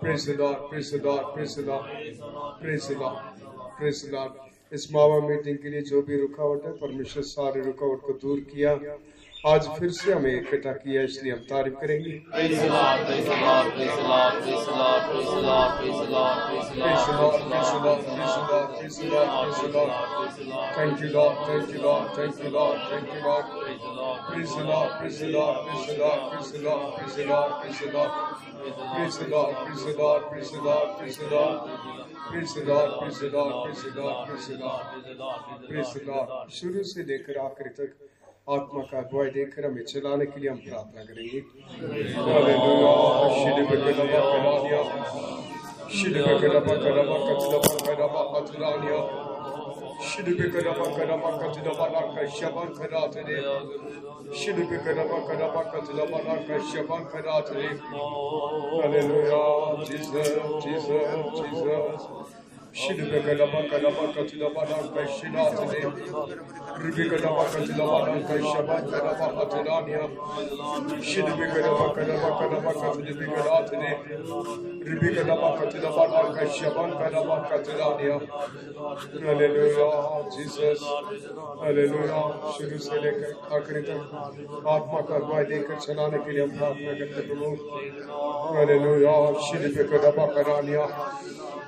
Praise the Lord, praise the Lord, praise the Lord, praise the Lord, praise the Lord. इस मावा meeting के लिए जो भी रुकावट है, परमेश्वर सारे रुकावट को दूर किया। आज फिर से हमें इकट्ठा किया, इसलिए हम तारीफ करेंगे। Praise the Lord, praise the Lord, praise the Lord, praise the Lord, praise the Lord, praise the Lord, praise the Lord, praise the Lord, praise the Lord, praise the Lord, praise the Lord, praise the Lord. Thank you, Lord, thank you, Lord, thank you, Lord, thank you, Lord. Praise the Lord, praise the Lord, praise the Lord, praise the Lord, praise the Lord, praise the Lord. Praise the Lord, praise the Lord, praise the Lord, praise the Lord. Praise the Lord, praise the Lord, praise the Lord, praise the Lord, praise the Lord. शुरू से लेकर आखिर तक आत्मा का अगुवाई देकर हमें चलाने के लिए हम प्रार्थना करेंगे। हालेलुया, शिल्प के लबा करानिया, शिल्प के लबा करबा कतलबा करबा हतरानिया, शिल्प के लबा करबा कतलबा का शबन करातने, शिल्प के लबा करबा कतलबा का शबन करातने। Hallelujah, Jesus, Jesus, Jesus. शिल्प के लबा करबा कतलबा का शिलातने, रिबी के लबा कतलबा का शबन करबा हतरानिया, शिल्प के लबा करबा कतलबा करातने, रिबी के लबा कतलबा का शबन करबा हतरानिया। Hallelujah, Jesus, hallelujah. शुरू से लेकर आखिरी तक आत्मा का अगुवाई देकर चलाने के लिए हम प्रार्थना करते प्रभु। हालेलुया, शिल्प के लबा करानिया,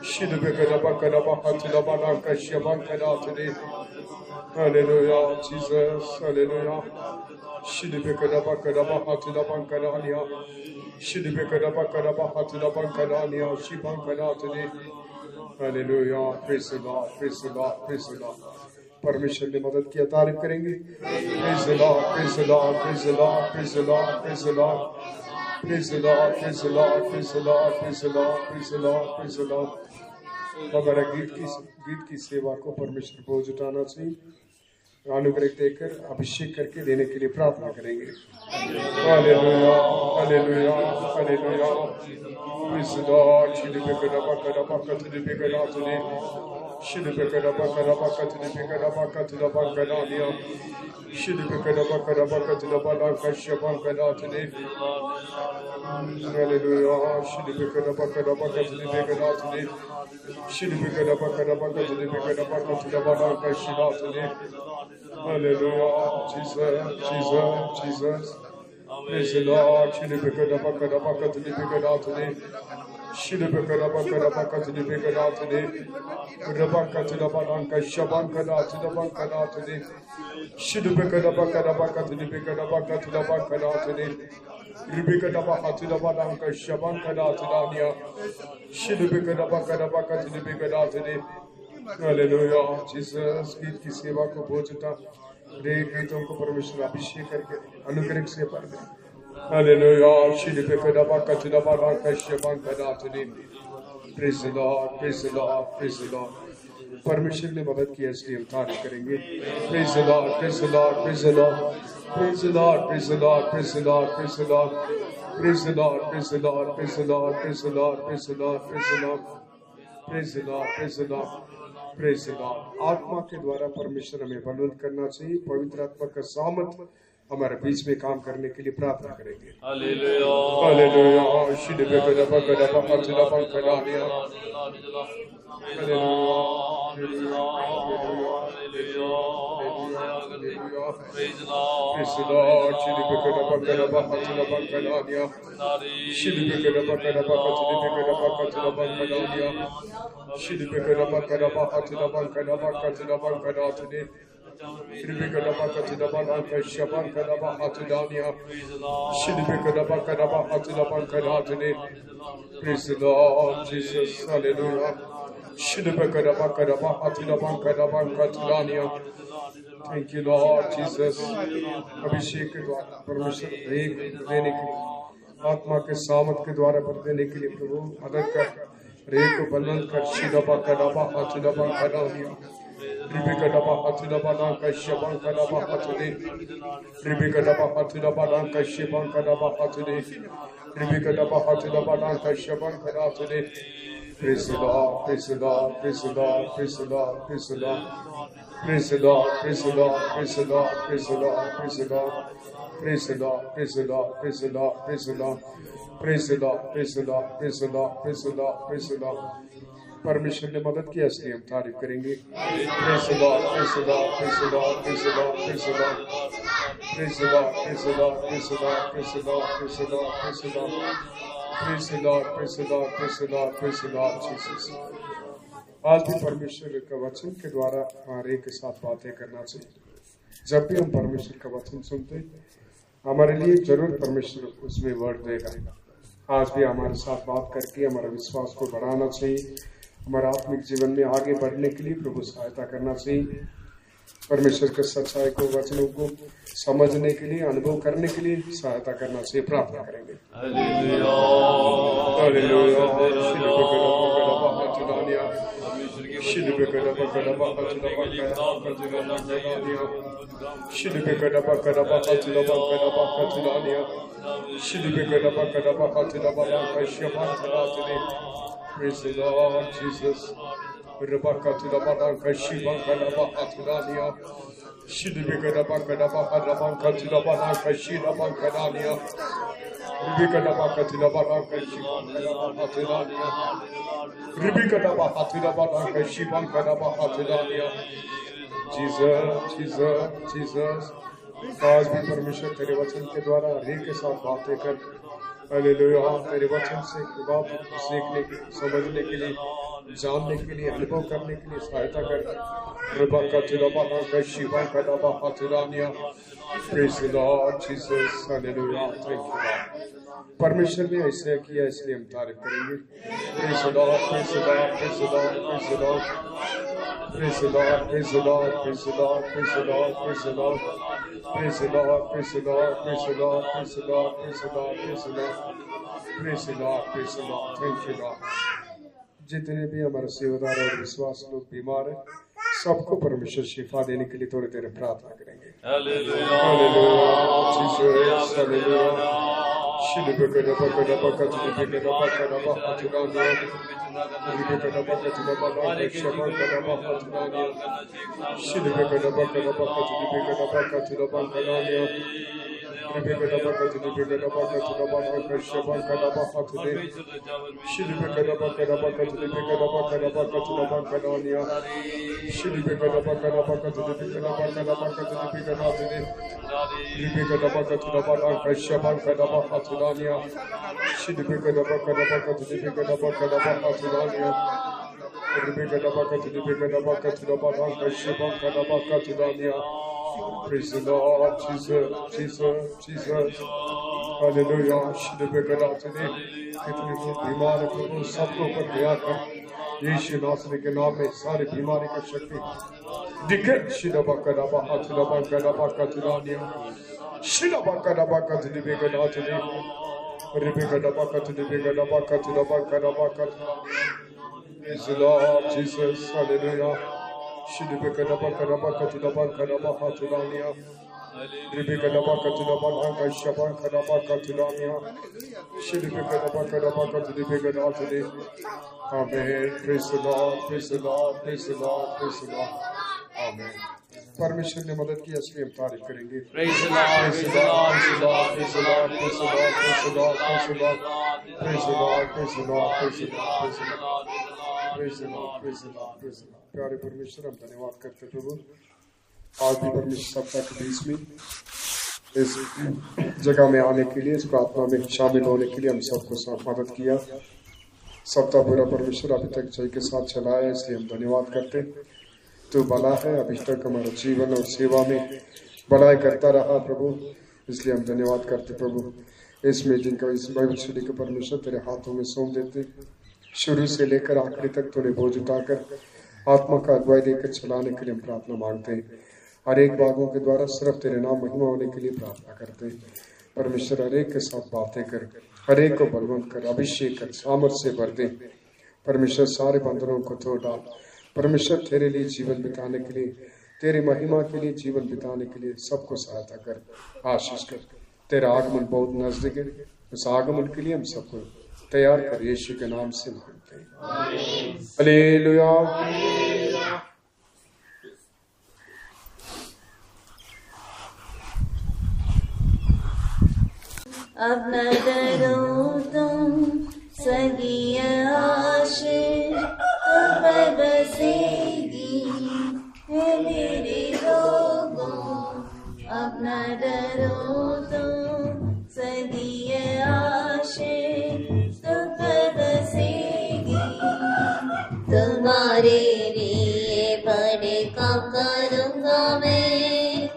शिल्प के लबा करबा हतलबा का शबन करातने। Hallelujah, Jesus, hallelujah. शिल्प के लबा करबा हतलबा करानिया, शिल्प के लबा करबा हतलबा करानिया, शिबन करातने। Hallelujah, praise the Lord, praise the Lord, praise the Lord. परमेश्वर ने मदद किया, तारीफ करेंगे। Praise the Lord, praise the Lord, praise the Lord, praise the Lord, praise the Lord, praise the Lord, praise the Lord, praise the Lord, praise the Lord, praise the Lord, praise the Lord. हमारा गीत की सेवा को परमेश्वर को जुटाना चाहिए, अनुग्रह देकर अभिषेक करके देने के लिए प्रार्थना करेंगे। Hallelujah, hallelujah, hallelujah. Praise the Lord. शिल्प के लबा करबा कतलबा करातने, शिल्प के लबा करबा कतलबा कतलबा करानिया, शिल्प के लबा करबा कतलबा का शबन करातने। हालेलुया, शिल्प के लबा करबा कतलबा करातने, शिल्प के लबा करबा कतलबा का शिलातने। Hallelujah, Jesus, Jesus, Jesus. Praise the Lord. Shilupe kadaba kadaba katlipe kadatne. Shilupe kadaba kadaba katlipe kadatne. Kadaba katlaba lanka shaban kadatne kadatne. Shilupe kadaba kadaba katlipe kadaba katlaba kadatne. Ribe kadaba katlaba lanka shaban kadatne. Shilupe kadaba kadaba katlipe kadatne. Hallelujah, Jesus. गीत की सेवा को बोझता रे गीतों को परमेश्वर अभिषेक करके अनुग्रह से भर दे। हालेलुया, शिल्प के लबा कतलबा का शबन करातने। Praise the Lord, praise the Lord, praise the Lord. परमेश्वर ने मदद की, इसलिए हम तारीफ करेंगे। Praise the Lord, praise the Lord, praise the Lord, praise the Lord, praise the Lord, praise the Lord, praise the Lord, praise the Lord, praise the Lord, praise the Lord, praise the Lord, praise the Lord, praise the Lord, praise the Lord, praise the Lord, praise the Lord. आत्मा के द्वारा परमेश्वर हमें बलवंत करना चाहिए। पवित्र आत्मा का सामर्थ हमारे बीच में काम करने के लिए प्रार्थना करेंगे। Hallelujah, hallelujah. शिल्प के लबा करबा कतलबा करानिया, हालेलुया, praise the Lord. शिल्प के लबा करबा कतलबा करानिया, शिल्प के लबा करबा कतलबा करानिया, शिल्प के लबा करबा कतलबा करातने। शिल्प के लबा कतलबा का शबन करबा हतरानिया, शिल्प के लबा करबा करातने। Praise the Lord, Jesus, hallelujah. शिल्प के लबा करबा कतलानिया। Thank you, Lord Jesus. अभिषेक के द्वारा परमेश्वर रेख देने के लिए, आत्मा के सामर्थ के द्वारा भर देने के लिए प्रभु मदद कर। रेख को बलवंत कर। शिलबा कदबा हतलबा करानिया, रिबी कदबा हतलबा का शबन कदबा हतले, रिबी कदबा हतलबा का शबन कदबा हतले, रिबी कदबा हतलबा का Shubman करातले। Praise the Lord, praise the Lord, praise the Lord, praise the Lord, praise the Lord. Praise the Lord, praise the Lord, praise the Lord, praise the Lord, praise the Lord. Praise the Lord, praise the Lord, praise the Lord, praise the Lord. Praise the Lord, praise the Lord, praise the Lord, praise the Lord, praise the Lord. परमेश्वर ने मदद की इसलिए हम तारीफ करेंगे. Praise the Lord, praise the Lord, praise the Lord, praise the Lord, praise the Lord. Praise the Lord, praise the Lord, praise the Lord, praise the Lord, praise the Lord, praise the Lord. Praise the Lord, praise the Lord, praise the Lord, praise the Lord, Jesus. आज भी परमेश्वर का वचन के द्वारा हमारे के साथ बातें करना चाहिए. जब भी हम परमेश्वर का वचन सुनते हमारे लिए जरूर परमेश्वर उसमें वर्ड देगा. आज भी हमारे साथ बात करके हमारा विश्वास को बढ़ाना चाहिए. हमारे आत्मिक जीवन में आगे बढ़ने के लिए प्रभु सहायता करना चाहिए. परमेश्वर के सच्चाई को वचनों को समझने के लिए अनुभव करने के लिए सहायता करना चाहिए. प्रार्थना करेंगे. Praise the Lord Jesus. Rabakatula Badanka Shibankana Bahatulania. Shidibigada Bankana Bahadabankatula Badanka Shida Bankadania. Ribigada Bakatula Badanka Shibankana Bahatulania. Ribigada Bahatula Badanka Shibankana Bahatulania. Jesus, Jesus, Jesus. आज भी परमेश्वर तेरे वचन के द्वारा हर के साथ बातें कर. हालेलुया. तेरे वचन से बात सीखने की, समझने के लिए, जानने के लिए, अनुभव करने के लिए सहायता कर. Praise the Lord Jesus. Hallelujah. Thank you Lord. परमेश्वर ने ऐसे किया इसलिए हम तारीफ करेंगे. Praise the Lord, praise the Lord, praise the Lord, praise the Lord. Praise the Lord, praise the Lord, praise the Lord, praise the Lord, praise the Lord. Praise the Lord, praise the Lord, praise the Lord, praise the Lord, praise the Lord, praise the Lord. Praise the Lord, praise the Lord. Thank you Lord. जितने भी हमारे सेवादार और विश्वास लोग बीमार हैं, सबको परमेश्वर शिफा देने के लिए थोड़ी देर प्रार्थना करेंगे. Hallelujah, Jesus, hallelujah. शिलबेगदा बगदा बगदा बगदा बगदा बगदा Shidibigada Bakatula Baka Shabakada Bakatulania. Shidibigada Bakada Bakatula Bakatula Bankadania. Ribigada Bakatula Bakatula Baka Shabakada Bakatuli. Shidibigada Bakada Bakatula Bakada Bakatula Bankadania. Shidibigada Bakada Bakatula Bakada Bakatula Biganatuli. Ribigada Bakatula Baka Shabakada Bakatulania. Shidibigada Bakada Bakatula Bakada Bakatulania. Praise the Lord, Jesus, Jesus, Jesus. Hallelujah. कितने लोग बीमार हैं प्रभु, सबको पर दया कर. यीशु नासरी के नाम में सारी बीमारी का शक्ति दिखे. शिलबकदा बहातुला बकदा बकतुलानिया. शिलबकदा बकतुली बेगदातुली. Ribigada Bakatuli Bigada Bakatula Bakada Bakatula. Praise the Lord Jesus, hallelujah. Shidibigada Bakada Bakatula Bakada Bahatulania. Ribigada Bakatula Bakada Shabankada Bakatulania. Shidibigada Bakada Bakatuli Bigada Atuli. Amen. Praise the Lord, praise the Lord, praise the Lord, praise the Lord. Amen. परमेश्वर ने मदद की इसलिए हम तारीफ करेंगे. Praise the Lord, praise the Lord, praise the Lord, praise the Lord, praise the Lord, praise the Lord, praise the Lord, praise the Lord, praise the Lord, praise the Lord, praise the Lord, praise the Lord, praise the Lord, praise the Lord. प्यारे परमेश्वर हम धन्यवाद करते प्रभु. आज भी परमेश्वर सप्ताह के बीच में इस जगह में आने के लिए, इस प्रार्थना में शामिल होने के लिए हम सबको साथ मदद किया. सप्ताह पूरा परमेश्वर अभी तक जय के साथ चलाया, इसलिए हम धन्यवाद करते. तो भला है, अभी तक हमारा जीवन और सेवा में भलाई करता रहा प्रभु, इसलिए हम धन्यवाद करते प्रभु. इस मीटिंग का, इस बाइबल स्टडी के परमेश्वर तेरे हाथों में सौंप देते. शुरू से लेकर आखिरी तक तूने बोझ उठाकर आत्मा का अगुवाई देकर चलाने के लिए हम प्रार्थना मांगते हैं. हर एक बातों के द्वारा सिर्फ तेरे नाम महिमा होने के लिए प्रार्थना करते हैं. परमेश्वर हर एक के साथ बातें कर, हर एक को बलवंत कर, अभिषेक कर, सामर्थ से भर दे. परमेश्वर सारे बंधनों को तोड़ डाल. परमेश्वर तेरे लिए जीवन बिताने के लिए, तेरी महिमा के लिए जीवन बिताने के लिए सबको सहायता कर, आशीष कर. तेरा आगमन बहुत नजदीक है, उस आगमन के लिए हम सबको तैयार कर. यीशु के नाम से मांगते सकते हैं। हालेलुया। अब न डरो तुम सगी आशीष तुम पर बसेगी है मेरे लोगों। अब न डरो तुम सगी आशीष तुम पर बसेगी। तुम्हारे लिए बड़े काम करूँगा मैं,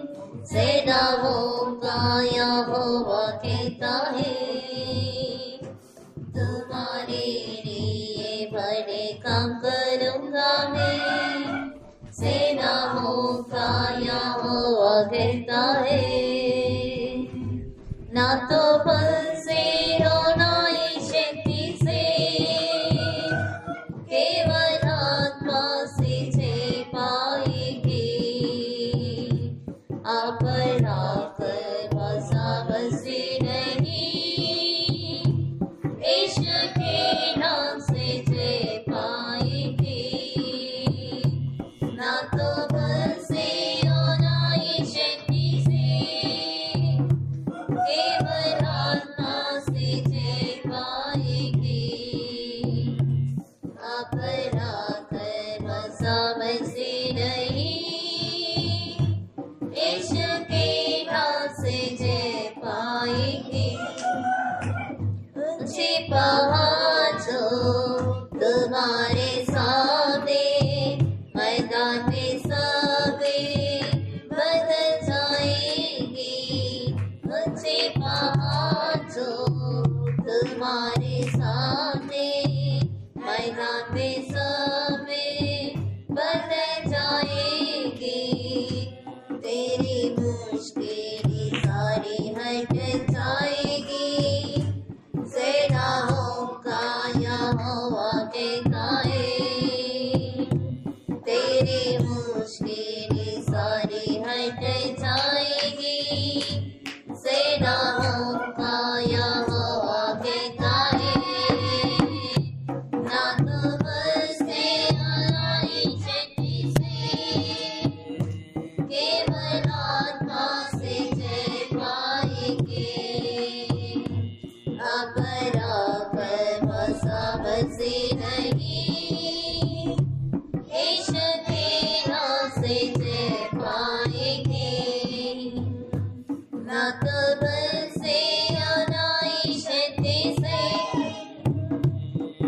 सेनाओं का यहोवा कहता है। तुम्हारे लिए बड़े काम करूँगा मैं, सेनाओं का यहोवा कहता है। ना तो बल से हो ना ही शक्ति से, केवल आत्मा से जय पाएंगे। आप आकर बसा बसे नहीं, यीशु के नाम से जय पाएंगे। ना तो बल से और ना ही शक्ति से, केवल आत्मा से जय पाएंगे। आप आकर बसा बसे नहीं, यीशु के नाम से जय पाएंगे। ऊंचे पहाड़ों तुम्हारे सामने, मैदान में सबे बदल जाएंगे। ऊंचे पहाड़ों तुम्हारे सामने, मैदान में सबे बदल जाएंगे। तेरी मुश्किलें सारी हट जाएगी, सेनाओं का यहोवा कहता है। तेरी मुश्किलें सारी हट जाएगी, सेनाओं का यहोवा कहता है। ना तो बस से ना ही शक्ति से, केवल आत्मा से जय पाएंगे। अब बसा बसे नहीं, यीशु के नाम से जय पाएंगे। ना तो बल से और ना ही शक्ति से,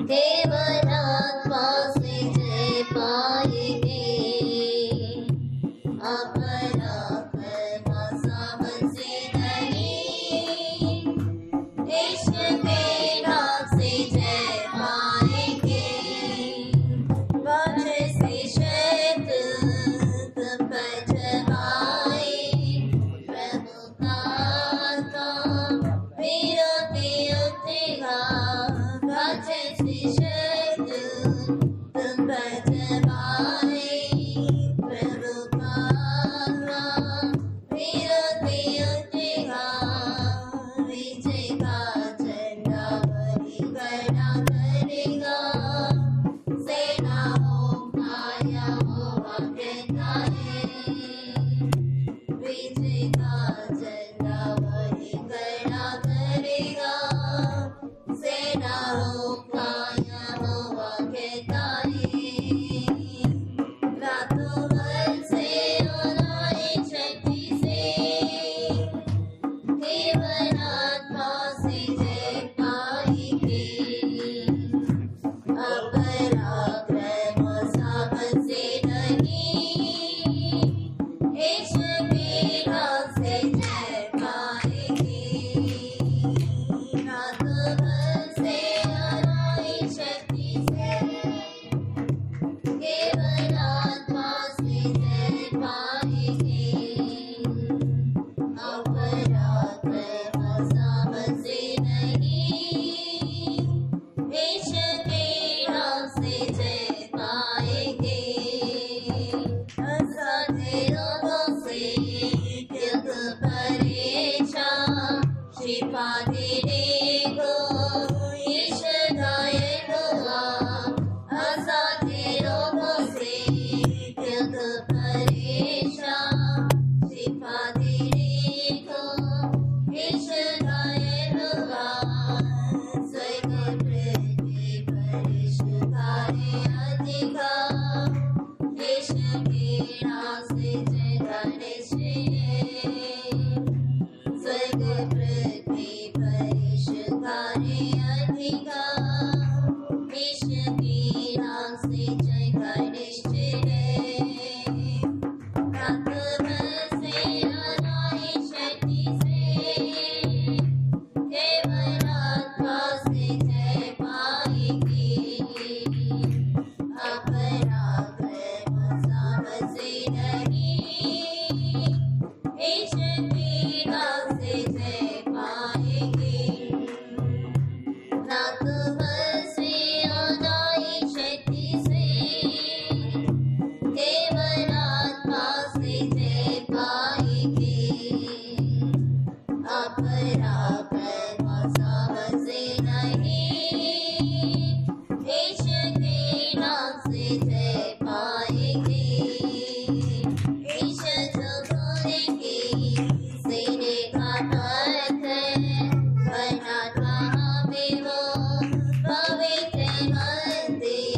केवल आत्मा से जय पाएंगे। अपना बसा बसे नहीं, यीशु के नाम से जय पाएंगे। बाजे से शत्रु तुम पर जमाए, प्रभु का नाम विरोधी उठेगा। बाजे से शत्रु तुम पर जमाए, प्रभु का नाम विरोधी उठेगा। विजय का झंडा वही खड़ा करेगा, सेनाओं का से जय का निश्चय है। रात भर से अनाई शक्ति से केवल आत्मा से जय पाएगी। अपराध मसाब से नहीं, इस पीड़ा से जय पाएगी। रात भर से अनाई शक्ति से केवल आत्मा से जय पाएगी। अपराध मसाब से नहीं, इस पीड़ा से जय पाएगी। इस जमाने की सीने का पत्थर बना था हमें वो पवित्र मंदिर।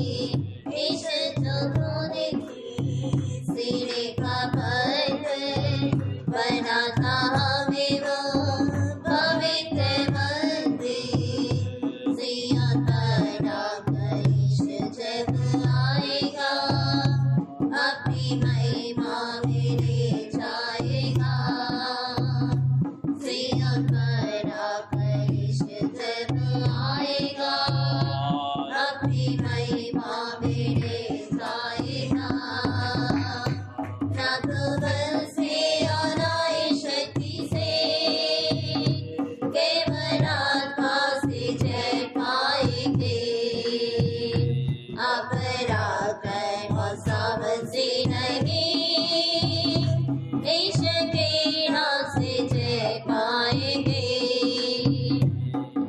इस जमाने की सीने का पत्थर बना था हमें वो पवित्र मंदिर। सिय्योन पर आपका यीशु जब आएगा, अपनी महिमा में ले जाएगा। सिय्योन पर आपका यीशु जब आएगा, अपनी महिमा में ले जाएगा। रात भर से अनाई शक्ति से केवल आत्मा से जय पाएंगे। अपराध मसाब से नहीं, इस पीड़ा से जय पाएंगे।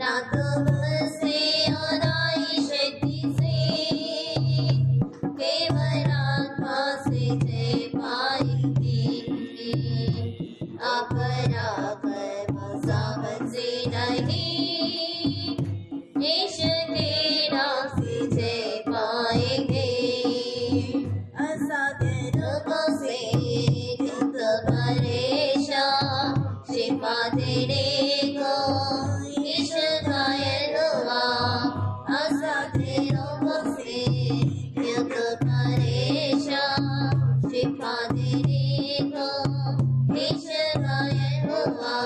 रात भर से अनाई शक्ति से केवल आत्मा से जय पाएंगे। अपराध मसाब से नहीं, इस पीड़ा से जय पाएंगे। असाध्य रोगों से दुख परेशान शिफा देने को यीशु घायल हुआ। असाध्य रोगों से दुख परेशान शिफा देने को यीशु घायल हुआ।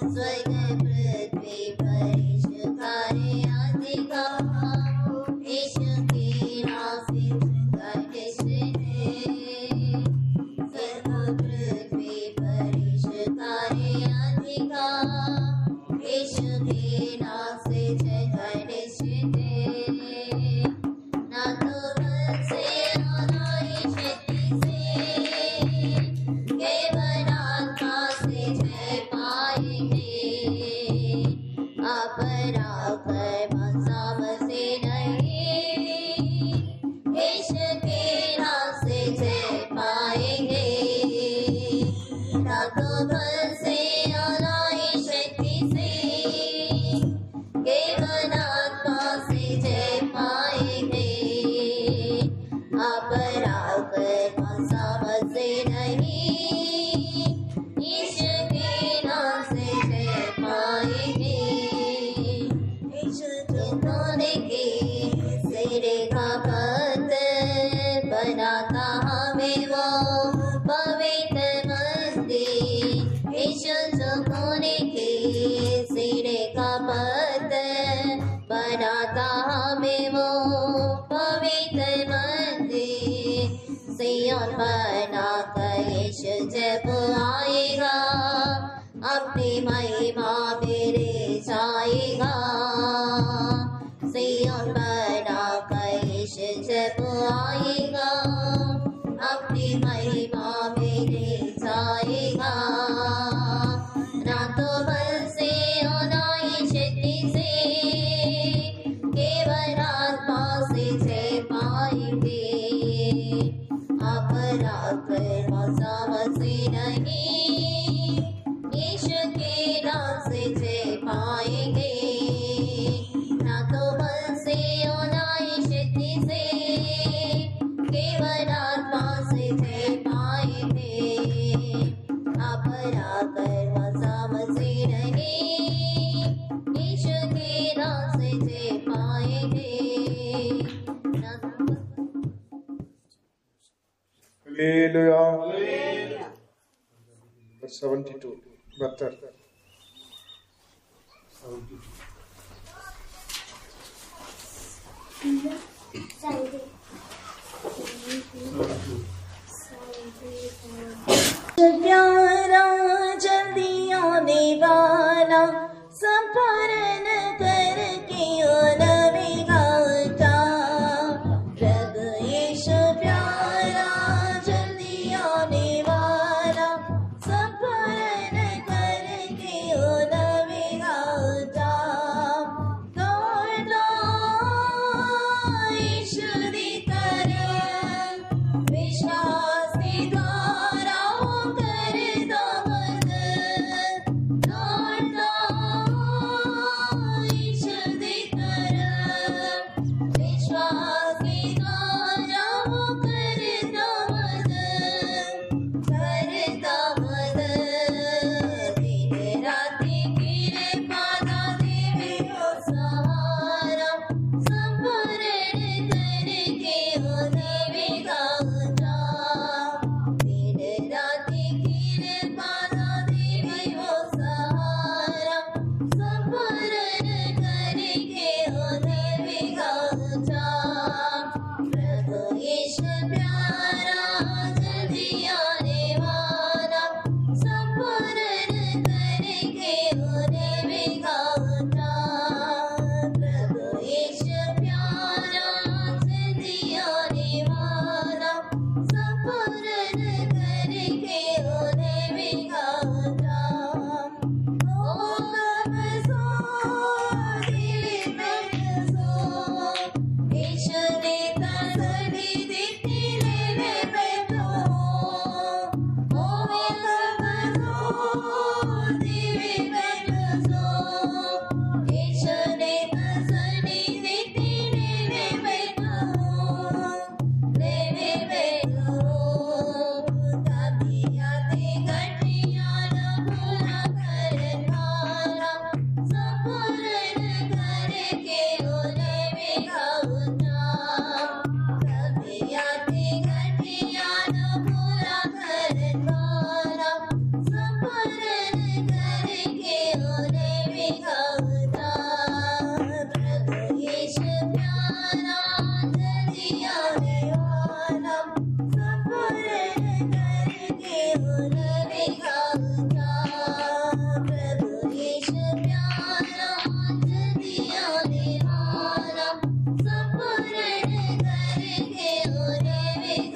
स्वर्ग पृथ्वी पर यीशु कार्य अधिका, यीशु के नाम से स्वर्ग पृथ्वी पर यीशु कार्य अधिका, यीशु के नाम से जय निश्चित है। ना तो बल से अनाई शक्ति से केवल आत्मा से जय पाएंगे। अपराध मसाब से नहीं, इस पीड़ा से जय पाएंगे। ना तो बल से अनाई शक्ति से केवल आत्मा से जय पाएंगे। अपराध मसाब से नहीं, इस पीड़ा से जय पाएंगे। जिन्होंने के सिरे का पत्थर बना था हमें वो पवित्र मंदिर। यीशु जिन्होंने के सिरे का पत्थर बना था हमें वो पवित्र मंदिर। सिय्योन बना कर यीशु जब आएगा, अपनी महिमा में ले जाएगा। सिय्योन बना कर यीशु जब आएगा, अपनी महिमा में ले जाएगा। रातों भर से अनाई शक्ति से केवल आत्मा से जय पाएंगे। अपराध मसावत से नहीं, यीशु के नाम से जय पाएंगे। रातों भर से अनाई शक्ति से केवल आत्मा से जय पाएंगे। अपराध मसावत से नहीं, यीशु के नाम से जय पाएंगे। हालेलुया। 72 72 प्यारा जल्दी आने वाला संपरण करके नवेगाता प्रभु यीशु प्यारा जल्दी आने वाला संपरण करके नवेगाता दौड़ना यीशु दी तरफ विश्वास के द्वारा करता मदद दौड़ना यीशु दी तरफ विश्वास के द्वारा करता मदद दिन राति गिरे पादा देवे हो सहारा संपरण करके हो देवे गाता दिन राति गिरे पादा देवे हो सहारा संपरण करके हो देवे गाता प्रभु यीशु प्यारा जल्दी आने वाला संपरण करके हो देवे गाता प्रभु यीशु प्यारा जल्दी आने वाला संपरण करके हो देवे गाता ओ कब सो दिल में सो यीशु ने तसल्ली देती लेने बैठो ओ कब सो दिल में सो यीशु ने तसल्ली देती लेने बैठो कभी आते घटिया न भूला करन वाला संपूर्ण करके ओले में गाऊंगा कभी आते घटिया न भूला करन वाला संपूर्ण करके ओले में गाऊंगा प्रभु यीशु प्यारा जल्दी आने वाला संपूर्ण करके ओले में गाऊंगा प्रभु यीशु प्यारा जल्दी आने वाला संपूर्ण करके ओले में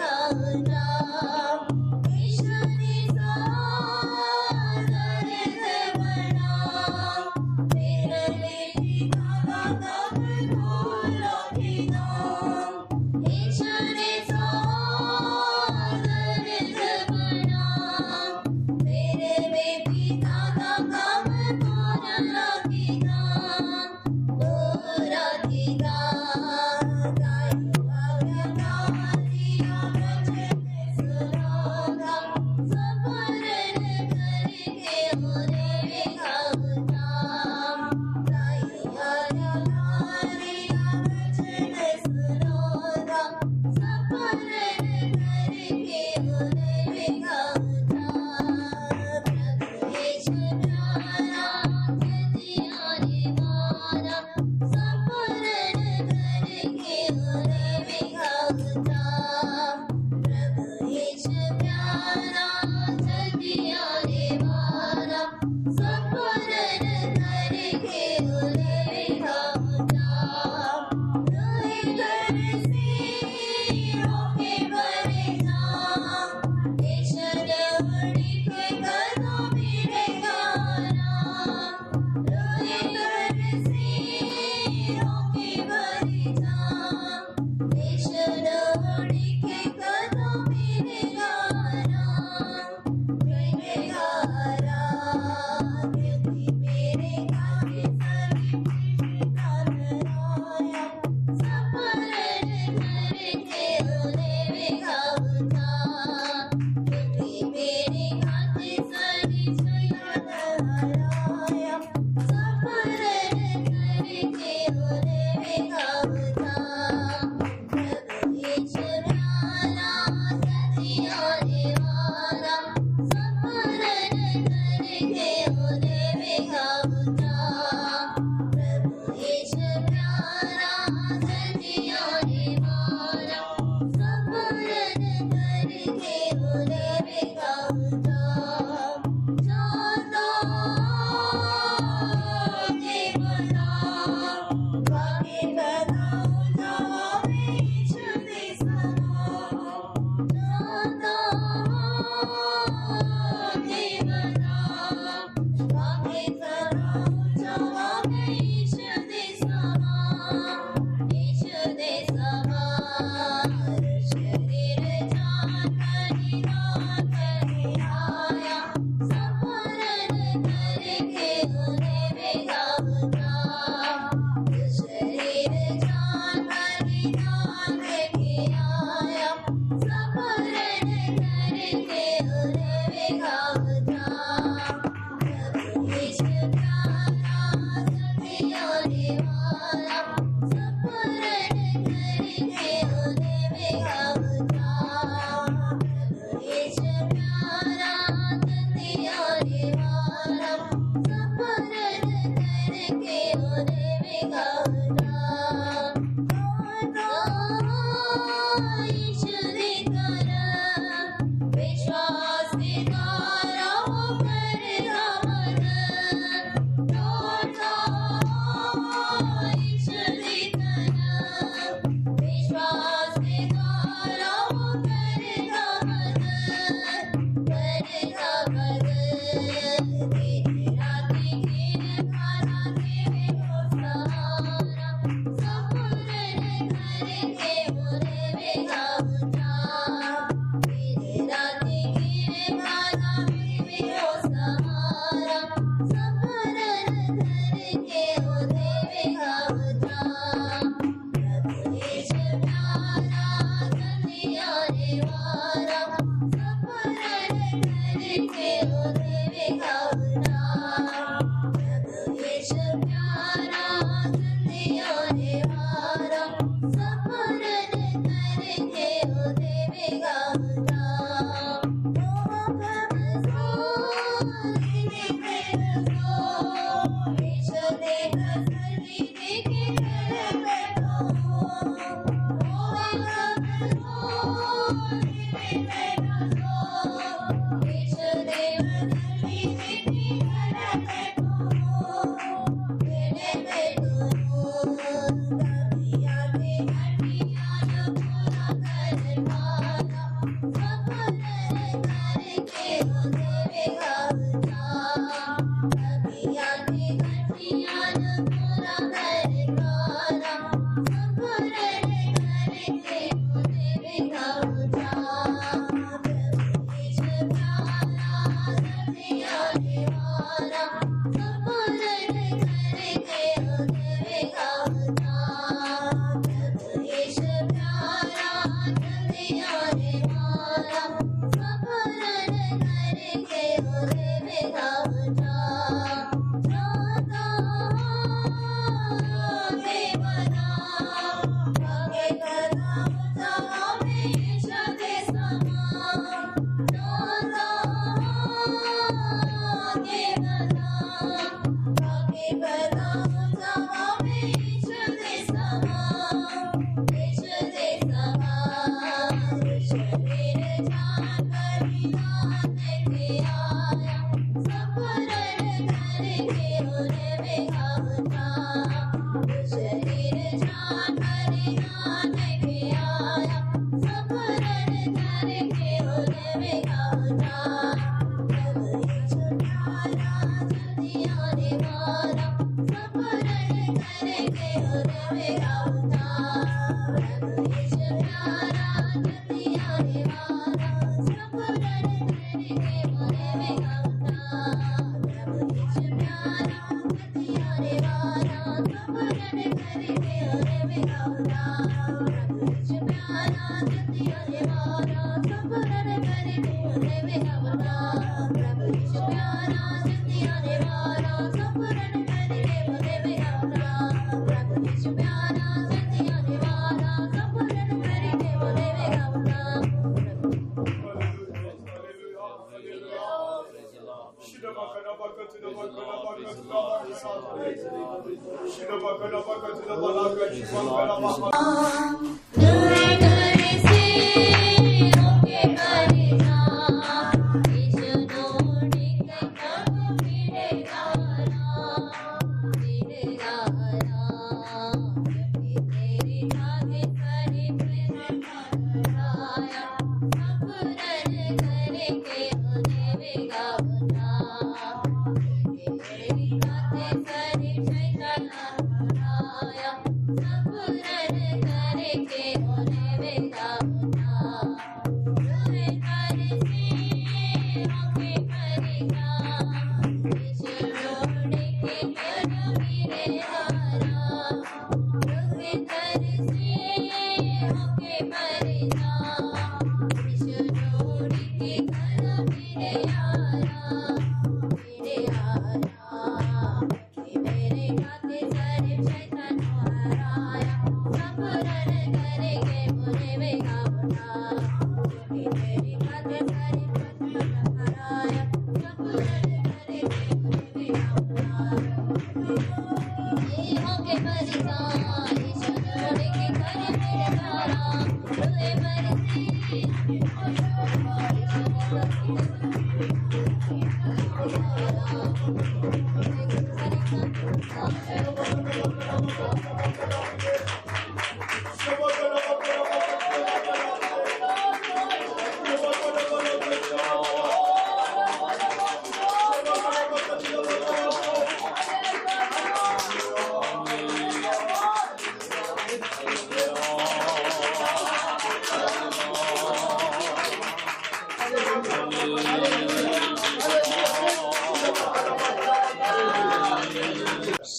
करे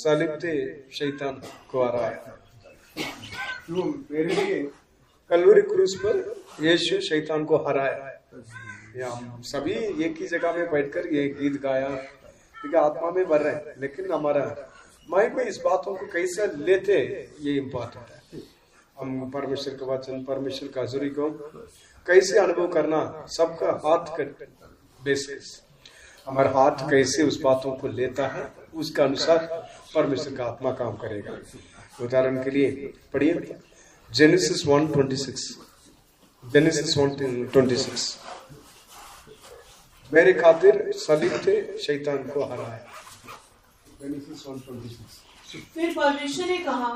सालिब थे शैतान को हराया। क्यों? मेरे लिए कलवरी क्रूस पर यीशु शैतान को हराया। या हम सभी एक ही जगह में बैठकर ये गीत गाया, ठीक है, आत्मा में भर रहे हैं, लेकिन हमारा माइंड में इस बातों को कैसे लेते ये इम्पोर्टेंट है। हम परमेश्वर का वचन, परमेश्वर का हजूरी को कैसे अनुभव करना, सबका हाथ का बेसिस, हमारा हाथ कैसे उस बातों को लेता है, उसका अनुसार परमेश्वर का आत्मा काम करेगा। उदाहरण के लिए पढ़िए जेनेसिस 1:26, जेनेसिस 1:26, मेरे खातिर सलीब थे शैतान को हराया। जेनेसिस 1:26। फिर परमेश्वर ने कहा,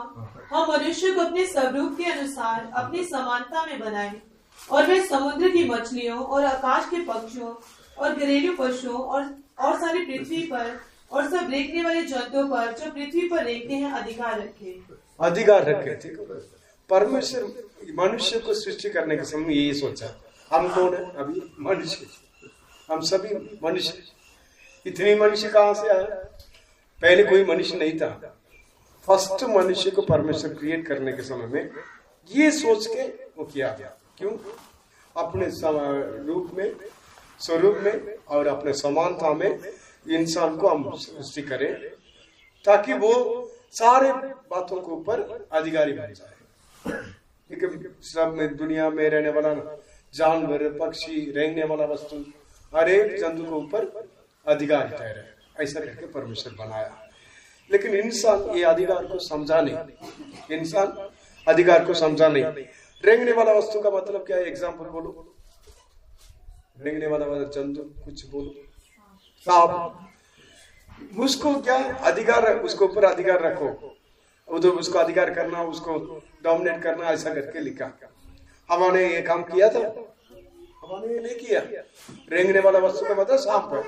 हम मनुष्य को अपने स्वरूप के अनुसार अपनी समानता में बनाए, और वे समुद्र की मछलियों और आकाश के पक्षियों और घरेलू पशुओं और सारी पृथ्वी पर और सब रेंगने वाले जंतुओं पर जो पृथ्वी पर रेंगते हैं अधिकार रखे। अधिकार रखे, ठीक है। परमेश्वर मनुष्य को सृष्टि करने के समय यही सोचा, हम कौन है? अभी मनुष्य, हम सभी मनुष्य। इतनी मनुष्य कहाँ से आया? पहले कोई मनुष्य नहीं था। फर्स्ट मनुष्य को परमेश्वर क्रिएट करने के समय में ये सोच के वो किया गया। क्यों? अपने रूप में, स्वरूप में और अपने समानता में इंसान को हम सृष्टि करें, ताकि वो सारे बातों के ऊपर अधिकारी बन जाए। ठीक है, सब में दुनिया में रहने वाला जानवर, पक्षी, रेंगने वाला वस्तु, हर एक जंतु के ऊपर अधिकारी ठहरे, ऐसा करके परमेश्वर बनाया। लेकिन इंसान ये अधिकार को समझा नहीं, इंसान अधिकार को समझा नहीं। रेंगने वाला वस्तु का मतलब क्या है? एग्जाम्पल बोलो, रेंगने वाला जंतु कुछ बोलो। सांप, उसको क्या अधिकार है? उसके ऊपर अधिकार रखो, उधर उसको अधिकार करना, उसको डोमिनेट करना, ऐसा करके लिखा। हमने ये काम किया था? हमने ये नहीं किया। रेंगने वाला वस्तु का मतलब सांप है।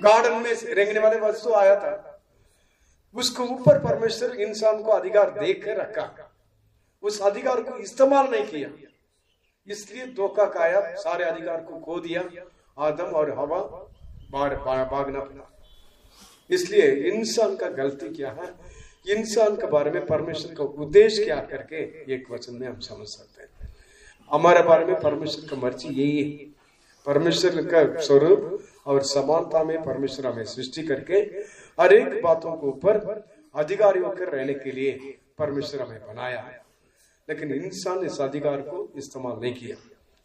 गार्डन में रेंगने वाले वस्तु आया था, उसके ऊपर परमेश्वर इंसान को अधिकार देकर रखा, उस अधिकार को इस्तेमाल नहीं किया, इसलिए धोखा खाया, सारे अधिकार को खो दिया, आदम और हवा भागना पड़ा। इसलिए इंसान का गलती क्या है, इंसान के बारे में परमेश्वर का उद्देश्य क्या करके एक वचन में हम समझ सकते हैं। हमारे बारे में परमेश्वर का मर्जी यही है। परमेश्वर का स्वरूप और समानता में परमेश्वर हमें सृष्टि करके हर एक बातों के ऊपर अधिकारी होकर रहने के लिए परमेश्वर हमें बनाया है। लेकिन इंसान इस अधिकार को इस्तेमाल नहीं किया,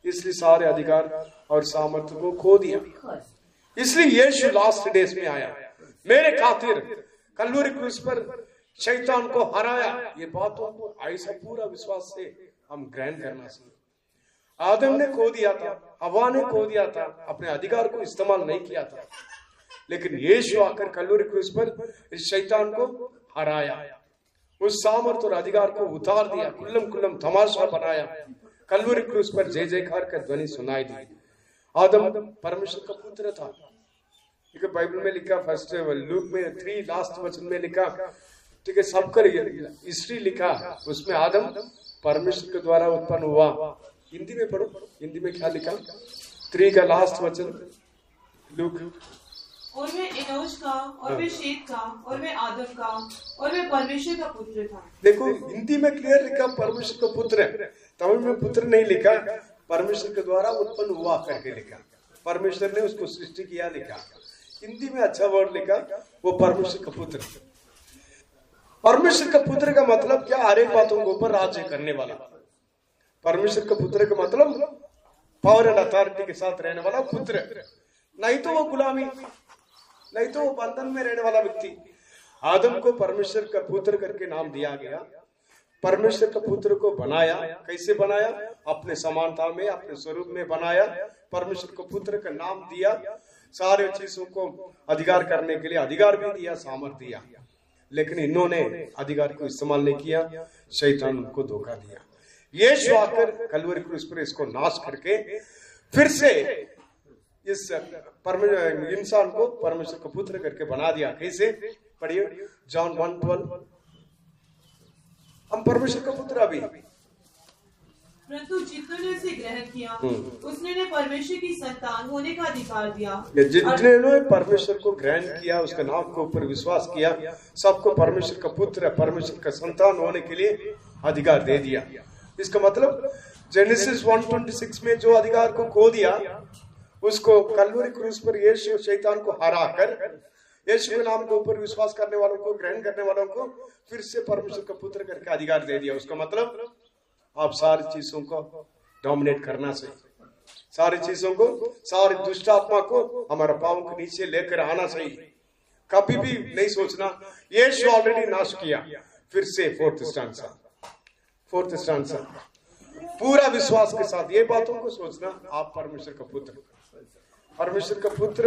इसलिए सारे अधिकार और सामर्थ्य को खो दिया। इसलिए यीशु लास्ट डेज में आया, मेरे खातिर कलवरी क्रूस पर शैतान को हराया। ये बातों को ऐसा पूरा विश्वास से हम ग्रहण करना चाहिए। आदम ने खो दिया था, हवा ने खो दिया था, अपने अधिकार को इस्तेमाल नहीं किया था, लेकिन यीशु आकर कलवरी क्रूस पर इस शैतान को हराया, उस सामर्थ्य और अधिकार को उतार दिया, कुल्लम कुल्लम तमाशा बनाया। कलवरी क्रूस पर जय जयकार का ध्वनि सुनाई दी। आदम परमेश्वर का पुत्र था, ठीक है, बाइबल में लिखा, फर्स्ट लूक में 3 लास्ट वचन में लिखा, ठीक है, सबका हिस्ट्री लिखा, उसमें आदम परमेश्वर के द्वारा उत्पन्न हुआ। हिंदी में पढ़ो, हिंदी में क्या लिखा? 3 का लास्ट वचन लूक। और वे एनोश का, और वे शेत का, और वे आदम का, और वे परमेश्वर का पुत्र था। देखो हिंदी में क्लियर लिखा परमेश्वर का पुत्र है, तमिल में पुत्र नहीं लिखा, परमेश्वर के द्वारा उत्पन्न हुआ करके लिखा, परमेश्वर ने उसको सृष्टि किया लिखा। हिंदी में अच्छा वर्ड लिखा, वो परमेश्वर का पुत्र। परमेश्वर का पुत्र का मतलब क्या? हर एक बातों के ऊपर राज्य करने वाला। परमेश्वर का पुत्र का मतलब पावर एंड अथॉरिटी के साथ रहने वाला पुत्र, नहीं तो वो गुलामी, नहीं तो वो बंधन में रहने वाला व्यक्ति। आदम को परमेश्वर का पुत्र करके नाम दिया गया। परमेश्वर का पुत्र को बनाया, कैसे बनाया? अपने समानता में, अपने स्वरूप में बनाया। परमेश्वर को पुत्र का नाम दिया, सारे चीजों को अधिकार करने के लिए अधिकार भी दिया, सामर्थ्य दिया, लेकिन इन्होंने अधिकार को इस्तेमाल नहीं किया, शैतान उनको धोखा दिया। यीशु आकर कलवरी क्रूस पर इसको नाश करके फिर से इस इंसान को परमेश्वर का पुत्र करके बना दिया। कैसे? पढ़िए जॉन 1:12। हम परमेश्वर का पुत्र अभी परंतु जितने उसे ग्रहण किया उसने ने परमेश्वर की संतान होने का अधिकार दिया। जितने ने परमेश्वर को ग्रहण किया, उसके नाम के ऊपर विश्वास किया, सबको परमेश्वर का पुत्र, परमेश्वर का संतान होने के लिए अधिकार दे दिया। इसका मतलब जेनेसिस 1:26 में जो अधिकार को खो दिया, उसको कलवरी क्रूस पर यीशु शैतान को हरा कर यीशु के नाम के ऊपर विश्वास करने वालों को, ग्रहण करने वालों को फिर से परमेश्वर का पुत्र करके अधिकार दे दिया। उसका मतलब आप सारी चीजों को डोमिनेट करना चाहिए, सारी चीजों को, सारी दुष्ट आत्मा को हमारे पांव के नीचे लेकर आना चाहिए। कभी भी नहीं सोचना यीशु ऑलरेडी नाश किया। फिर से फोर्थ स्टांजा पूरा विश्वास के साथ ये बातों को सोचना, आप परमेश्वर का पुत्र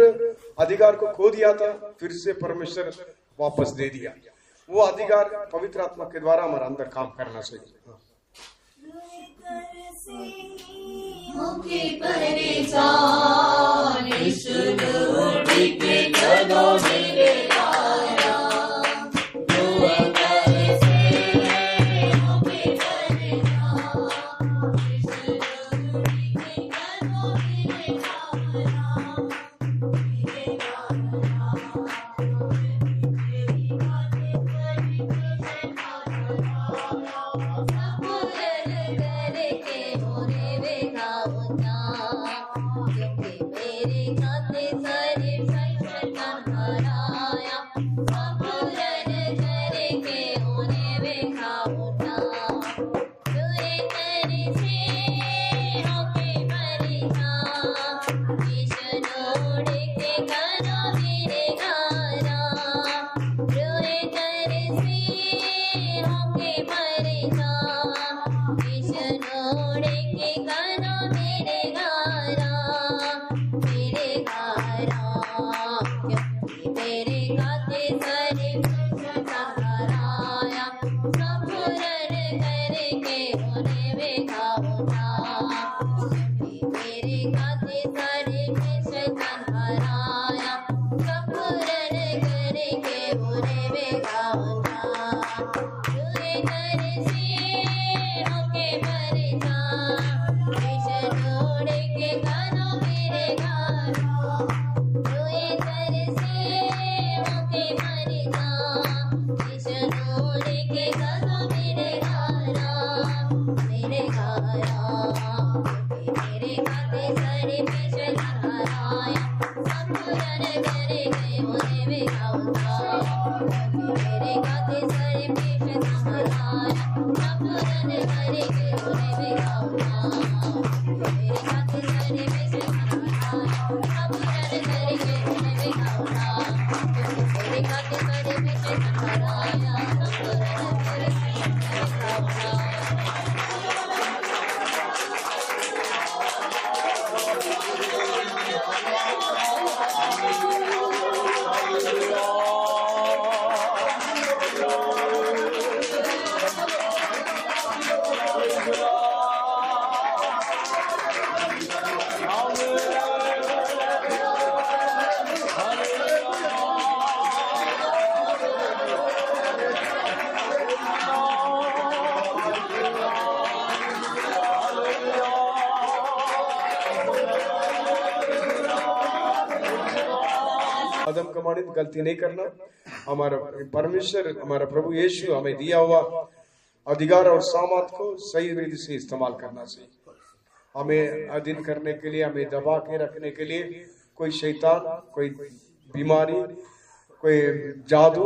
अधिकार को खो दिया था, फिर से परमेश्वर वापस दे दिया। वो अधिकार पवित्र आत्मा के द्वारा हमारे अंदर काम करना चाहिए। आदम कमानित गलती नहीं करना। हमारा परमेश्वर, हमारा प्रभु यीशु हमें दिया हुआ अधिकार और सामर्थ को सही रीति से इस्तेमाल करना चाहिए। हमें अधीन करने के लिए, हमें दबा के रखने के लिए कोई शैतान, कोई बीमारी, कोई जादू,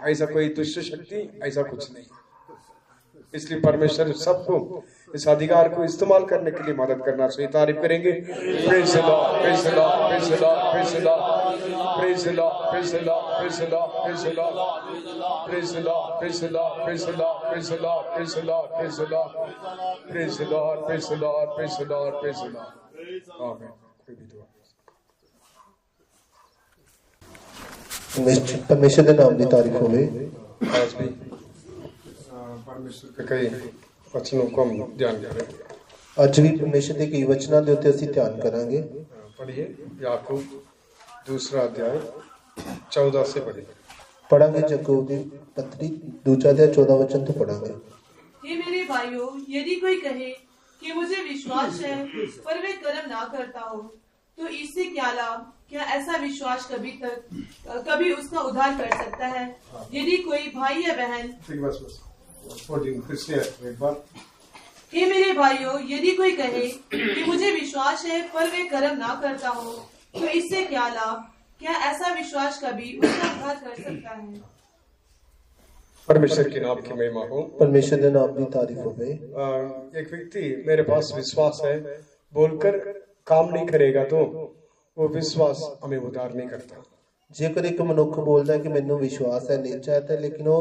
ऐसा कोई दुष्ट शक्ति, ऐसा कुछ नहीं। इसलिए परमेश्वर सबको इस अधिकार को इस्तेमाल करने के लिए मदद करना चाहिए। तारीफ करेंगे। Praise the Lord, praise the Lord, praise the Lord, praise the Lord, praise the Lord, praise the Lord, praise the Lord, praise the Lord, praise the Lord, praise the Lord, praise the Lord, praise the Lord, praise the Lord, praise the Lord, praise the Lord, praise the Lord, praise the Lord, praise the Lord. आमीन। परमेश्वर के नाम की तारीफ होवे। आज भी परमेश्वर के कई वचनों को हम ध्यान करेंगे। आज भी परमेश्वर के कई वचनों के उत्ते ਅਸੀਂ ध्यान करांगे। पढ़िए याकूब 2 अध्याय 14 से पढ़ांगे। याकूब की पत्री 2 अध्याय 14 वचन तो पढ़ांगे। हे मेरे भाइयों, यदि कोई कहे कि मुझे विश्वास है पर वे कर्म ना करता हो, तो इससे क्या लाभ? क्या ऐसा विश्वास कभी उसका उद्धार कर सकता है? यदि कोई भाई या बहन, बस 14 फिर से एक बार। हे मेरे भाइयों, यदि कोई कहे कि मुझे विश्वास है पर वे कर्म ना करता हो, तो इससे क्या लाभ? क्या ऐसा विश्वास कभी उसका उद्धार कर सकता है? परमेश्वर के नाम की महिमा हो। परमेश्वर के नाम की तारीफ हो गई। एक व्यक्ति मेरे पास विश्वास है बोलकर काम नहीं करेगा तो वो विश्वास हमें उद्धार नहीं करता। जेकर एक मनुख बोलता है कि मैनू विश्वास है, निश्चय है, लेकिन वो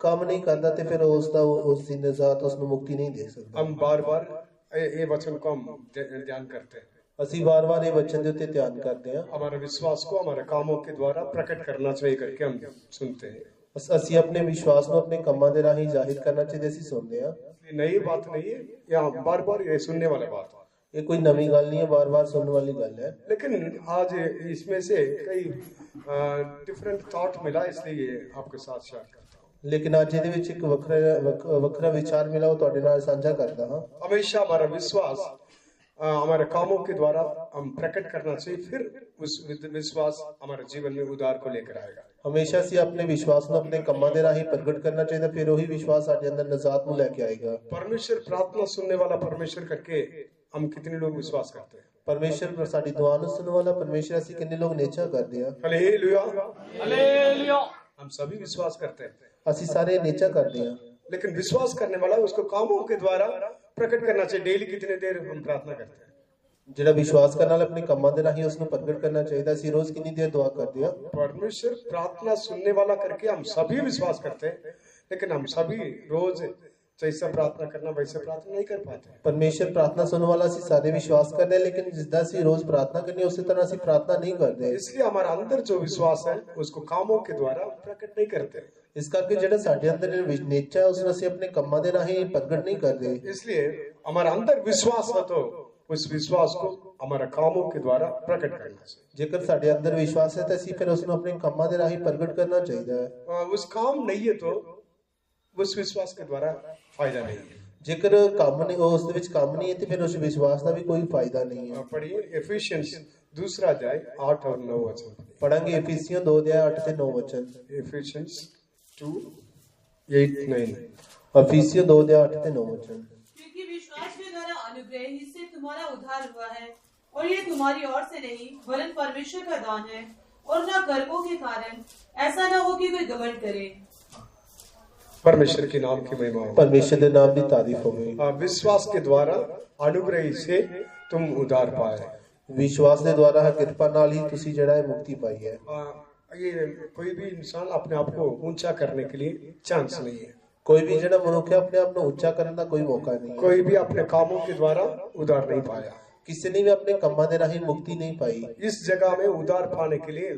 काम नहीं करता तो फिर उसकी निजात उसको मुक्ति नहीं दे सकता। हम बार बार ये वचन को हम ध्यान करते हैं। ਅਸੀਂ बार-बार ये वचन ਦੇ ਉੱਤੇ ਧਿਆन करते हैं। हमारे विश्वास को हमारे कामों के द्वारा प्रकट करना चाहिए करके हम सुनते हैं। ਅਸੀਂ ਆਪਣੇ ਵਿਸ਼ਵਾਸ ਨੂੰ ਆਪਣੇ ਕੰਮਾਂ ਦੇ ਰਾਹੀਂ ਜ਼ਾਹਿਰ करना चाहिए ਅਸੀਂ सुनते हैं। ये नई बात नहीं है, यहाँ बार बार ये सुनने वाला बात है। ये कोई नवी गल नहीं है, बार-बार सुनने वाली गल है। लेकिन आज इसमें से कई डिफरेंट थॉट मिला, इसलिए आपके साथ शेयर करता हूँ। लेकिन आज ਇਹਦੇ ਵਿੱਚ ਇੱਕ ਵੱਖਰਾ ਵਿਚਾਰ ਮਿਲਾ, ਉਹ ਤੁਹਾਡੇ ਨਾਲ ਸਾਂਝਾ ਕਰਦਾ ਹਾਂ। हमेशा हमारा विश्वास हमारे कामों के द्वारा हम प्रकट करना चाहिए, फिर उस विश्वास हमारे जीवन में उद्धार को लेकर आएगा। हमेशा ਅਸੀਂ ਆਪਣੇ ਵਿਸ਼ਵਾਸ ਨੂੰ ਆਪਣੇ ਕੰਮਾਂ ਦੇ ਰਾਹੀਂ ਪ੍ਰਗਟ ਕਰਨਾ ਚਾਹੀਦਾ, ਫਿਰ ਉਹੀ ਵਿਸ਼ਵਾਸ ਸਾਡੇ ਅੰਦਰ ਨਜ਼ਾਤ ਨੂੰ ਲੈ ਕੇ ਆਏਗਾ। परमेश्वर प्रार्थना सुनने वाला परमेश्वर करके हम कितने लोग विश्वास करते हैं? परमेश्वर साडी दुआ ਨੂੰ सुनने वाला परमेश्वर ਅਸੀਂ कितने लोग नेचा करते हैं? Hallelujah hallelujah. हम सभी विश्वास करते हैं, ਅਸੀਂ ਸਾਰੇ नेचा करते हैं, लेकिन विश्वास करने वाला उसको कामों के द्वारा प्रकट करना चाहिए। डेली कितने देर हम प्रार्थना करते हैं? ਜਿਹੜਾ ਵਿਸ਼ਵਾਸ ਕਰਨ ਵਾਲਾ ਆਪਣੇ ਕੰਮਾਂ ਦੇ ਰਾਹੀਂ ਉਸ ਨੂੰ ਪ੍ਰਗਟ ਕਰਨਾ ਚਾਹੀਦਾ। ਅਸੀਂ ਰੋਜ਼ ਕਿੰਨੀ ਦੇਰ ਦੁਆ ਕਰਦੇ ਹਾਂ? परमेश्वर प्रार्थना सुनने वाला करके हम सभी विश्वास करते हैं, लेकिन हम सभी रोज जैसा प्रार्थना करना वैसे प्रार्थना नहीं कर पाते। परमेश्वर प्रार्थना सुनने वाला ਅਸੀਂ ਸਾਰੇ ਵਿਸ਼ਵਾਸ ਕਰਦੇ ਹਾਂ, लेकिन जिसदा ਅਸੀਂ रोज प्रार्थना करनी उसी तरह ਅਸੀਂ प्रार्थना नहीं करते। इसलिए हमारे अंदर जो विश्वास है उसको कामों के द्वारा प्रकट नहीं करते। ਇਸ ਕਰਕੇ ਜਿਹੜਾ ਸਾਡੇ ਅੰਦਰ ਨੇਚਾ ਉਸ ਨੂੰ ਅਸੀਂ ਆਪਣੇ ਕੰਮਾਂ ਦੇ ਰਾਹੀਂ ਪ੍ਰਗਟ ਨਹੀਂ ਕਰਦੇ। इसलिए हमारे अंदर विश्वास है तो उस विश्वास को हमारे कामों के द्वारा प्रकट करना चाहिए। ਜੇਕਰ ਸਾਡੇ ਅੰਦਰ ਵਿਸ਼ਵਾਸ ਹੈ ਤਾਂ ਅਸੀਂ ਫਿਰ ਉਸ ਨੂੰ ਆਪਣੇ ਕੰਮਾਂ ਦੇ ਰਾਹੀਂ ਪ੍ਰਗਟ ਕਰਨਾ ਚਾਹੀਦਾ ਹੈ। उस काम नहीं है तो उस विश्वास के द्वारा फायदा नहीं है। ਜੇਕਰ ਕੰਮ ਨਹੀਂ ਉਸ ਦੇ ਵਿੱਚ ਕੰਮ ਨਹੀਂ ਹੈ ਤੇ ਫਿਰ ਉਸ ਵਿਸ਼ਵਾਸ ਦਾ ਵੀ ਕੋਈ ਫਾਇਦਾ नहीं है। पढ़िए एफिशिएंस 2 अध्याय 8 और 9 वचन। पढ़ेंगे एफिसियों 2 अध्याय 8 से 9 वचन। एफिशिएंस 2:8-9। एफिसियों 2 अध्याय 8 से 9 वचन। क्योंकि विश्वास के द्वारा अनुग्रह ही से तुम्हारा उद्धार हुआ है, और ये तुम्हारी ओर से नहीं वरन परमेश्वर का दान है, और न कर्मों के कारण, ऐसा न हो कि कोई घमंड करे। परमेश्वर के नाम की महिमा हो। परमेश्वर के नाम की तारीफ हो गई। विश्वास के द्वारा अनुग्रह से तुम उद्धार पाए। विश्वास के द्वारा कृपा नाल ही तुसी जड़ा है मुक्ति पाई है। ये कोई भी इंसान अपने आप को ऊंचा करने के लिए चांस नहीं है। कोई भी जड़ा मनुष्य अपने आप को ऊंचा करने का कोई मौका नहीं है। कोई भी अपने कामों के द्वारा उद्धार नहीं पाया। किसी ने भी अपने कम्मा दे राही मुक्ति नहीं पाई। इस जगह में उद्धार पाने के लिए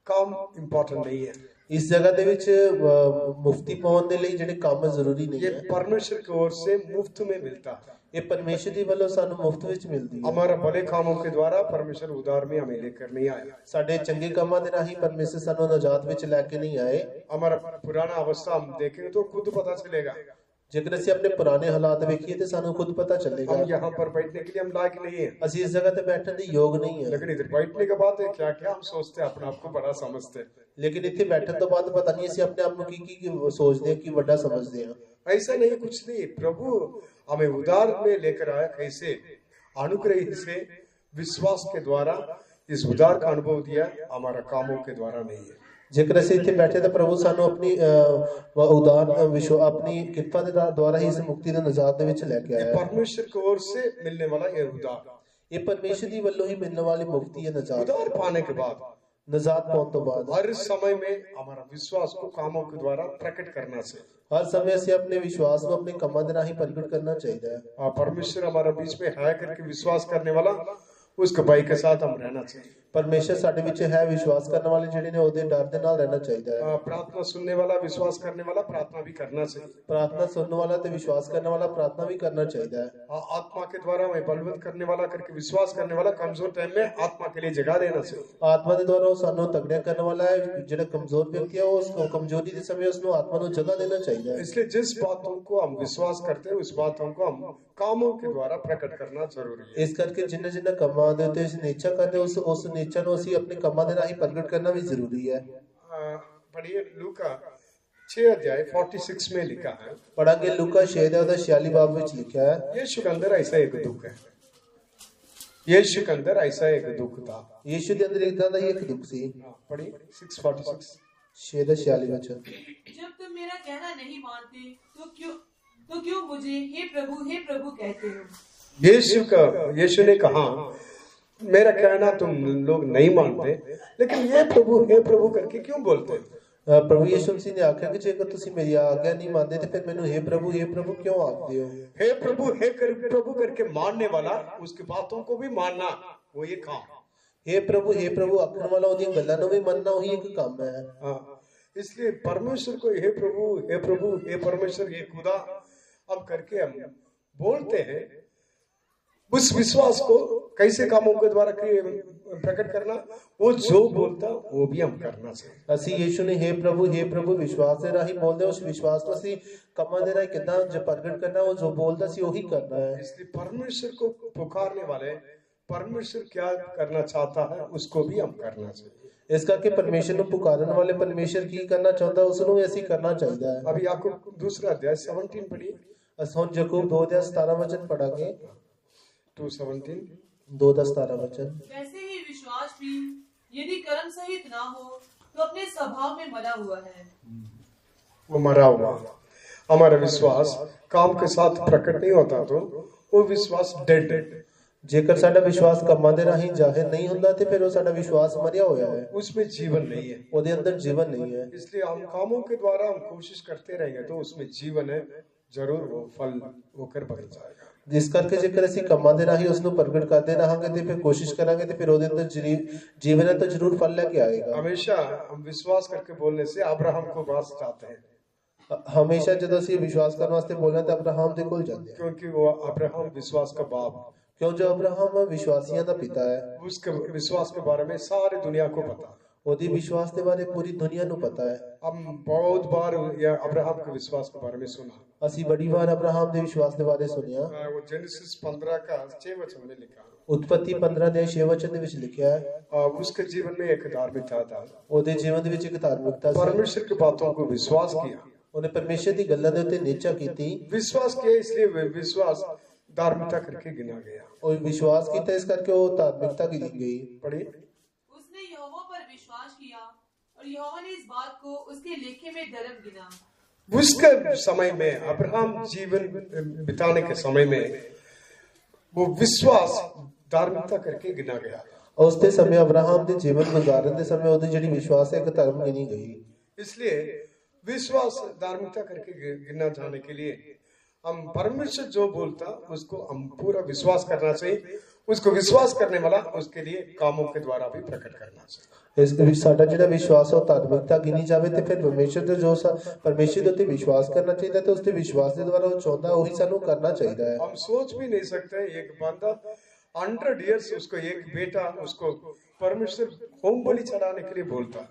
काम इम्पोर्टेंट नहीं है। इस जगह दे विच मुफ्ती पाउण दे लई जिहड़े काम जरूरी नहीं ये है। परमेश्वर की ओर से मुफ्त में मिलता है। ये परमेश्वर दी वल्लों सानू मुफ्त विच मिलदी है। हमारा भले कामों के द्वारा परमेश्वर उद्धार में हमें लेकर नहीं आया। साडे चंगे कामां दे राही परमेश्वर सानू नजात विच लेके नहीं आए। हमारा पुराना अवस्था हम देखेंगे तो खुद पता चलेगा। जेकर ਅਸੀਂ अपने पुराने हालात देखिए तो सानू खुद पता चलेगा। हम यहाँ पर बैठने के लिए हम लायक नहीं है। ਅਸੀਂ इस जगह ते बैठने दी योग नहीं है। लेकिन इधर बैठने के बाद क्या क्या हम सोचते हैं, अपने आप को बड़ा समझते हैं। लेकिन इत्थे बैठन तो बाद पता नहीं ਅਸੀਂ अपने आप ਨੂੰ ਕੀ सोचते हैं, की बड़ा समझते हैं। ऐसा नहीं, कुछ नहीं। प्रभु हमें उद्धार में लेकर आया कैसे? अनुग्रह से, विश्वास के द्वारा इस उद्धार का अनुभव दिया, हमारा कामों के द्वारा नहीं है। जेकर ਅਸੀਂ ਇੱਥੇ बैठे तो प्रभु सानू अपनी उदार विश्व अपनी कृपा ਦੇ द्वारा ही इस मुक्ति ਦੇ नजात ਦੇ ਵਿੱਚ ਲੈ ਕੇ ਆਇਆ। परमेश्वर की ओर से मिलने वाला ये उद्धार, ये परमेश्वर ਦੀ ਵੱਲੋਂ ही मिलने वाली मुक्ति है नजात। उद्धार पाने के बाद नजात पाने तो बाद हर समय में हमारा विश्वास को कामों के द्वारा प्रकट करना चाहिए। हर समय से अपने विश्वास को अपने कमां दे राही प्रकट करना चाहिए। परमेश्वर हमारे बीच में है करके विश्वास करने वाला उस गवाही के साथ हम रहना चाहिए। ਪਰਮੇਸ਼ਰ ਸਾਡੇ ਵਿੱਚ ਹੈ, ਵਿਸ਼ਵਾਸ ਕਰਨ ਵਾਲੇ ਜਿਹੜੇ ਨੇ ਉਹਦੇ ਡਰ ਦੇ ਨਾਲ ਰਹਿਣਾ ਚਾਹੀਦਾ ਹੈ। प्रार्थना सुनने वाला, विश्वास करने वाला प्रार्थना भी करना चाहिए। ਪ੍ਰਾਰਥਨਾ ਸੁਣਨ ਵਾਲਾ ਤੇ ਵਿਸ਼ਵਾਸ ਕਰਨ ਵਾਲਾ ਪ੍ਰਾਰਥਨਾ ਵੀ करना ਚਾਹੀਦਾ ਹੈ। आत्मा के द्वारा हमें बलवंत करने वाला करके विश्वास करने वाला कमजोर टाइम में आत्मा के लिए जगह देना चाहिए। ਆਤਮਾ ਦੇ ਦੁਆਰਾ ਉਹ ਸਾਨੂੰ ਤਗੜਿਆ ਕਰਨ ਵਾਲਾ ਹੈ। ਜਿਹੜਾ ਕਮਜ਼ੋਰ ਵਿਅਕਤੀ ਹੈ ਉਸ ਨੂੰ ਕਮਜ਼ੋਰੀ ਦੇ ਸਮੇਂ ਉਸ ਨੂੰ ਆਤਮਾ ਨੂੰ ਜਗ੍ਹਾ ਦੇਣਾ ਚਾਹੀਦਾ ਹੈ। इसलिए जिस बातों को हम विश्वास करते हैं उस बातों को हम कामों के द्वारा प्रकट करना जरूरी है। ਇਸ ਕਰਕੇ ਜਿੰਨਾ ਜਿੰਨਾ ਕੰਮਾਂ ਦੇ ਉੱਤੇ ਅਸੀਂ ਨੇਚਾ ਕਰਦੇ ਉਸ ਨੇਚਾ ਨੂੰ ਅਸੀਂ ਆਪਣੇ ਕੰਮਾਂ ਦੇ ਰਾਹੀਂ ਪ੍ਰਗਟ ਕਰਨਾ ਵੀ ਜ਼ਰੂਰੀ ਹੈ। पढ़िए लूका 6 अध्याय 46 में लिखा है। ਪੜਾਂਗੇ ਲੂਕਾ 6 ਦਾ 46 ਬਾਬ ਵਿੱਚ ਲਿਖਿਆ ਹੈ। यीशु के अंदर ऐसा एक दुख है, यीशु के अंदर ऐसा एक दुख था। ਯੀਸ਼ੂ ਦੇ ਅੰਦਰ ਇਦਾਂ ਦਾ ਹੀ ਇੱਕ ਦੁੱਖ ਸੀ। पढ़िए 6:46। 6 ਦਾ 46 ਵਿੱਚ जब तुम मेरा कहना नहीं मानते तो क्यों मुझे हे प्रभु कहते हो। यीशु ने कहा मेरा कहना तुम लोग नहीं मानते, लेकिन हे प्रभु करके क्यों बोलते हो। ਪ੍ਰਭੂ ਯਿਸੂ ਮਸੀਹ ਨੇ ਆਖਿਆ ਕਿ ਜੇਕਰ ਤੁਸੀਂ ਮੇਰੀ ਆਗਿਆ ਨਹੀਂ ਮੰਨਦੇ ਤੇ ਫਿਰ ਮੈਨੂੰ हे प्रभु क्यों आखते हो। हे प्रभु करके मानने वाला उसकी बातों को भी मानना, वो ये काम। हे प्रभु आखण वाला ਉਹਦੀਆਂ ਗੱਲਾਂ ਨੂੰ ਵੀ ਮੰਨਣਾ ਉਹੀ ਇੱਕ ਕੰਮ ਹੈ। इसलिए परमेश्वर को हे प्रभु हे परमेश्वर हे खुदा अब करके हम बोलते हैं। उस विश्वास को कैसे कामों के द्वारा प्रकट करना, वो जो बोलता वो भी हम करना चाहिए। ਅਸੀਂ ਯीशु ਨੇ हे प्रभु विश्वास ਦੇ ਰਾਹੀਂ ਬੋਲਦੇ ਉਸ ਵਿਸ਼ਵਾਸ ਨੂੰ ਅਸੀਂ ਕੰਮਾਂ ਦੇ ਰਾਹੀਂ ਕਿੱਦਾਂ ਪ੍ਰਗਟ ਕਰਨਾ, ਉਹ ਜੋ ਬੋਲਦਾ ਸੀ ਉਹੀ ਕਰਨਾ ਹੈ। इसलिए परमेश्वर को पुकारने वाले परमेश्वर क्या करना चाहता है उसको भी हम करना चाहिए। ਇਸ ਕਰਕੇ ਪਰਮੇਸ਼ਰ ਨੂੰ ਪੁਕਾਰਨ ਵਾਲੇ ਪਰਮੇਸ਼ਰ ਕੀ ਕਰਨਾ ਚਾਹੁੰਦਾ ਉਸ ਨੂੰ ਵੀ ਅਸੀਂ ਕਰਨਾ ਚਾਹੀਦਾ ਹੈ। अभी याकूब 2 अध्याय 17 पढ़िए। ਅਸੀਂ ਹੁਣ ਯਾਕੂਬ 2:17 वचन पढ़ांगे। 2:17 2:17 वचन। वैसे ही विश्वास भी यदि कर्म सहित ना हो तो अपने स्वभाव में मरा हुआ है। वो मरा हुआ। हमारा विश्वास काम के साथ प्रकट नहीं होता तो वो विश्वास डेड। ਜੇਕਰ ਸਾਡਾ ਵਿਸ਼ਵਾਸ ਕੰਮਾਂ ਦੇ ਰਾਹੀਂ ਜ਼ਾਹਿਰ ਨਹੀਂ ਹੁੰਦਾ ਤੇ ਫਿਰ ਉਹ ਸਾਡਾ ਵਿਸ਼ਵਾਸ ਮਰਿਆ ਹੋਇਆ ਹੈ, उसमें जीवन नहीं है। ਉਹਦੇ ਅੰਦਰ ਜੀਵਨ ਨਹੀਂ ਹੈ। इसलिए हम कामों के द्वारा हम कोशिश करते रहेंगे तो उसमें जीवन है, जरूर वो फल होकर बदल जाएगा। ਜਿਸ ਕਰਕੇ ਜੇਕਰ ਅਸੀਂ ਕੰਮਾਂ ਦੇ ਰਾਹੀਂ ਉਸ ਨੂੰ ਪ੍ਰਗਟ ਕਰਦੇ ਰਹਾਂਗੇ ਤੇ ਫਿਰ ਕੋਸ਼ਿਸ਼ ਕਰਾਂਗੇ ਤੇ ਫਿਰ ਉਹਦੇ ਅੰਦਰ ਜੀਵਨ ਹੈ ਤਾਂ ਜ਼ਰੂਰ ਫਲ ਲੈ ਕੇ ਆਏਗਾ। हमेशा हम विश्वास करके बोलने से अब्राहम को पास जाते हैं, ਹਮੇਸ਼ਾ ਜਦੋਂ ਅਸੀਂ ਵਿਸ਼ਵਾਸ ਕਰਨ ਵਾਸਤੇ ਬੋਲਦੇ ਤਾਂ ਅਬਰਾਹਮ ਦੇ ਕੋਲ ਜਾਂਦੇ ਹਾਂ, क्योंकि वो अब्राहम विश्वास का बाप, ਕਿਉਂ ਜੋ ਅਬਰਾਹਮ ਵਿਸ਼ਵਾਸੀਆਂ ਦਾ ਪਿਤਾ ਹੈ। उसके विश्वास के बारे में सारी दुनिया को पता। ਉਹਦੀ ਵਿਸ਼ਵਾਸ ਦੇ ਬਾਰੇ ਪੂਰੀ ਦੁਨੀਆ ਨੂੰ ਪਤਾ ਹੈ। हम बहुत बार या अब्राहम के विश्वास के बारे में सुना। ਅਸੀਂ ਬੜੀ ਵਾਰ ਅਬਰਾਹਮ ਦੇ ਵਿਸ਼ਵਾਸ ਦੇ ਬਾਰੇ ਸੁਣਿਆ। वो जेनेसिस 15 का 6 वचन में लिखा। ਉਤਪਤੀ 15 ਦੇ 6 वचन ਦੇ ਵਿੱਚ ਲਿਖਿਆ ਹੈ। उसके जीवन में एक धार्मिकता था। ਉਹਦੇ ਜੀਵਨ ਦੇ ਵਿੱਚ ਇੱਕ ਧਾਰਮਿਕਤਾ ਸੀ। परमेश्वर की बातों को विश्वास किया, ਉਹਨੇ ਪਰਮੇਸ਼ਰ ਦੀ ਗੱਲਾਂ ਦੇ ਉੱਤੇ ਨੇਚਾ ਕੀਤੀ। विश्वास किया, इसलिए विश्वास धार्मिकता करके गिना गया। ਉਹ ਵਿਸ਼ਵਾਸ ਕੀਤਾ ਇਸ ਕਰਕੇ ਉਹ ਧਾਰਮਿਕਤਾ ਗਿਣੀ ਗਈ। पढ़िए। उसने यहोवा पर विश्वास किया और यहोवा ने इस बात को उसके लेखे में धर्म गिना। उसके समय में अब्राहम जीवन बिताने के समय में वो विश्वास धार्मिकता करके गिना गया। ਉਸ ਦੇ ਸਮੇਂ ਅਬਰਾਹਮ ਦੇ ਜੀਵਨ ਗੁਜ਼ਾਰਨ ਦੇ ਸਮੇਂ ਉਹਦੀ ਜਿਹੜੀ ਵਿਸ਼ਵਾਸ ਹੈ ਇੱਕ ਧਰਮ ਗਿਣੀ ਗਈ। इसलिए विश्वास धार्मिकता करके गिना जाने के लिए हम परमेश्वर जो बोलता उसको हम पूरा विश्वास करना चाहिए। उसको विश्वास करने वाला उसके लिए कामों के द्वारा भी प्रकट करना चाहिए। ਇਸ ਵਿੱਚ ਸਾਡਾ ਜਿਹੜਾ ਵਿਸ਼ਵਾਸ ਹੈ ਉਹ ਧਾਰਮਿਕਤਾ ਗਿਣੀ ਜਾਵੇ ਤੇ ਫਿਰ ਪਰਮੇਸ਼ਰ ਦੇ ਜੋ ਪਰਮੇਸ਼ਰ ਦੇ ਉੱਤੇ ਵਿਸ਼ਵਾਸ ਕਰਨਾ ਚਾਹੀਦਾ ਤੇ ਉਸ ਦੇ ਵਿਸ਼ਵਾਸ ਦੇ ਦੁਆਰਾ ਉਹ ਚਾਹੁੰਦਾ ਉਹੀ ਸਾਨੂੰ ਕਰਨਾ ਚਾਹੀਦਾ ਹੈ। हम सोच भी नहीं सकते एक बंदा 100 इयर्स उसको एक बेटा उसको परमेश्वर होम बलि चढ़ाने के लिए बोलता।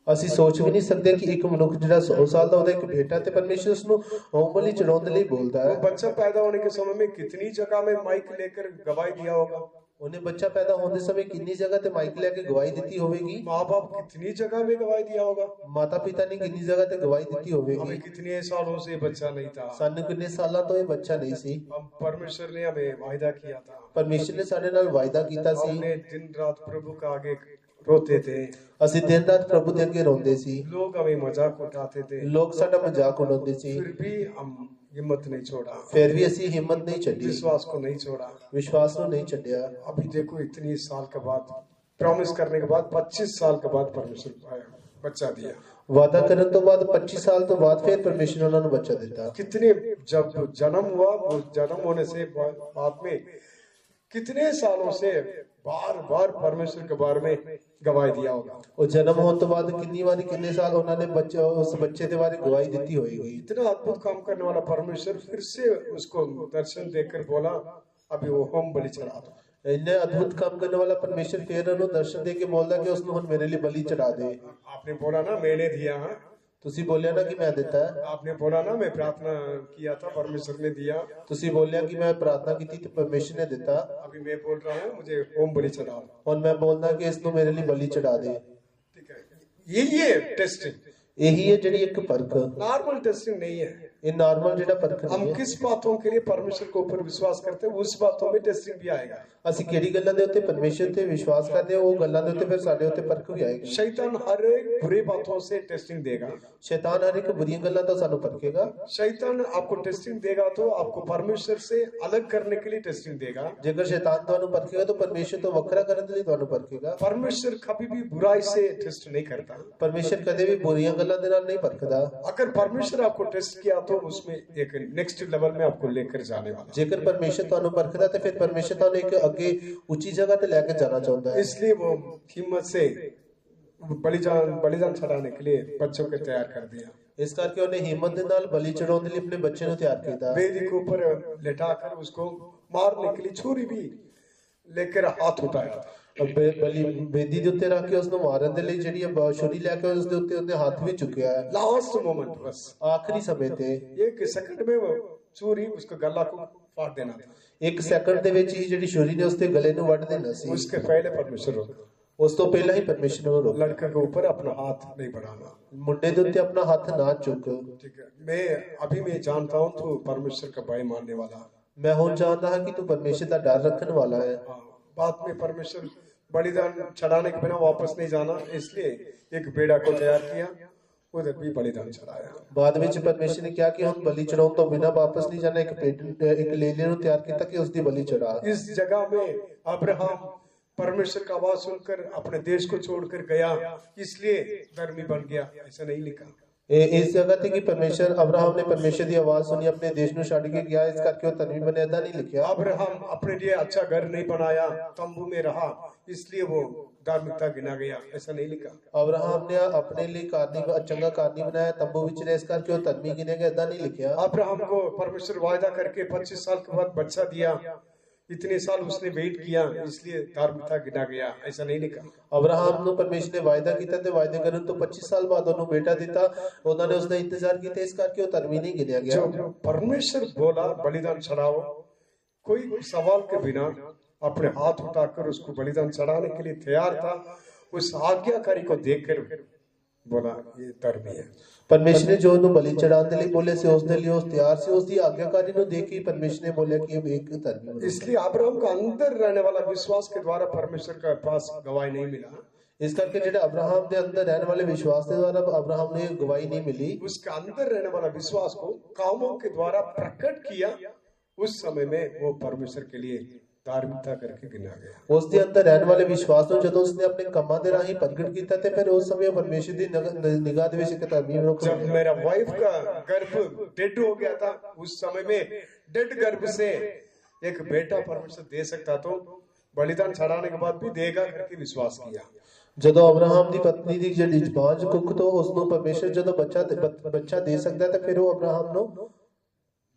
ਅਸੀਂ ਸੋਚ ਵੀ ਨਹੀਂ ਸਕਦੇ ਕਿ ਇੱਕ ਮਨੁੱਖ ਜਿਹੜਾ 100 ਸਾਲ ਦਾ ਉਹਦਾ ਇੱਕ ਬੇਟਾ ਤੇ ਪਰਮੇਸ਼ਰ ਉਸ ਨੂੰ ਹੋਮ ਬਲੀ ਚੜਾਉਣ ਦੇ ਲਈ ਬੋਲਦਾ वो ਹੈ। बच्चा पैदा होने के समय में कितनी जगह में माइक लेकर गवाही दिया होगा। ਉਹਨੇ ਬੱਚਾ ਪੈਦਾ ਹੋਣ ਦੇ ਸਮੇਂ ਕਿੰਨੀ ਜਗ੍ਹਾ ਤੇ ਮਾਈਕ ਲੈ ਕੇ ਗਵਾਹੀ ਦਿੱਤੀ ਹੋਵੇਗੀ। माँ बाप कितनी जगह में गवाही दिया होगा। ਮਾਤਾ ਪਿਤਾ ਨੇ ਕਿੰਨੀ ਜਗ੍ਹਾ ਤੇ ਗਵਾਹੀ ਦਿੱਤੀ हमें ਹੋਵੇਗੀ। कितने सालों से बच्चा नहीं था। ਸਾਨੂੰ ਕਿੰਨੇ ਸਾਲਾਂ ਤੋਂ ਇਹ ਬੱਚਾ ਨਹੀਂ ਸੀ। हम परमेश्वर ने हमें वायदा किया था। ਪਰਮੇਸ਼ਰ ਨੇ ਸਾਡੇ ਨਾਲ ਵਾਅਦਾ ਕੀਤਾ ਸੀ। हमने दिन रात प्रभु का आगे रोते थे। ਅਸੀਂ ਦਿਨ ਰਾਤ ਪ੍ਰਭੂ ਦੇ ਅੱਗੇ ਰੋਂਦੇ ਸੀ। लोग हमें मजाक उठाते थे, ਲੋਕ ਸਾਡਾ ਮਜ਼ਾਕ ਉਡਾਉਂਦੇ ਸੀ। फिर भी हम हिम्मत नहीं छोड़ा, ਫਿਰ भी ਅਸੀਂ ਹਿੰਮਤ ਨਹੀਂ ਛੱਡੀ, विश्वास को नहीं छोड़ा। ਵਿਸ਼ਵਾਸ ਨੂੰ ਨਹੀਂ ਛੱਡਿਆ। अभी देखो इतनी साल के बाद प्रॉमिस करने के बाद 25 साल के बाद परमेश्वर आया बच्चा दिया। ਵਾਅਦਾ ਕਰਨ ਤੋਂ ਬਾਅਦ 25 ਸਾਲ ਤੋਂ ਬਾਅਦ ਫਿਰ ਪਰਮੇਸ਼ਰ ਨੇ ਉਹਨਾਂ ਨੂੰ ਬੱਚਾ ਦਿੱਤਾ। कितने जब जन्म हुआ वो जन्म होने से बाद में कितने सालों से बार बार परमेश्वर के बारे में गवाही दिया होगा। ਉਹ ਜਨਮ ਹੋਣ ਤੋਂ ਬਾਅਦ ਕਿੰਨੀ ਵਾਰੀ ਕਿੰਨੇ ਸਾਲ ਉਹਨਾਂ ਨੇ ਬੱਚੇ ਉਸ ਬੱਚੇ ਦੇ ਬਾਰੇ ਗਵਾਹੀ ਦਿੱਤੀ ਹੋਏਗੀ। इतना अद्भुत काम करने वाला परमेश्वर फिर से उसको दर्शन देकर बोला अभी वो होम बलि चढ़ा दो। ਇੰਨੇ ਅਦਭੁਤ ਕੰਮ ਕਰਨ ਵਾਲਾ ਪਰਮੇਸ਼ਰ ਫੇਰ ਉਹਨੂੰ ਦਰਸ਼ਨ ਦੇ ਕੇ ਬੋਲਦਾ ਕਿ ਉਸ ਨੂੰ ਹੁਣ ਮੇਰੇ ਲਈ ਬਲੀ ਚੜਾ ਦੇ। आपने बोला ना मैंने दिया, ਤੁਸੀਂ ਬੋਲਿਆ ਨਾ ਕਿ ਮੈਂ ਦਿੱਤਾ ਹੈ। आपने बोला ना मैं प्रार्थना किया था परमेश्वर ने दिया। ਤੁਸੀਂ ਬੋਲਿਆ ਕਿ ਮੈਂ ਪ੍ਰਾਰਥਨਾ ਕੀਤੀ ਤੇ ਪਰਮੇਸ਼ਰ ਨੇ ਦਿੱਤਾ। अभी मैं बोल रहा हूँ मुझे होम बलि चढ़ाओ। ਹੁਣ ਮੈਂ ਬੋਲਦਾ ਕਿ ਇਸ ਨੂੰ ਮੇਰੇ ਲਈ ਬਲੀ ਚੜਾ ਦੇ। ठीक है, यही है टेस्टिंग। ਇਹੀ ਹੈ ਜਿਹੜੀ ਇੱਕ ਪਰਖ। नॉर्मल टेस्टिंग नहीं है। ਇਹ ਨਾਰਮਲ ਜਿਹੜਾ ਪਰਖ हम ਨਹੀਂ ਹੈ। किस बातों के लिए परमेश्वर के ऊपर विश्वास करते हैं उस बातों में टेस्टिंग भी आएगा। ਅਸੀਂ ਕਿਹੜੀ ਗੱਲਾਂ ਦੇ ਉੱਤੇ ਪਰਮੇਸ਼ਰ ਤੇ ਵਿਸ਼ਵਾਸ ਕਰਦੇ ਹਾਂ ਉਹ ਗੱਲਾਂ ਦੇ ਉੱਤੇ ਫਿਰ ਸਾਡੇ ਉੱਤੇ ਪਰਖ ਵੀ ਆਏਗੀ। शैतान हर एक बुरी बातों से टेस्टिंग देगा। ਸ਼ੈਤਾਨ ਹਰ ਇੱਕ ਬੁਰੀਆਂ ਗੱਲਾਂ ਤੋਂ ਸਾਨੂੰ ਪਰਖੇਗਾ। शैतान आपको टेस्टिंग देगा तो आपको परमेश्वर से अलग करने के लिए टेस्टिंग देगा। ਜੇਕਰ ਸ਼ੈਤਾਨ ਤੁਹਾਨੂੰ ਪਰਖੇਗਾ ਤਾਂ ਪਰਮੇਸ਼ਰ ਤੋਂ ਵੱਖਰਾ ਕਰਨ ਦੇ ਲਈ ਤੁਹਾਨੂੰ ਪਰਖੇਗਾ। परमेश्वर कभी भी बुराई से टेस्ट नहीं करता। ਪਰਮੇਸ਼ਰ ਕਦੇ ਵੀ ਬੁਰੀਆਂ ਗੱਲਾਂ ਦੇ ਨਾਲ ਨਹੀਂ ਪਰਖਦਾ। अगर परमेश्वर आपको टेस्ट किया तो उसमें एक नेक्स्ट लेवल में आपको लेकर जाने वाला। ਜੇਕਰ ਪਰਮੇਸ਼ਰ ਤੁਹਾਨੂੰ ਪਰਖਦਾ ਤੇ ਫਿਰ ਪਰਮੇਸ਼ਰ ਤੁਹਾਨੂੰ ਇੱਕ ਅੱਗੇ ਉੱਚੀ ਜਗ੍ਹਾ ਤੇ ਲੈ ਕੇ ਜਾਣਾ ਚਾਹੁੰਦਾ ਹੈ। इसलिए वो हिम्मत से बलिदान चढ़ाने के लिए बच्चों को तैयार कर दिया। ਇਸ ਕਰਕੇ ਉਹਨੇ ਹਿੰਮਤ ਦੇ ਨਾਲ ਬਲੀ ਚੜਾਉਣ ਦੇ ਲਈ ਆਪਣੇ ਬੱਚੇ ਨੂੰ ਤਿਆਰ ਕੀਤਾ। वेदी के ऊपर लेटाकर उसको मारने के लिए छुरी भी लेकर हाथ उठाया। ਬਲੀ ਬੇਦੀ ਦੇ ਉੱਤੇ ਰੱਖ ਕੇ ਉਸ ਨੂੰ ਮਾਰਨ ਦੇ ਲਈ ਜਿਹੜੀ ਛੁਰੀ ਲੈ ਕੇ ਉਸ ਦੇ ਉੱਤੇ ਉਹਨੇ ਹੱਥ ਵੀ ਚੁੱਕਿਆ ਹੈ। लास्ट मोमेंट बस ਆਖਰੀ ਸਮੇਂ ਤੇ 1 सेकंड में वो छुरी उसके गला को फाड़ देना था। 1 ਸੈਕਿੰਡ ਦੇ ਵਿੱਚ ਹੀ ਜਿਹੜੀ ਛੁਰੀ ਨੇ ਉਸ ਦੇ ਗਲੇ ਨੂੰ ਵੱਢ देना ਸੀ। उसके पहले परमेश्वर रोका। ਉਸ ਤੋਂ ਪਹਿਲਾਂ ਹੀ ਪਰਮੇਸ਼ਰ ਨੂੰ ਰੋਕ। लड़के के ऊपर अपना हाथ नहीं बढ़ाना। ਮੁੰਡੇ ਦੇ ਉੱਤੇ ਆਪਣਾ ਹੱਥ ਨਾ ਚੁੱਕ। ठीक है, मैं जानता हूँ तू परमेश्वर का भय मानने वाला। ਮੈਂ ਹੁਣ ਜਾਣਦਾ ਹਾਂ ਕਿ ਤੂੰ ਪਰਮੇਸ਼ਰ ਦਾ ਡਰ ਰੱਖਣ ਵਾਲਾ ਹੈ। बाद में परमेश्वर बलिदान चढ़ाने के बिना वापस नहीं जाना, इसलिए एक बेड़ा को तैयार किया, उधर भी बलिदान चढ़ाया। ਬਾਅਦ ਵਿੱਚ ਪਰਮੇਸ਼ਰ ਨੇ ਕਿਹਾ ਕਿ ਹੁਣ ਬਲੀ ਚੜਾਉਣ ਤੋਂ ਬਿਨਾ ਵਾਪਸ ਨਹੀਂ ਜਾਣਾ। ਇੱਕ ਲੇਲੇ ਨੂੰ ਤਿਆਰ ਕੀਤਾ ਕਿ ਉਸ ਦੀ ਬਲੀ ਚੜਾ। इस जगह में अब्राहम परमेश्वर का आवाज सुनकर अपने देश को छोड़कर गया, इसलिए धर्मी बन गया, ऐसा नहीं लिखा। ਇਸ ਜਗ੍ਹਾ ਤੇ ਕਿ ਪਰਮੇਸ਼ਰ ਅਬਰਾਹਮ ਨੇ ਪਰਮੇਸ਼ਰ ਦੀ ਆਵਾਜ਼ ਸੁਣੀ ਆਪਣੇ ਦੇਸ਼ ਨੂੰ ਛੱਡ ਕੇ ਗਿਆ, ਇਸ ਕਰਕੇ ਉਹ ਧਰਮੀ ਬਣਿਆ। ਏਦਾਂ ਨਹੀਂ ਲਿਖਿਆ। अब्राहम अपने लिए अच्छा घर नहीं बनाया, तंबू में रहा, इसलिए वो धार्मिकता गिना गया, ऐसा नहीं लिखा। ਅਬਰਾਹਮ ਨੇ ਆਪਣੇ ਲਈ ਚੰਗਾ ਘਰ ਨਹੀਂ ਬਣਾਇਆ, ਤੰਬੂ ਵਿੱਚ ਰਹੇ, ਇਸ ਕਰਕੇ ਉਹ ਧਰਮੀ ਗਿਣਿਆ ਗਿਆ। ਏਦਾਂ नहीं लिखिया। अब्राहम को परमेश्वर वायदा करके 25 साल के बाद बच्चा दिया, इतने साल उसने वेट किया, इसलिए धार्मिकता गिना गया, ऐसा नहीं लिखा। ਅਬਰਾਹਮ ਨੂੰ ਪਰਮੇਸ਼ਰ ਨੇ ਵਾਅਦਾ ਕੀਤਾ ਤੇ ਵਾਅਦੇ ਕਰਨ ਤੋਂ 25 ਸਾਲ ਬਾਅਦ ਉਹਨੂੰ ਬੇਟਾ ਦਿੱਤਾ। ਉਹਨਾਂ ਨੇ ਉਸਦਾ ਇੰਤਜ਼ਾਰ ਕੀਤਾ, ਇਸ ਕਰਕੇ ਉਹ ਧਰਮੀ नहीं गिनया गया। जो परमेश्वर बोला बलिदान चढ़ाओ, कोई सवाल के बिना अपने हाथ उठाकर उसको बलिदान चढ़ाने के लिए तैयार था। उस आज्ञाकारी को देखकर बोला ये धर्मी है। ਪਰਮੇਸ਼ਰ ਨੇ ਜੋ ਉਹਨੂੰ ਬਲੀ ਚੜਾਉਣ ਦੇ ਲਈ ਬੋਲੇ ਸੀ ਉਸ ਦੇ ਲਈ ਉਸ ਤਿਆਰ ਸੀ। ਉਸ ਦੀ ਆਗਿਆਕਾਰੀ ਨੂੰ ਦੇਖ ਕੇ ਪਰਮੇਸ਼ਰ ਨੇ ਬੋਲਿਆ ਕਿ ਇਹ ਇੱਕ ਧਰਮੀ ਹੈ। इसलिए अब्राहम का अंदर रहने वाला विश्वास के द्वारा परमेश्वर के पास गवाही नहीं मिला। ਇਸ ਕਰਕੇ ਜਿਹੜਾ ਅਬਰਾਹਮ ਦੇ ਅੰਦਰ ਰਹਿਣ ਵਾਲੇ ਵਿਸ਼ਵਾਸ ਦੇ ਦੁਆਰਾ ਅਬਰਾਹਮ ਨੂੰ ਇਹ ਗਵਾਹੀ ਨਹੀਂ ਮਿਲੀ। उसके अंदर रहने वाला विश्वास को कामों के द्वारा प्रकट किया, उस समय में वो परमेश्वर के लिए धार्मिकता करके गिना गया। ਉਸ ਦੇ ਅੰਦਰ ਰਹਿਣ ਵਾਲੇ ਵਿਸ਼ਵਾਸ ਨੂੰ ਜਦੋਂ ਉਸਨੇ ਆਪਣੇ ਕੰਮਾਂ ਦੇ ਰਾਹੀਂ ਪ੍ਰਗਟ ਕੀਤਾ ਤੇ ਫਿਰ ਉਸ ਸਮੇਂ ਪਰਮੇਸ਼ਰ ਦੀ ਨਿਗਾਹ ਦੇ ਵਿੱਚ ਇੱਕ ਧਰਮੀ ਮਨੁੱਖ जब मेरा वाइफ का गर्भ डेड हो गया था, उस समय में डेड गर्भ से एक बेटा परमेश्वर दे सकता, तो बलिदान चढ़ाने के बाद भी देगा करके विश्वास किया। ਜਦੋਂ ਅਬਰਾਹਮ ਦੀ ਪਤਨੀ ਦੀ ਜਿਹੜੀ ਬਾਂਝ ਕੁੱਖ ਤੋਂ ਉਸ ਨੂੰ ਪਰਮੇਸ਼ਰ ਜਦੋਂ ਬੱਚਾ ਦੇ ਸਕਦਾ ਤਾਂ ਫਿਰ ਉਹ ਅਬਰਾਹਮ ਨੂੰ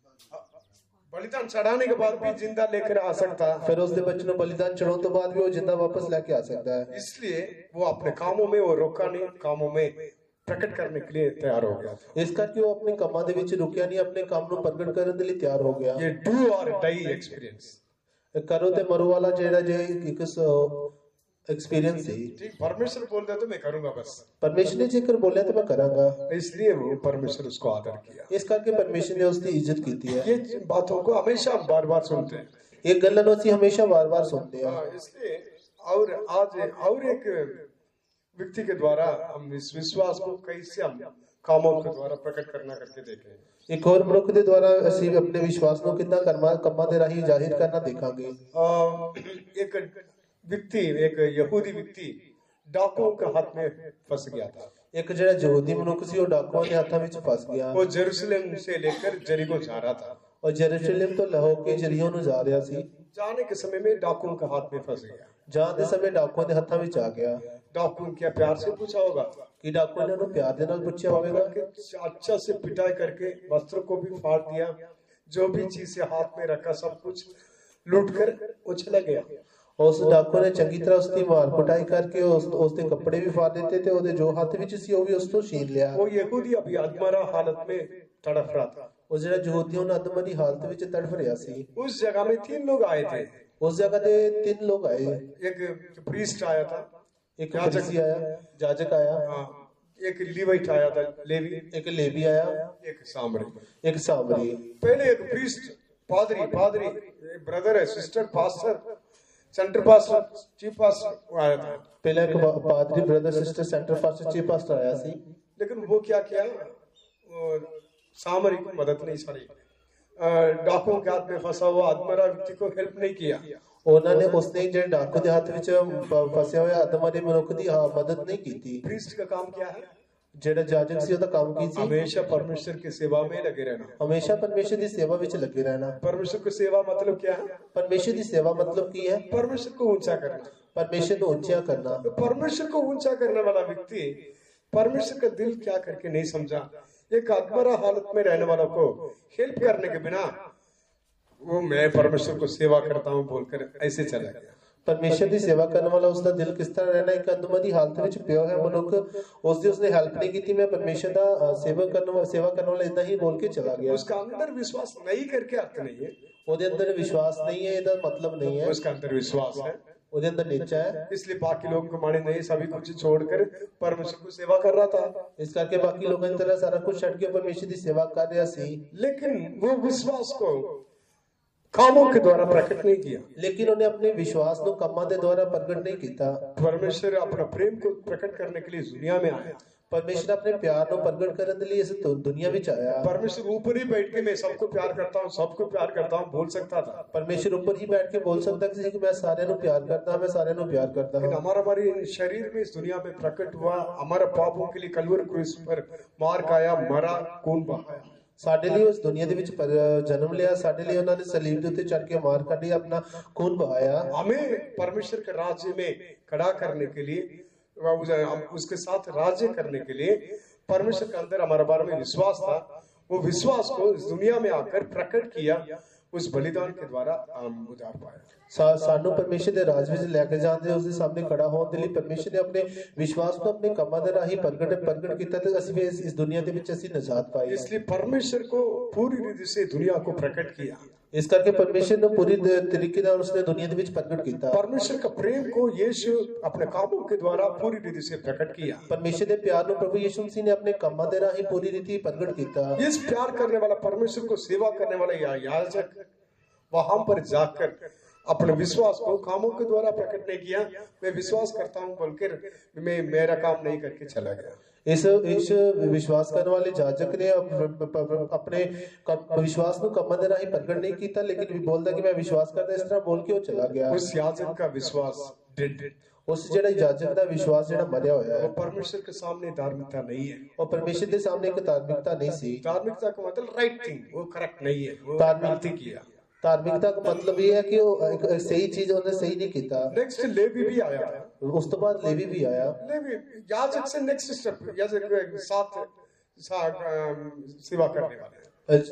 बलिदान चढ़ाने के बाद भी जिंदा लेकर आ सकता, ਫਿਰ ਉਸ ਦੇ ਬੱਚੇ ਨੂੰ ਬਲੀਦਾਨ ਚੜਾਉਣ ਤੋਂ ਬਾਅਦ ਵੀ ਉਹ ਜਿੰਦਾ ਵਾਪਸ ਲੈ ਕੇ ਆ ਸਕਦਾ ਹੈ। इसलिए वो अपने कामों में वो रोका नहीं, कामों में प्रकट करने के लिए तैयार हो गया था। ਇਸ ਕਰਕੇ ਉਹ ਆਪਣੇ ਕੰਮਾਂ ਦੇ ਵਿੱਚ ਰੁਕਿਆ ਨਹੀਂ, ਆਪਣੇ ਕੰਮ ਨੂੰ ਪ੍ਰਗਟ ਕਰਨ ਦੇ ਲਈ ਤਿਆਰ ਹੋ ਗਿਆ। ये डू और डाई एक्सपीरियंस, ਕਰੋ ਤੇ ਮਰੋ ਵਾਲਾ ਜਿਹੜਾ ਜੇ ਇੱਕ एक्सपीरियंस ਸੀ। ठीक, परमेश्वर बोलता तो मैं करूंगा बस, ਪਰਮੇਸ਼ਰ ਨੇ ਜੇਕਰ ਬੋਲਿਆ ਤੇ ਮੈਂ ਕਰਾਂਗਾ। इसलिए वो परमेश्वर उसको आदर किया। ਇਸ ਕਰਕੇ ਪਰਮੇਸ਼ਰ ਨੇ ਉਸ ਦੀ ਇੱਜ਼ਤ ਕੀਤੀ ਹੈ। ये बातों को हमेशा बार बार सुनते हैं। ਇਹ ਗੱਲਾਂ ਨੂੰ ਅਸੀਂ ਹਮੇਸ਼ਾ ਵਾਰ-ਵਾਰ ਸੁਣਦੇ ਹਾਂ। इसलिए और आज और एक व्यक्ति के द्वारा हम इस विश्वास को कैसे हम कामों के द्वारा प्रकट करना करके देखें। ਇੱਕ ਹੋਰ ਮਨੁੱਖ ਦੇ ਦੁਆਰਾ ਅਸੀਂ ਆਪਣੇ ਵਿਸ਼ਵਾਸ ਨੂੰ ਕਿੱਦਾਂ ਕੰਮਾਂ ਦੇ ਰਾਹੀਂ ਜ਼ਾਹਿਰ ਕਰਨਾ ਦੇਖਾਂਗੇ। एक व्यक्ति, एक यहूदी व्यक्ति डाकुओं के हाथ में फंस गया था। ਇੱਕ ਜਿਹੜਾ ਯਹੂਦੀ ਮਨੁੱਖ ਸੀ ਉਹ ਡਾਕੂਆਂ ਦੇ ਹੱਥਾਂ ਵਿੱਚ ਫਸ ਗਿਆ। वो जेरूसलम से लेकर जरीको जा रहा था। ਉਹ ਯਰੂਸ਼ਲਮ ਤੋਂ ਲਹੋ ਕੇ ਜਰੀਓ ਨੂੰ ਜਾ ਰਿਹਾ ਸੀ। जाने के समय में डाकुओं के हाथ में फंस गया। ਜਾਣ ਦੇ ਸਮੇਂ ਡਾਕੂਆਂ ਦੇ ਹੱਥਾਂ ਵਿੱਚ ਆ ਗਿਆ। डाकू क्या प्यार से पूछा होगा ਕਿ डाकू ने ਉਹਨੂੰ ਪਿਆਰ ਦੇ ਨਾਲ ਪੁੱਛਿਆ ਹੋਵੇਗਾ। पकड़ के अच्छा से पिटाई करके वस्त्रों को भी फाड़ दिया, जो भी चीज से हाथ में रखा सब कुछ लूट कर वो चला गया। ਉਸ ਡਾਕੂ ਨੇ ਚੰਗੀ ਤਰ੍ਹਾਂ ਉਸ ਦੀ ਮਾਰ ਕੁਟਾਈ ਕਰਕੇ ਉਸ ਦੇ ਕੱਪੜੇ ਵੀ ਫਾੜ ਦਿੱਤੇ ਤੇ ਉਹਦੇ ਜੋ ਹੱਥ ਵਿੱਚ ਸੀ ਉਹ ਵੀ ਉਸ ਤੋਂ ਛੀਨ ਲਿਆ। वो यहूदी अभी अधमरा हालत में तड़प रहा था। ਉਹ ਜਿਹੜਾ ਯਹੂਦੀ ਉਹਨਾਂ ਅਦਮਰੀ ਹਾਲਤ ਵਿੱਚ ਤੜਫ ਰਿਹਾ ਸੀ। उस जगह में 3 लोग आए थे। ਉਸ ਜਗ੍ਹਾ ਤੇ 3 ਲੋਕ ਆਏ। एक प्रीस्ट आया था, ਇੱਕ ਫਰੀसी ਆਇਆ, ਜਾਜਕ ਆਇਆ, हाँ, एक लीवाइट आया था लेवी, ਇੱਕ ਲੇਵੀ ਆਇਆ, एक सामरी। ਇੱਕ ਸਾਮਰੀ। पहले एक प्रीस्ट पादरी ब्रदर है, sister pastor, centre pastor, chief pastor आया था। ਪਹਿਲਾਂ ਇੱਕ ਪਾਦਰੀ brother sister centre pastor chief pastor ਆਇਆ ਸੀ। लेकिन वो क्या किया, सामरी की मदद नहीं, सॉरी डाकुओं के हाथ में फंसा हुआ अधमरा व्यक्ति को हेल्प नहीं किया। ਉਹਨਾਂ ਨੇ ਉਸਨੇ ਜਿਹੜੇ ਡਾਕੂ ਦੇ ਹੱਥ ਵਿੱਚ ਫਸਿਆ ਹੋਇਆ ਅਦਮਰੇ ਮਨੁੱਖ ਦੀ ਮਦਦ ਨਹੀਂ ਕੀਤੀ। प्रीस्ट का काम क्या है, ਜਿਹੜਾ ਜਾਜਕ ਸੀ ਉਹਦਾ ਕੰਮ ਕੀ ਸੀ? हमेशा परमेश्वर की सेवा में लगे रहना। ਹਮੇਸ਼ਾ ਪਰਮੇਸ਼ਰ ਦੀ ਸੇਵਾ ਵਿੱਚ ਲੱਗੇ ਰਹਿਣਾ। परमेश्वर की सेवा मतलब क्या है, ਪਰਮੇਸ਼ਰ ਦੀ ਸੇਵਾ ਮਤਲਬ ਕੀ ਹੈ? परमेश्वर को ऊंचा करना। ਪਰਮੇਸ਼ਰ ਨੂੰ ਉੱਚਾ ਕਰਨਾ। तो परमेश्वर को ऊंचा करने वाला व्यक्ति परमेश्वर का दिल क्या करके नहीं समझा। एक अधमरा हालत में रहने वालों को हेल्प करने के बिना वो मैं परमेश्वर को सेवा करता हूँ बोलकर ऐसे चला गया। ਪਰਮੇਸ਼ਰ ਦੀ ਸੇਵਾ ਕਰਨ ਵਾਲਾ ਉਸਦਾ ਦਿਲ ਕਿਸ ਤਰ੍ਹਾਂ ਰਹਿਣਾ? ਇੱਕ ਅਦਮਰੀ ਹਾਲਤ ਵਿੱਚ ਪਿਆ ਹੋਇਆ ਮਨੁੱਖ, ਉਸਨੇ ਹੈਲਪ ਨਹੀਂ ਕੀਤੀ। ਮੈਂ ਪਰਮੇਸ਼ਰ ਦਾ ਸੇਵਾ ਕਰਨ ਵਾਲਾ ਇਦਾਂ ਹੀ ਬੋਲ ਕੇ ਚਲਾ ਗਿਆ। उसका अंदर विश्वास नहीं करके अर्थ नहीं है, ਉਹਦੇ ਅੰਦਰ ਵਿਸ਼ਵਾਸ ਨਹੀਂ ਹੈ, ਇਹਦਾ ਮਤਲਬ ਨਹੀਂ ਹੈ। उसका अंदर विश्वास है, ਉਹਦੇ ਅੰਦਰ ਨੀਚਾ ਹੈ। इसलिए बाकी लोगों को माने नहीं, सभी कुछ छोड़कर परमेश्वर को सेवा कर रहा था। ਇਸ ਕਰਕੇ ਬਾਕੀ ਲੋਕਾਂ ਦੀ ਤਰ੍ਹਾਂ ਸਾਰਾ ਕੁਝ ਛੱਡ ਕੇ ਪਰਮੇਸ਼ਰ ਦੀ ਸੇਵਾ ਕਰ ਰਿਹਾ ਸੀ। लेकिन वो विश्वास को कामों के द्वारा प्रकट नहीं किया। ਲੇਕਿਨ ਉਹਨੇ ਆਪਣੇ ਵਿਸ਼ਵਾਸ ਨੂੰ ਕੰਮਾਂ ਦੇ ਦੁਆਰਾ ਪ੍ਰਗਟ ਨਹੀਂ ਕੀਤਾ। परमेश्वर अपना प्रेम को प्रकट करने के लिए इस दुनिया में आया। ਪਰਮੇਸ਼ਰ ਆਪਣੇ ਪਿਆਰ ਨੂੰ ਪ੍ਰਗਟ ਕਰਨ ਦੇ ਲਈ ਇਸ ਦੁਨੀਆ ਵਿੱਚ ਆਇਆ। परमेश्वर ऊपर ही बैठ के मैं सबको प्यार करता हूँ, सबको प्यार करता हूँ बोल सकता था, ਪਰਮੇਸ਼ਰ ਉੱਪਰ ਹੀ ਬੈਠ ਕੇ ਬੋਲ ਸਕਦਾ ਸੀ ਕਿ ਮੈਂ ਸਾਰਿਆਂ ਨੂੰ ਪਿਆਰ ਕਰਦਾ ਹਾਂ, मैं साਰਿਆਂ ਨੂੰ ਪਿਆਰ करता लेकिन हूँ। हमारे शरीर में इस दुनिया में प्रकट हुआ, हमारे पापों के लिए कलवरी क्रूस पर मार खाया, मरा, खून बहाया। ਸਾਡੇ ਲਈ ਉਸ ਦੁਨੀਆ ਦੇ ਵਿੱਚ ਜਨਮ ਲਿਆ, ਸਾਡੇ ਲਈ ਉਹਨਾਂ ਨੇ ਸਲੀਬ ਦੇ ਉੱਤੇ ਚੜ੍ਹ ਕੇ ਮਾਰ ਕੱਢੀ, ਆਪਣਾ ਖੂਨ ਬਹਾਇਆ। हमें परमेश्वर के राज्य में खड़ा करने के लिए, उसके साथ राज्य करने के लिए परमेश्वर के अंदर हमारे बारे में विश्वास था। वो विश्वास को इस दुनिया में आकर प्रकट किया, उस बलिदान के द्वारा हम उद्धार पाया। ਸਾਨੂੰ ਪਰਮੇਸ਼ਰ ਦੇ ਰਾਜ ਵਿੱਚ ਲੈ ਕੇ ਜਾਂਦੇ, ਉਸ ਦੇ ਸਾਹਮਣੇ ਖੜਾ ਹੋਣ ਦੇ ਲਈ ਪਰਮੇਸ਼ਰ ਨੇ ਆਪਣੇ ਵਿਸ਼ਵਾਸ ਨੂੰ ਆਪਣੇ ਕੰਮਾਂ ਦੇ ਰਾਹੀਂ ਪ੍ਰਗਟ ਕੀਤਾ ਤੇ ਅਸੀਂ ਵੀ ਇਸ ਦੁਨੀਆ ਦੇ ਵਿੱਚ ਅਸੀਂ ਨਜਾਤ ਪਾਈ। इसलिए परमेश्वर को पूरी रीति से दुनिया को प्रकट किया। ਇਸ ਕਰਕੇ ਪਰਮੇਸ਼ਰ ਨੂੰ ਪੂਰੀ ਤਰੀਕੇ ਨਾਲ ਉਸਨੇ ਦੁਨੀਆ ਦੇ ਵਿੱਚ ਪ੍ਰਗਟ ਕੀਤਾ। परमेश्वर का प्रेम को यीशु अपने कामों के द्वारा पूरी रीति से प्रकट किया। ਪਰਮੇਸ਼ਰ ਦੇ ਪਿਆਰ ਨੂੰ ਪ੍ਰਭੂ ਯਿਸੂ ਮਸੀਹ ਨੇ ਆਪਣੇ ਕੰਮਾਂ ਦੇ ਰਾਹੀਂ ਪੂਰੀ ਰੀਤੀ ਪ੍ਰਗਟ ਕੀਤਾ। इस प्यार करने वाला परमेश्वर को सेवा करने वाला याजक वहां पर जाकर अपने विश्वास को कामों के द्वारा प्रकट नहीं किया, मैं विश्वास करता हूं बोलकर मैं मेरा काम नहीं करके चला गया। ਇਸ ਵਿਸ਼ਵਾਸ ਕਰਨ ਵਾਲੇ ਜਾਜਕ ਨੇ ਆਪਣੇ ਵਿਸ਼ਵਾਸ ਨੂੰ ਕੰਮਾਂ ਦੇ ਰਾਹੀਂ ਪ੍ਰਗਟ ਨਹੀਂ ਕੀਤਾ, ਲੇਕਿਨ ਵੀ ਬੋਲਦਾ ਕਿ ਮੈਂ ਵਿਸ਼ਵਾਸ ਕਰਦਾ, ਇਸ ਤਰ੍ਹਾਂ ਬੋਲ ਕੇ ਉਹ ਚਲਾ ਗਿਆ। उस याजक का विश्वास डेड, ਉਸ ਜਿਹੜਾ ਜਾਜਕ ਦਾ ਵਿਸ਼ਵਾਸ ਜਿਹੜਾ ਮਰਿਆ ਹੋਇਆ वो ਹੈ, परमेश्वर के सामने धार्मिकता नहीं है। ਉਹ ਪਰਮੇਸ਼ਰ ਦੇ ਸਾਹਮਣੇ ਇੱਕ ਧਾਰਮਿਕਤਾ नहीं ਸੀ। धार्मिकता का मतलब राइट थिंग, वो करेक्ट नहीं है, वो धार्मिक- गलती किया। ਧਾਰਮਿਕਤਾ ਦਾ ਮਤਲਬ ਇਹ ਹੈ ਕਿ ਉਹ ਇੱਕ ਸਹੀ ਚੀਜ਼ ਉਹਨੇ ਸਹੀ ਨਹੀਂ ਕੀਤਾ। नेक्स्ट लेवी भी आया था। ਉਸ ਤੋਂ ਬਾਅਦ ਲੇਵੀ ਵੀ ਆਇਆ। लेवी याजक से नेक्स्ट स्टेप, याजक के साथ सेवा करने वाले।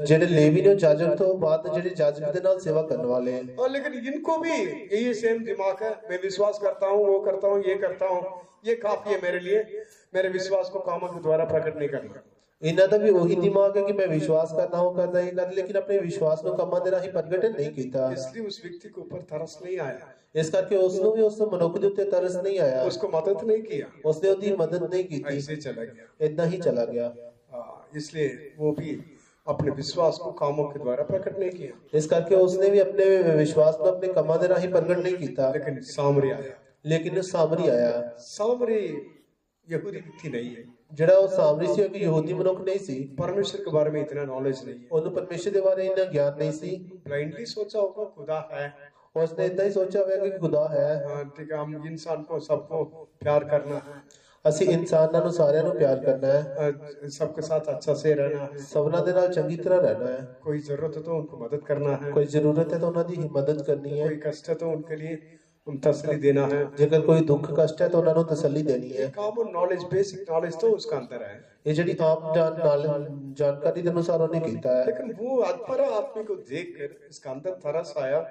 ਜਿਹੜੇ ਲੇਵੀ ਨੇ ਉਹ ਜਾਜਕ ਤੋਂ ਬਾਅਦ ਜਿਹੜੇ ਜਾਜਕ ਦੇ ਨਾਲ ਸੇਵਾ ਕਰਨ ਵਾਲੇ हैं। और लेकिन इनको भी यही सेम दिमाग है, मैं विश्वास करता हूँ, वो करता हूँ, ये करता हूँ, ये काफी है मेरे लिए, मेरे विश्वास को कामों के द्वारा प्रकट नहीं करना। ਇਹਨਾਂ ਦਾ ਵੀ ਉਹੀ ਦਿਮਾਗ ਹੈ ਕਿ ਮੈਂ ਵਿਸ਼ਵਾਸ ਕਰਦਾ ਹਾਂ, ਕਰਦਾ ਇਹ ਕਰ, ਲੇਕਿਨ ਆਪਣੇ ਵਿਸ਼ਵਾਸ ਨੂੰ ਕੰਮਾਂ ਦੇ ਰਾਹੀਂ ਪ੍ਰਗਟ ਨਹੀਂ ਕੀਤਾ। इसलिए उस व्यक्ति के ऊपर तरस नहीं आया, ਇਸ ਕਰਕੇ ਉਸ ਨੂੰ ਵੀ ਉਸ ਮਨੁੱਖ ਦੇ ਉੱਤੇ ਤਰਸ ਨਹੀਂ ਆਇਆ, उसको मदद नहीं किया, ਉਸਨੇ ਉਹਦੀ ਮਦਦ ਨਹੀਂ ਕੀਤੀ, ऐसे चला गया। ਇਦਾਂ ਹੀ ਚਲਾ ਗਿਆ। इसलिए वो भी अपने विश्वास को कामों के द्वारा प्रकट नहीं किया, ਇਸ ਕਰਕੇ ਉਸਨੇ ਵੀ ਆਪਣੇ ਵਿਸ਼ਵਾਸ ਨੂੰ ਆਪਣੇ ਕੰਮਾਂ ਦੇ ਰਾਹੀਂ ਪ੍ਰਗਟ ਨਹੀਂ ਕੀਤਾ। लेकिन सामरी आया। ਲੇਕਿਨ ਸਾਮਰੀ ਆਇਆ, सामरी यहूदी व्यक्ति नहीं है, ਜਿਹੜਾ ਉਹ ਸਾਮਰੀ ਸੀ, ਉਹ ਇੱਕ ਯਹੂਦੀ ਮਨੁੱਖ ਨਹੀਂ ਸੀ। परमेश्वर के बारे में इतना नॉलेज नहीं है, ਉਹਨੂੰ ਪਰਮੇਸ਼ਰ ਦੇ ਬਾਰੇ ਇੰਨਾ ਗਿਆਨ ਨਹੀਂ ਸੀ। ब्लाइंडली सोचा होगा खुदा है, ਉਸਨੇ ਇਦਾਂ ਹੀ ਸੋਚਿਆ ਹੋਵੇਗਾ ਕਿ ਖੁਦਾ ਹੈ। हाँ ठीक है, हम इंसान को सबको प्यार करना है, ਅਸੀਂ ਇਨਸਾਨਾਂ ਨੂੰ ਸਾਰਿਆਂ ਨੂੰ ਪਿਆਰ ਕਰਨਾ ਹੈ, सबके साथ अच्छा से रहना है, ਸਭਨਾਂ ਦੇ ਨਾਲ ਚੰਗੀ ਤਰ੍ਹਾਂ ਰਹਿਣਾ ਹੈ, कोई जरूरत है तो उनको मदद करना है, ਕੋਈ ਜ਼ਰੂਰਤ ਹੈ ਤਾਂ ਉਹਨਾਂ ਦੀ ਮਦਦ ਕਰਨੀ ਹੈ, कोई कष्ट है तो उनके लिए तसल्ली देना है। ਜੇਕਰ ਕੋਈ ਦੁੱਖ ਕਸ਼ਟ ਹੈ ਤਾਂ ਉਹਨਾਂ ਨੂੰ ਤਸੱਲੀ ਦੇਣੀ ਹੈ। कॉमन नॉलेज, बेसिक नॉलेज तो उसका अंदर है, ਇਹ ਜਿਹੜੀ ਆਮ ਜਾਣਕਾਰੀ ਦੇ ਅਨੁਸਾਰ ਉਹਨੇ ਕੀਤਾ ਹੈ। लेकिन वो अधपरा आदमी को देखकर इसका अंदर तरस आया,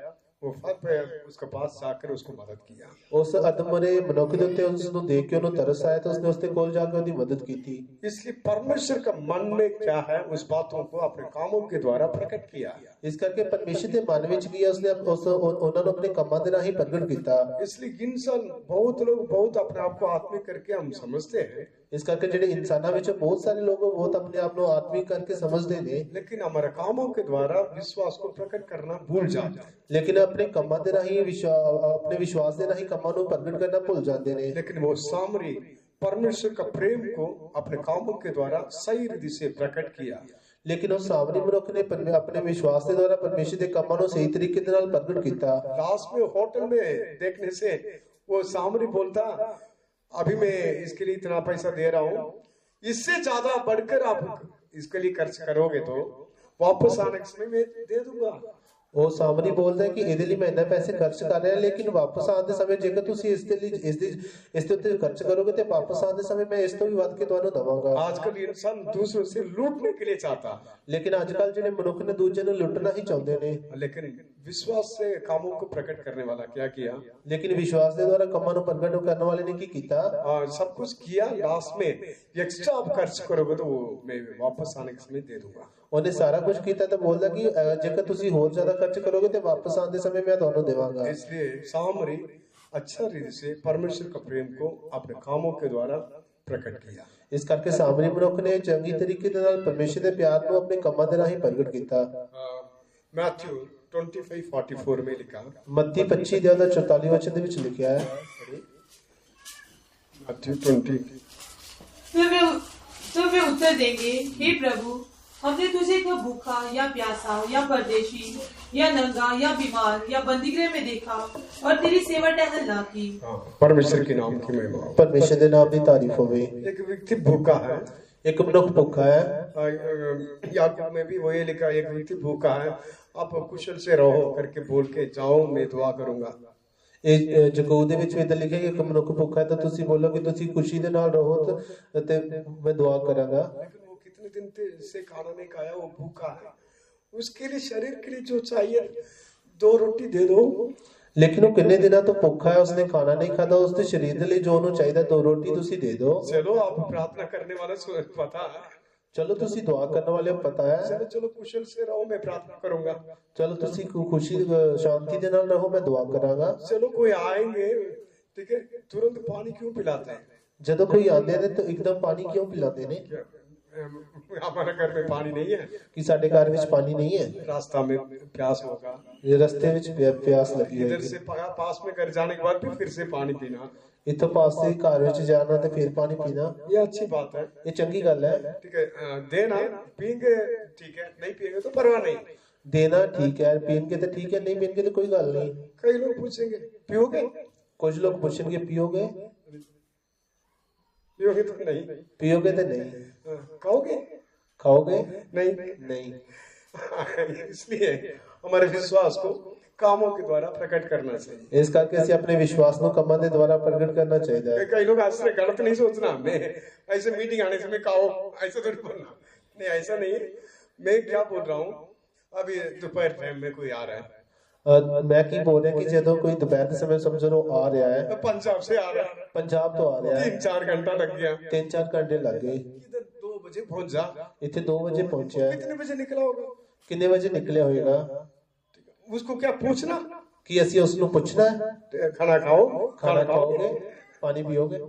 वो फट पे उसके पास जाकर उसको मदद किया। ਉਸ ਅਧਮਰੇ ਮਨੁੱਖ ਦੇ ਉੱਤੇ ਉਸ ਨੂੰ ਦੇਖ ਕੇ ਉਹਨੂੰ ਤਰਸ ਆਇਆ ਤਾਂ ਉਸਨੇ ਉਸਦੇ ਕੋਲ ਜਾ ਕੇ ਉਹਦੀ ਮਦਦ ਕੀਤੀ। इसलिए परमेश्वर का मन में क्या है उस बातों को अपने कामों के द्वारा प्रकट किया। ਇਸ ਕਰਕੇ ਪਰਮੇਸ਼ਰ ਦੇ ਮਨ ਵਿੱਚ ਕੀ ਹੈ, ਉਸਨੇ ਉਹਨਾਂ ਨੂੰ ਆਪਣੇ ਕੰਮਾਂ ਦੇ ਰਾਹੀਂ ਪ੍ਰਗਟ ਕੀਤਾ। इसलिए इंसान बहुत लोग बहुत अपने आप को आत्मिक करके हम समझते हैं, ਇਸ ਕਰਕੇ ਜਿਹੜੇ ਇਨਸਾਨਾਂ ਵਿੱਚ ਬਹੁਤ ਸਾਰੇ ਲੋਕ ਬਹੁਤ ਆਪਣੇ ਆਪ ਨੂੰ ਆਤਮਿਕ ਕਰਕੇ ਸਮਝਦੇ ਨੇ, लेकिन हमारे कामों के द्वारा विश्वास को प्रकट करना भूल जाते हैं। ਲੇਕਿਨ ਆਪਣੇ ਕੰਮਾਂ ਦੇ ਰਾਹੀਂ ਆਪਣੇ ਵਿਸ਼ਵਾਸ ਦੇ ਰਾਹੀਂ ਕੰਮਾਂ ਨੂੰ ਪ੍ਰਗਟ ਕਰਨਾ ਭੁੱਲ ਜਾਂਦੇ ਨੇ। लेकिन वो सामरी परमेश्वर का प्रेम को अपने कामों के द्वारा सही रीति से प्रकट किया। ਲੇਕਿਨ ਉਹ ਸਾਮਰੀ ਮਨੁੱਖ ਨੇ ਆਪਣੇ ਵਿਸ਼ਵਾਸ ਦੇ ਦੁਆਰਾ ਪਰਮੇਸ਼ਰ ਦੇ ਕੰਮਾਂ ਨੂੰ ਸਹੀ ਤਰੀਕੇ ਦੇ ਨਾਲ ਪ੍ਰਗਟ ਕੀਤਾ। लास्ट में होटल में देखने से वो सामरी बोलता, अभी मैं इसके लिए इतना पैसा दे रहा हूँ, इससे ज्यादा बढ़कर आप इसके लिए खर्च करोगे तो वापस आने के समय मैं दे दूंगा। ਉਹ ਸਾਮਰੀ ਬੋਲਦਾ ਹੈ ਕਿ ਇਹਦੇ ਲਈ ਮੈਂ ਇੰਨਾ ਪੈਸੇ ਖਰਚ ਕਰ ਰਿਹਾ, ਲੇਕਿਨ ਵਾਪਸ ਆਉਣ ਦੇ ਸਮੇਂ ਜੇਕਰ ਤੁਸੀਂ ਇਸ ਦੇ ਉੱਤੇ ਖਰਚ ਕਰੋਗੇ ਤੇ ਵਾਪਸ ਆਉਣ ਦੇ ਸਮੇਂ ਮੈਂ ਇਸ ਤੋਂ ਵੀ ਵੱਧ ਕੇ ਤੁਹਾਨੂੰ ਦਵਾਂਗਾ। आजकल इंसान दूसरों से लूटने के लिए चाहता, ਲੇਕਿਨ ਅੱਜ ਕੱਲ ਜਿਹੜੇ ਮਨੁੱਖ ਨੇ ਦੂਜੇ ਨੂੰ ਲੁੱਟਣਾ ਹੀ ਚਾਹੁੰਦੇ ਨੇ। लेकिन विश्वास से कामों को प्रकट करने वाला क्या किया? ਲੇਕਿਨ ਵਿਸ਼ਵਾਸ ਦੇ ਦੁਆਰਾ ਕੰਮਾਂ ਨੂੰ ਪ੍ਰਗਟ ਕਰਨ ਵਾਲੇ ਨੇ ਕੀ ਕੀਤਾ? सब कुछ किया, लास्ट में एक्स्ट्रा आप खर्च करोगे तो वो मैं वापस आने के समय दे दूंगा। ਉਹਨੇ ਸਾਰਾ ਕੁਝ ਕੀਤਾ ਤਾਂ ਬੋਲਦਾ ਕਿ ਜੇਕਰ ਤੁਸੀਂ ਹੋਰ ਜ਼ਿਆਦਾ ਖਰਚ ਕਰੋਗੇ ਤੇ ਵਾਪਸ ਆਉਣ ਦੇ ਸਮੇਂ ਮੈਂ ਤੁਹਾਨੂੰ ਦੇਵਾਂਗਾ। इसलिए सामरी अच्छा रीति से परमेश्वर का प्रेम को अपने कामों के द्वारा प्रकट किया। ਇਸ ਕਰਕੇ ਸਾਮਰੀ ਮਨੁੱਖ ਨੇ ਚੰਗੀ ਤਰੀਕੇ ਦੇ ਨਾਲ ਪਰਮੇਸ਼ਰ ਦੇ ਪਿਆਰ ਨੂੰ ਆਪਣੇ ਕੰਮਾਂ ਦੇ ਰਾਹੀਂ ਪ੍ਰਗਟ ਕੀਤਾ। मैथ्यू 25:44 में लिखा, ਮੱਤੀ 25 ਦੇ 44 ਵਚਨ ਦੇ ਵਿੱਚ ਲਿਖਿਆ ਹੈ, मैथ्यू 20 तो वे उत्तर देंगे, हे प्रभु, हमने तुझे कब भूखा या प्यासा या परदेशी या नंगा या बीमार या बंदीगृह में देखा और तेरी सेवा टहल ना की। परमेश्वर के नाम की महिमा। ਪਰਮੇਸ਼ਰ ਦੇ ਨਾਮ ਦੀ ਤਾਰੀਫ ਹੋਵੇ। एक व्यक्ति भूखा है, ਇੱਕ ਮਨੁੱਖ ਭੁੱਖਾ ਹੈ। याकूब में भी वही लिखा, एक व्यक्ति भूखा है, आप कुशल से रहो करके बोल के जाओ, मैं दुआ करूंगा। ਇਹ ਯਾਕੂਬ ਦੇ ਵਿੱਚ ਵੀ ਤਾਂ ਲਿਖਿਆ ਕਿ ਇੱਕ ਮਨੁੱਖ ਭੁੱਖਾ ਹੈ ਤਾਂ ਤੁਸੀਂ ਬੋਲੋ ਕਿ ਤੁਸੀਂ ਖੁਸ਼ੀ ਦੇ ਨਾਲ ਰਹੋ ਤੇ ਮੈਂ ਦੁਆ ਕਰਾਂਗਾ। लेकिन वो कितने दिन से खाना नहीं खाया, वो भूखा है, उसके लिए शरीर के लिए जो चाहिए 2 रोटी दे दो। ਲੇਕਿਨ ਉਹ ਕਿੰਨੇ ਦਿਨਾਂ ਤੋਂ ਭੁੱਖਾ ਹੈ, ਉਸਨੇ ਖਾਣਾ ਨਹੀਂ ਖਾਦਾ, ਉਸਦੇ ਸਰੀਰ ਦੇ ਲਈ ਜੋ ਉਹਨੂੰ ਚਾਹੀਦਾ 2 ਰੋਟੀ ਤੁਸੀਂ ਦੇ ਦਿਓ। चलो आप प्रार्थना करने वाले को पता है, ਚਲੋ ਤੁਸੀਂ ਦੁਆ ਕਰਨ ਵਾਲੇ ਹੋ ਪਤਾ ਹੈ। चलो चलो कुशल से रहो, मैं प्रार्थना करूंगा। ਚਲੋ ਤੁਸੀਂ ਖੁਸ਼ੀ ਸ਼ਾਂਤੀ ਦੇ ਨਾਲ ਰਹੋ, ਮੈਂ ਦੁਆ ਕਰਾਂਗਾ। चलो कोई आएंगे, ठीक है, तुरंत पानी क्यों पिलाते हैं? ਜਦੋਂ ਕੋਈ ਆਉਂਦੇ ਨੇ ਤਾਂ ਇੱਕਦਮ ਪਾਣੀ ਕਿਉਂ ਪਿਲਾਉਂਦੇ ਨੇ? हमारे घर में पानी नहीं है, ਕਿ ਸਾਡੇ ਘਰ ਵਿੱਚ ਪਾਣੀ ਨਹੀਂ ਹੈ, रास्ता में प्यास होगा, ਰਸਤੇ ਵਿੱਚ ਪਿਆਸ ਲੱਗੀ इधर ਹੋਏਗੀ, से पास में घर जाने के बाद भी फिर से पानी पीना, ਇੱਥੋਂ ਪਾਸੇ ਘਰ ਵਿੱਚ ਜਾਣਾ ਤੇ ਫਿਰ ਪਾਣੀ ਪੀਣਾ, ये अच्छी बात है, ਇਹ ਚੰਗੀ ਗੱਲ ਹੈ। ठीक है। देना पियेंगे ठीक है, नहीं पियेंगे तो परवाह नहीं। ਦੇਣਾ ਠੀਕ ਹੈ, ਪੀਣਗੇ ਤਾਂ ਠੀਕ ਹੈ, ਨਹੀਂ ਪੀਣਗੇ ਤਾਂ ਕੋਈ ਗੱਲ ਨਹੀਂ। कई लोग पूछेंगे पियोगे, ਕੁਝ ਲੋਕ ਪੁੱਛਣਗੇ ਪੀਓਗੇ, पियोगे तो नहीं, ਪੀਓਗੇ ਤੇ ਨਹੀਂ, खाओगे ਖਾਓਗੇ नहीं। ਨਹੀਂ। इसलिए हमारे विश्वास को कामों के द्वारा प्रकट करना चाहिए। ਇਸ ਕਰਕੇ ਅਸੀਂ ਆਪਣੇ ਵਿਸ਼ਵਾਸ ਨੂੰ ਕੰਮਾਂ ਦੇ ਦੁਆਰਾ ਪ੍ਰਗਟ करना चाहिए है। कई लोग आज से गलत नहीं सोचना, मैं ऐसे मीटिंग आने से मैं खाओ ऐसा थोड़ी बोलना, नहीं ऐसा नहीं। मैं क्या बोल रहा हूँ, अभी दोपहर टाइम में कोई आ रहा है, ਮੈਂ ਕੀ ਬੋਲ ਰਿਹਾ ਕਿ ਜਦੋਂ ਕੋਈ ਦੁਪਹਿਰ ਦੇ ਸਮੇਂ ਸਮਝੋ ਉਹ ਆ ਰਿਹਾ ਹੈ, पंजाब से आ रहा है, ਪੰਜਾਬ ਤੋਂ ਆ ਰਿਹਾ ਹੈ, 3-4 घंटा लग गया, 3-4 ਘੰਟੇ ਲੱਗ ਗਏ, इधर 2 बजे पहुंच जा, ਇੱਥੇ 2 ਵਜੇ ਪਹੁੰਚਿਆ ਹੈ, कितने बजे निकला होगा? ਕਿੰਨੇ ਵਜੇ ਨਿਕਲਿਆ ਹੋਏਗਾ? उसको क्या पूछना, ਕੀ ਅਸੀਂ ਉਸ ਨੂੰ ਪੁੱਛਣਾ ਹੈ खाना खाओ, ਖਾਣਾ ਖਾਓਗੇ, ਪਾਣੀ ਪੀਓਗੇ?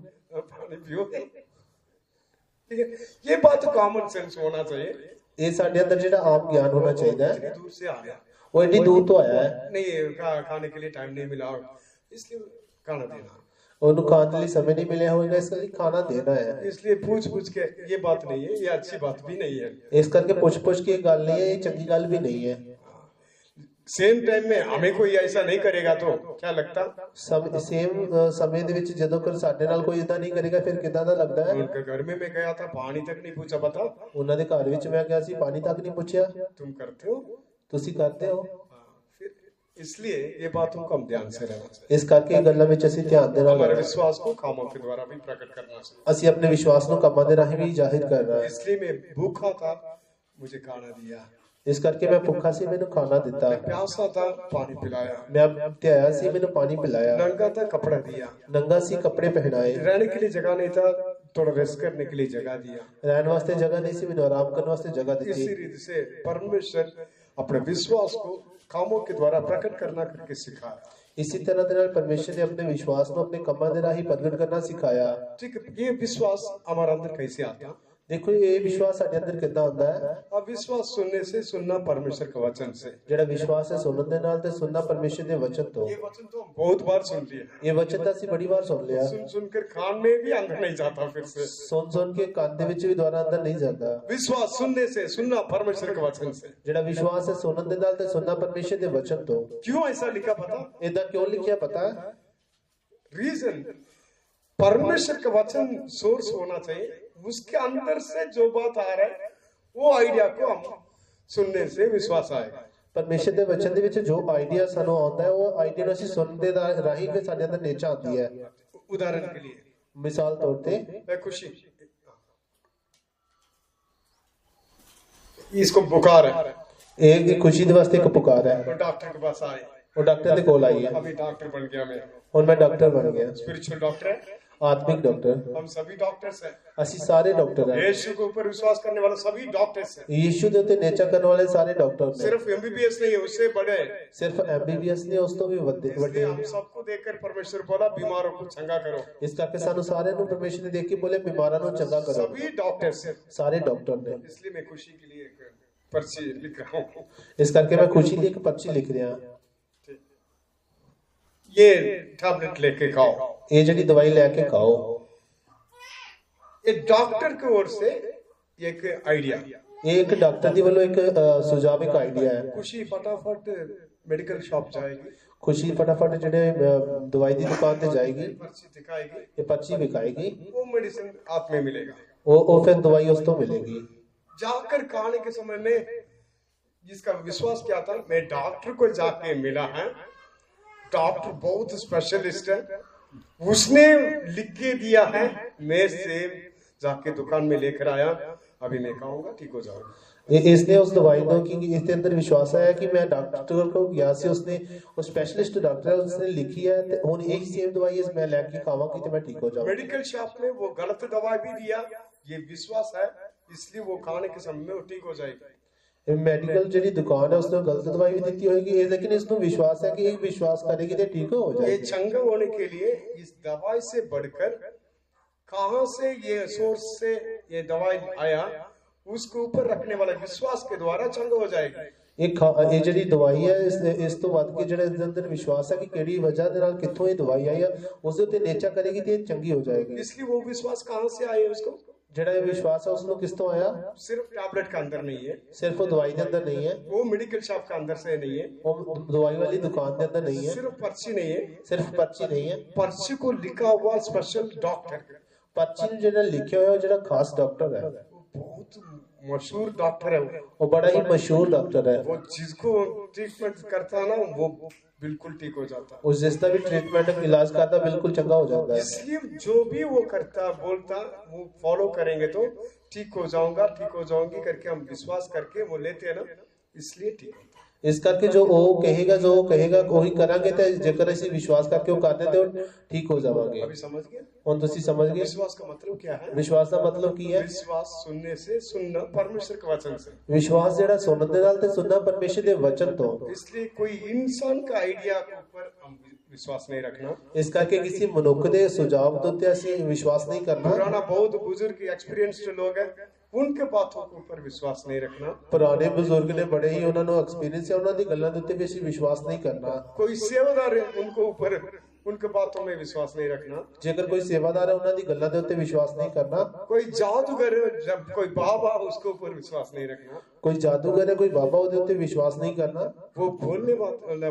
पानी पियोगे, ठीक है। ये बात कॉमन सेंस होना चाहिए। ਇਹ ਸਾਡੇ ਅੰਦਰ ਜਿਹੜਾ ਆਮ ਗਿਆਨ ਹੋਣਾ ਚਾਹੀਦਾ ਹੈ। इतनी दूर से आ गया, ਉਹ ਇੰਨੀ ਦੂਰ ਤੋਂ ਆਇਆ ਹੈ, नहीं खाने के लिए टाइम नहीं मिला, इसलिए खाना देना, ਉਹਨੂੰ ਖਾਣ ਦੇ ਲਈ ਸਮੇਂ ਨਹੀਂ ਮਿਲਿਆ ਹੋਵੇਗਾ, ਇਸ ਲਈ ਖਾਣਾ ਦੇਣਾ ਹੈ। इसलिए पूछ के ये बात नहीं है, ये अच्छी बात भी नहीं है। ਇਸ ਕਰਕੇ ਪੁੱਛ ਕੇ ਇਹ ਗੱਲ ਨਹੀਂ ਹੈ, ਇਹ ਚੰਗੀ ਗੱਲ ਵੀ ਨਹੀਂ ਹੈ। सेम टाइम में हमें कोई ऐसा नहीं करेगा तो क्या लगता? ਸੇਮ ਸਮੇਂ ਦੇ ਵਿੱਚ ਜਦੋਂ ਕਰ ਸਾਡੇ ਨਾਲ ਕੋਈ ਇਦਾਂ ਨਹੀਂ ਕਰੇਗਾ ਫਿਰ ਕਿਦਾਂ ਦਾ ਲੱਗਦਾ ਹੈ। उनके घर में मैं गया था, पानी तक नहीं पूछा, बताओ ਉਹਨਾਂ ਦੇ ਘਰ ਵਿੱਚ ਮੈਂ ਗਿਆ ਸੀ, ਪਾਣੀ ਤੱਕ ਨਹੀਂ ਪੁੱਛਿਆ। तुम करते हो? ਤੁਸੀਂ ਕਰਦੇ ਹੋ। फिर इसलिए ये बातों को हम ध्यान से रहना चाहिए। ਇਸ ਕਰਕੇ ਇਹ ਗੱਲਾਂ ਵਿੱਚ ਅਸੀਂ ਧਿਆਨ ਦੇ ਨਾਲ हमारे ਰਹਿਣਾ। विश्वास को कामों के द्वारा भी प्रकट करना चाहिए। ਅਸੀਂ ਆਪਣੇ ਵਿਸ਼ਵਾਸ ਨੂੰ ਕੰਮਾਂ ਦੇ ਰਾਹੀਂ ਵੀ ਜ਼ਾਹਿਰ ਕਰਨਾ ਹੈ। इसलिए मैं भूखा था, मुझे खाना दिया, ਇਸ ਕਰਕੇ ਮੈਂ ਭੁੱਖਾ ਸੀ, ਮੈਨੂੰ ਖਾਣਾ ਦਿੱਤਾ। प्यासा था, पानी पिलाया, ਮੈਂ ਧਿਆਇਆ ਸੀ, ਮੈਨੂੰ ਪਾਣੀ ਪਿਲਾਇਆ। नंगा था, कपड़ा दिया, ਨੰਗਾ ਸੀ, ਕੱਪੜੇ ਪਹਿਨਾਏ। रहने के लिए जगह नहीं था, थोड़ा रेस्ट करने के लिए जगह दिया। ਰਹਿਣ ਵਾਸਤੇ ਜਗ੍ਹਾ ਨਹੀਂ ਸੀ, ਮੈਨੂੰ ਆਰਾਮ ਕਰਨ ਵਾਸਤੇ ਜਗ੍ਹਾ इसी ਦਿੱਤੀ। रीति से परमेश्वर अपने विश्वास को कामों के द्वारा प्रकट करना करके सिखाया। ਇਸੇ ਤਰ੍ਹਾਂ ਦੇ ਨਾਲ ਪਰਮੇਸ਼ਰ ਨੇ ਆਪਣੇ ਵਿਸ਼ਵਾਸ ਨੂੰ ਆਪਣੇ ਕੰਮਾਂ ਦੇ ਰਾਹੀਂ ਪ੍ਰਗਟ ਕਰਨਾ ਸਿਖਾਇਆ। ठीक है, ये विश्वास हमारे अंदर कैसे आता? ਦੇਖੋ ਇਹ ਵਿਸ਼ਵਾਸ ਸਾਡੇ ਅੰਦਰ ਕਿੱਦਾਂ ਆਉਂਦਾ ਹੈ। अब विश्वास सुनने से, सुनना परमेश्वर के वचन से। ਜਿਹੜਾ ਵਿਸ਼ਵਾਸ ਹੈ ਸੁਣਨ ਦੇ ਨਾਲ ਤੇ ਸੁਣਨਾ ਪਰਮੇਸ਼ਰ ਦੇ ਵਚਨ ਤੋਂ। ये वचन तो हम बहुत बार सुन लिए, ਇਹ ਵਚਨ ਤਾਂ ਅਸੀਂ ਬੜੀ ਵਾਰ ਸੁਣ ਲਿਆ। सुन सुनकर कान में भी अंदर नहीं जाता फिर से। ਸੁਣ ਕੇ ਕੰਨ ਦੇ ਵਿੱਚ ਵੀ ਦੁਬਾਰਾ ਅੰਦਰ ਨਹੀਂ ਜਾਂਦਾ। विश्वास सुनने से, सुनना परमेश्वर के वचन से। ਜਿਹੜਾ ਵਿਸ਼ਵਾਸ ਹੈ ਸੁਣਨ ਦੇ ਨਾਲ ਤੇ ਸੁਣਨਾ ਪਰਮੇਸ਼ਰ ਦੇ ਵਚਨ ਤੋਂ। क्यों ऐसा लिखा पता? ਇਦਾਂ ਕਿਉਂ ਲਿਖਿਆ ਪਤਾ? रीजन, परमेश्वर का वचन सोर्स होना चाहिए, उसके अंदर से जो बात आ रहा है वो आइडिया को हम सुनने से विश्वास आएगा। ਪਰਮੇਸ਼ਰ ਦੇ ਵਚਨ ਦੇ ਵਿੱਚ ਜੋ ਆਈਡੀਆ ਸਾਨੂੰ ਆਉਂਦਾ ਹੈ ਉਹ ਆਈਡੀਆ ਨੂੰ ਅਸੀਂ ਸੁਣਨ ਦੇ ਰਾਹੀਂ ਫਿਰ ਸਾਡੇ ਅੰਦਰ ਨੇਚਾ ਆਉਂਦੀ ਹੈ। उदाहरण के लिए, ਮਿਸਾਲ ਤੌਰ ਤੇ मैं खुशी, इसको बुखार है, ਇਹ ਖੁਸ਼ੀ ਦੇ ਵਾਸਤੇ ਇੱਕ ਪੁਕਾਰ ਹੈ। तो डॉक्टर के पास आए, ਉਹ ਡਾਕਟਰ ਦੇ ਕੋਲ ਆਈ ਹੈ। अभी डॉक्टर बन गया मैं, ਹੁਣ ਮੈਂ ਡਾਕਟਰ ਬਣ ਗਿਆ, स्पिरिचुअल डॉक्टर है। ਆਤਮਿਕ ਡਾਕਟਰ। हम सभी डॉक्टर्स हैं, ਅਸੀਂ ਸਾਰੇ ਡਾਕਟਰ ਹਾਂ। यीशु के ऊपर विश्वास करने वाले सभी डॉक्टर्स हैं। ਯੀਸ਼ੂ ਦੇ ਉੱਤੇ ਨੇਚਾ ਕਰਨ ਵਾਲੇ ਸਾਰੇ ਡਾਕਟਰ ਨੇ। सिर्फ एमबीबीएस नहीं है, उससे बड़े हैं। ਸਿਰਫ ਐਮਬੀਬੀਐਸ ਨੇ, ਉਸ ਤੋਂ ਵੀ ਵੱਡੇ इसलिए हम सबको देखकर परमेश्वर बोला बीमारों को चंगा करो। ਇਸ ਕਰਕੇ ਸਾਨੂੰ ਸਾਰਿਆਂ ਨੂੰ ਪਰਮੇਸ਼ਰ ਨੇ ਦੇਖ ਕੇ ਬੋਲੇ ਬਿਮਾਰਾਂ ਨੂੰ ਚੰਗਾ ਕਰੋ। सभी डॉक्टर्स हैं, ਸਾਰੇ ਡਾਕਟਰ ਨੇ। इसलिए मैं खुशी के लिए एक पर्ची लिख रहा हूँ। ਇਸ ਕਰਕੇ ਮੈਂ ਖੁਸ਼ੀ ਲਈ ਇੱਕ ਪਰਚੀ ਲਿਖ ਰਿਹਾ। ये टैबलेट लेके खाओ। ਇਹ ਜਿਹੜੀ ਦਵਾਈ ਲੈ ਕੇ ਖਾਓ। ये डॉक्टर की ओर से एक आइडिया। ਇਹ ਇੱਕ ਡਾਕਟਰ ਦੀ ਵੱਲੋਂ ਇੱਕ ਸੁਝਾਅ, ਇੱਕ ਆਈਡੀਆ ਹੈ। खुशी फटाफट मेडिकल शॉप जाएगी, ਖੁਸ਼ੀ ਫਟਾਫਟ ਜਿਹੜੇ ਦਵਾਈ ਦੀ ਦੁਕਾਨ ਤੇ ਜਾਏਗੀ, पर्ची दिखाएगी, ਇਹ ਪਰਚੀ ਵਿਕਾਏਗੀ, वो मेडिसिन हाथ में मिलेगा। ਉਹ ਫਿਰ ਦਵਾਈ ਉਸ ਤੋਂ ਮਿਲੇਗੀ। जाकर खाने के समय में जिसका विश्वास क्या था, मैं डॉक्टर को जाके मिला है, डॉक्टर बहुत स्पेशलिस्ट है, उसने लिख के दिया है, मैं सेब जाके दुकान में लेकर आया, अभी मैं खाऊंगा, ठीक हो जाऊंगा। ਇਸਨੇ ਉਸ ਦਵਾਈ ਨੂੰ ਕਿ ਇਸ ਦੇ ਅੰਦਰ ਵਿਸ਼ਵਾਸ ਆਇਆ ਕਿ ਮੈਂ ਡਾਕਟਰ ਕੋਲ ਗਿਆ ਸੀ, ਉਸਨੇ ਉਹ ਸਪੈਸ਼ਲਿਸਟ ਡਾਕਟਰ ਹੈ, ਉਸਨੇ ਲਿਖੀ ਹੈ ਤੇ ਹੁਣ ਇਹ ਸੇਮ ਦਵਾਈ ਮੈਂ ਲੈ ਕੇ ਖਾਵਾਂਗੀ ਤੇ ਮੈਂ ਠੀਕ ਹੋ ਜਾਵਾਂਗਾ। मेडिकल शॉप में वो गलत दवाई भी दिया, ये विश्वास है, इसलिए वो खाने के समय में वो ठीक हो जाएगी। ਮੈਡੀਕਲ ਜਿਹੜੀ ਦੁਕਾਨ ਹੈ ਉਸਨੇ ਗਲਤ ਦਵਾਈ ਵੀ ਦਿੱਤੀ ਹੋਏਗੀ, ਇਹ ਲੇਕਿਨ ਇਸ ਨੂੰ ਵਿਸ਼ਵਾਸ ਹੈ ਕਿ ਇਹ ਵਿਸ਼ਵਾਸ ਕਰੇਗੀ ਤੇ ਠੀਕ ਹੋ ये ਜਾਏਗੀ। चंगा होने के लिए इस दवाई से बढ़कर कहां से ये सोर्स से ये दवाई आया, उसके ऊपर रखने वाला विश्वास के द्वारा चंगा हो जाएगी। ਇਹ ਜਿਹੜੀ ਦਵਾਈ ਹੈ ਇਸ ਤੋਂ ਵੱਧ ਕੇ ਜਿਹੜਾ ਇਹਦੇ ਅੰਦਰ ਵਿਸ਼ਵਾਸ ਹੈ ਕਿ ਕਿਹੜੀ ਵਜ੍ਹਾ ਦੇ ਨਾਲ ਕਿੱਥੋਂ ਇਹ ਦਵਾਈ ਆਈ ਹੈ, ਉਸ ਦੇ ਉੱਤੇ ਨੇਚਾ ਕਰੇਗੀ ਤੇ ਇਹ ਚੰਗੀ ਹੋ ਜਾਏਗੀ। इसलिए वो विश्वास कहां से आए उसको, ਜਿਹੜਾ ਇਹ ਵਿਸ਼ਵਾਸ ਹੈ ਉਸ ਨੂੰ ਕਿਸ ਤੋਂ ਆਇਆ? सिर्फ टैबलेट का अंदर नहीं है, ਸਿਰਫ ਉਹ ਦਵਾਈ ਦੇ ਅੰਦਰ ਨਹੀਂ ਹੈ, वो मेडिकल शॉप का अंदर से नहीं है, ਉਹ ਦਵਾਈ ਵਾਲੀ ਦੁਕਾਨ ਦੇ ਅੰਦਰ ਨਹੀਂ ਹੈ, सिर्फ पर्ची नहीं है, ਸਿਰਫ ਪਰਚੀ ਨਹੀਂ ਹੈ। पर्ची को लिखा हुआ स्पेशल डॉक्टर, ਪਰਚੀ ਨੂੰ ਜਿਹੜਾ ਲਿਖਿਆ ਹੋਇਆ ਉਹ ਜਿਹੜਾ ਖਾਸ ਡਾਕਟਰ ਹੈ, बहुत मशहूर डॉक्टर है ਉਹ ਬੜਾ ਹੀ ਮਸ਼ਹੂਰ ਡਾਕਟਰ ਹੈ। वो जिसको ट्रीटमेंट करता ना वो बिल्कुल ठीक हो जाता। ਉਸ ਜਿਸ ਦਾ ਵੀ ਟ੍ਰੀਟਮੈਂਟ ਇਲਾਜ ਕਰਦਾ ਬਿਲਕੁਲ ਚੰਗਾ ਹੋ ਜਾਂਦਾ ਹੈ। इसलिए जो भी वो करता बोलता वो फॉलो करेंगे तो ठीक हो जाऊंगा, ठीक हो जाऊंगी करके हम विश्वास करके वो लेते हैं ना, इसलिए ठीक होता है। ਇਸ ਕਰਕੇ ਜੋ ਉਹ ਕਹੇਗਾ ਉਹੀ ਕਰਾਂਗੇ ਤੇ ਜੇਕਰ ਅਸੀਂ ਵਿਸ਼ਵਾਸ ਕਰਕੇ ਉਹ ਕਰਦੇ ਤੇ ਉਹ ਠੀਕ ਹੋ ਜਾਵਾਂਗੇ। अभी समझ गए ਹੁਣ ਤੁਸੀਂ ਸਮਝ ਗਏ विश्वास का मतलब क्या है? ਵਿਸ਼ਵਾਸ ਦਾ ਮਤਲਬ ਕੀ ਹੈ? विश्वास सुनने से, सुनना परमेश्वर के वचन से। ਵਿਸ਼ਵਾਸ ਜਿਹੜਾ ਸੁਣਨ ਦੇ ਨਾਲ ਤੇ ਸੁਣਨਾ ਪਰਮੇਸ਼ਰ ਦੇ ਵਚਨ ਤੋਂ। इसलिए कोई इंसान का आइडिया के ऊपर हम विश्वास नहीं रखना। ਇਸ ਕਰਕੇ ਕਿਸੇ ਮਨੁੱਖ ਦੇ ਸੁਝਾਅ ਦੇ ਉੱਤੇ ਅਸੀਂ ਵਿਸ਼ਵਾਸ ਨਹੀਂ ਕਰਨਾ। पुराना बहुत बुजुर्ग एक्सपीरियंस्ड लोग हैं, उनके बातों के ऊपर विश्वास नहीं रखना। ਪੁਰਾਣੇ ਬਜ਼ੁਰਗ ਨੇ ਬੜੇ ਹੀ ਉਹਨਾਂ ਨੂੰ ਐਕਸਪੀਰੀਅੰਸ ਹੈ, ਉਹਨਾਂ ਦੀ ਗੱਲਾਂ ਦੇ ਉੱਤੇ ਵੀ ਅਸੀਂ ਵਿਸ਼ਵਾਸ ਨਹੀਂ करना। कोई सेवादार है उनको ऊपर उनके बातों में विश्वास नहीं रखना। ਜੇਕਰ ਕੋਈ ਸੇਵਾਦਾਰ ਹੈ ਉਹਨਾਂ ਦੀ ਗੱਲਾਂ ਦੇ ਉੱਤੇ ਵਿਸ਼ਵਾਸ ਨਹੀਂ ਕਰਨਾ। कोई जादूगर है, जब कोई बाबा उसके ऊपर विश्वास नहीं रखना। ਕੋਈ ਜਾਦੂਗਰ ਹੈ, ਕੋਈ ਬਾਬਾ ਉਹਦੇ ਉੱਤੇ ਵਿਸ਼ਵਾਸ नहीं करना। वो बोलने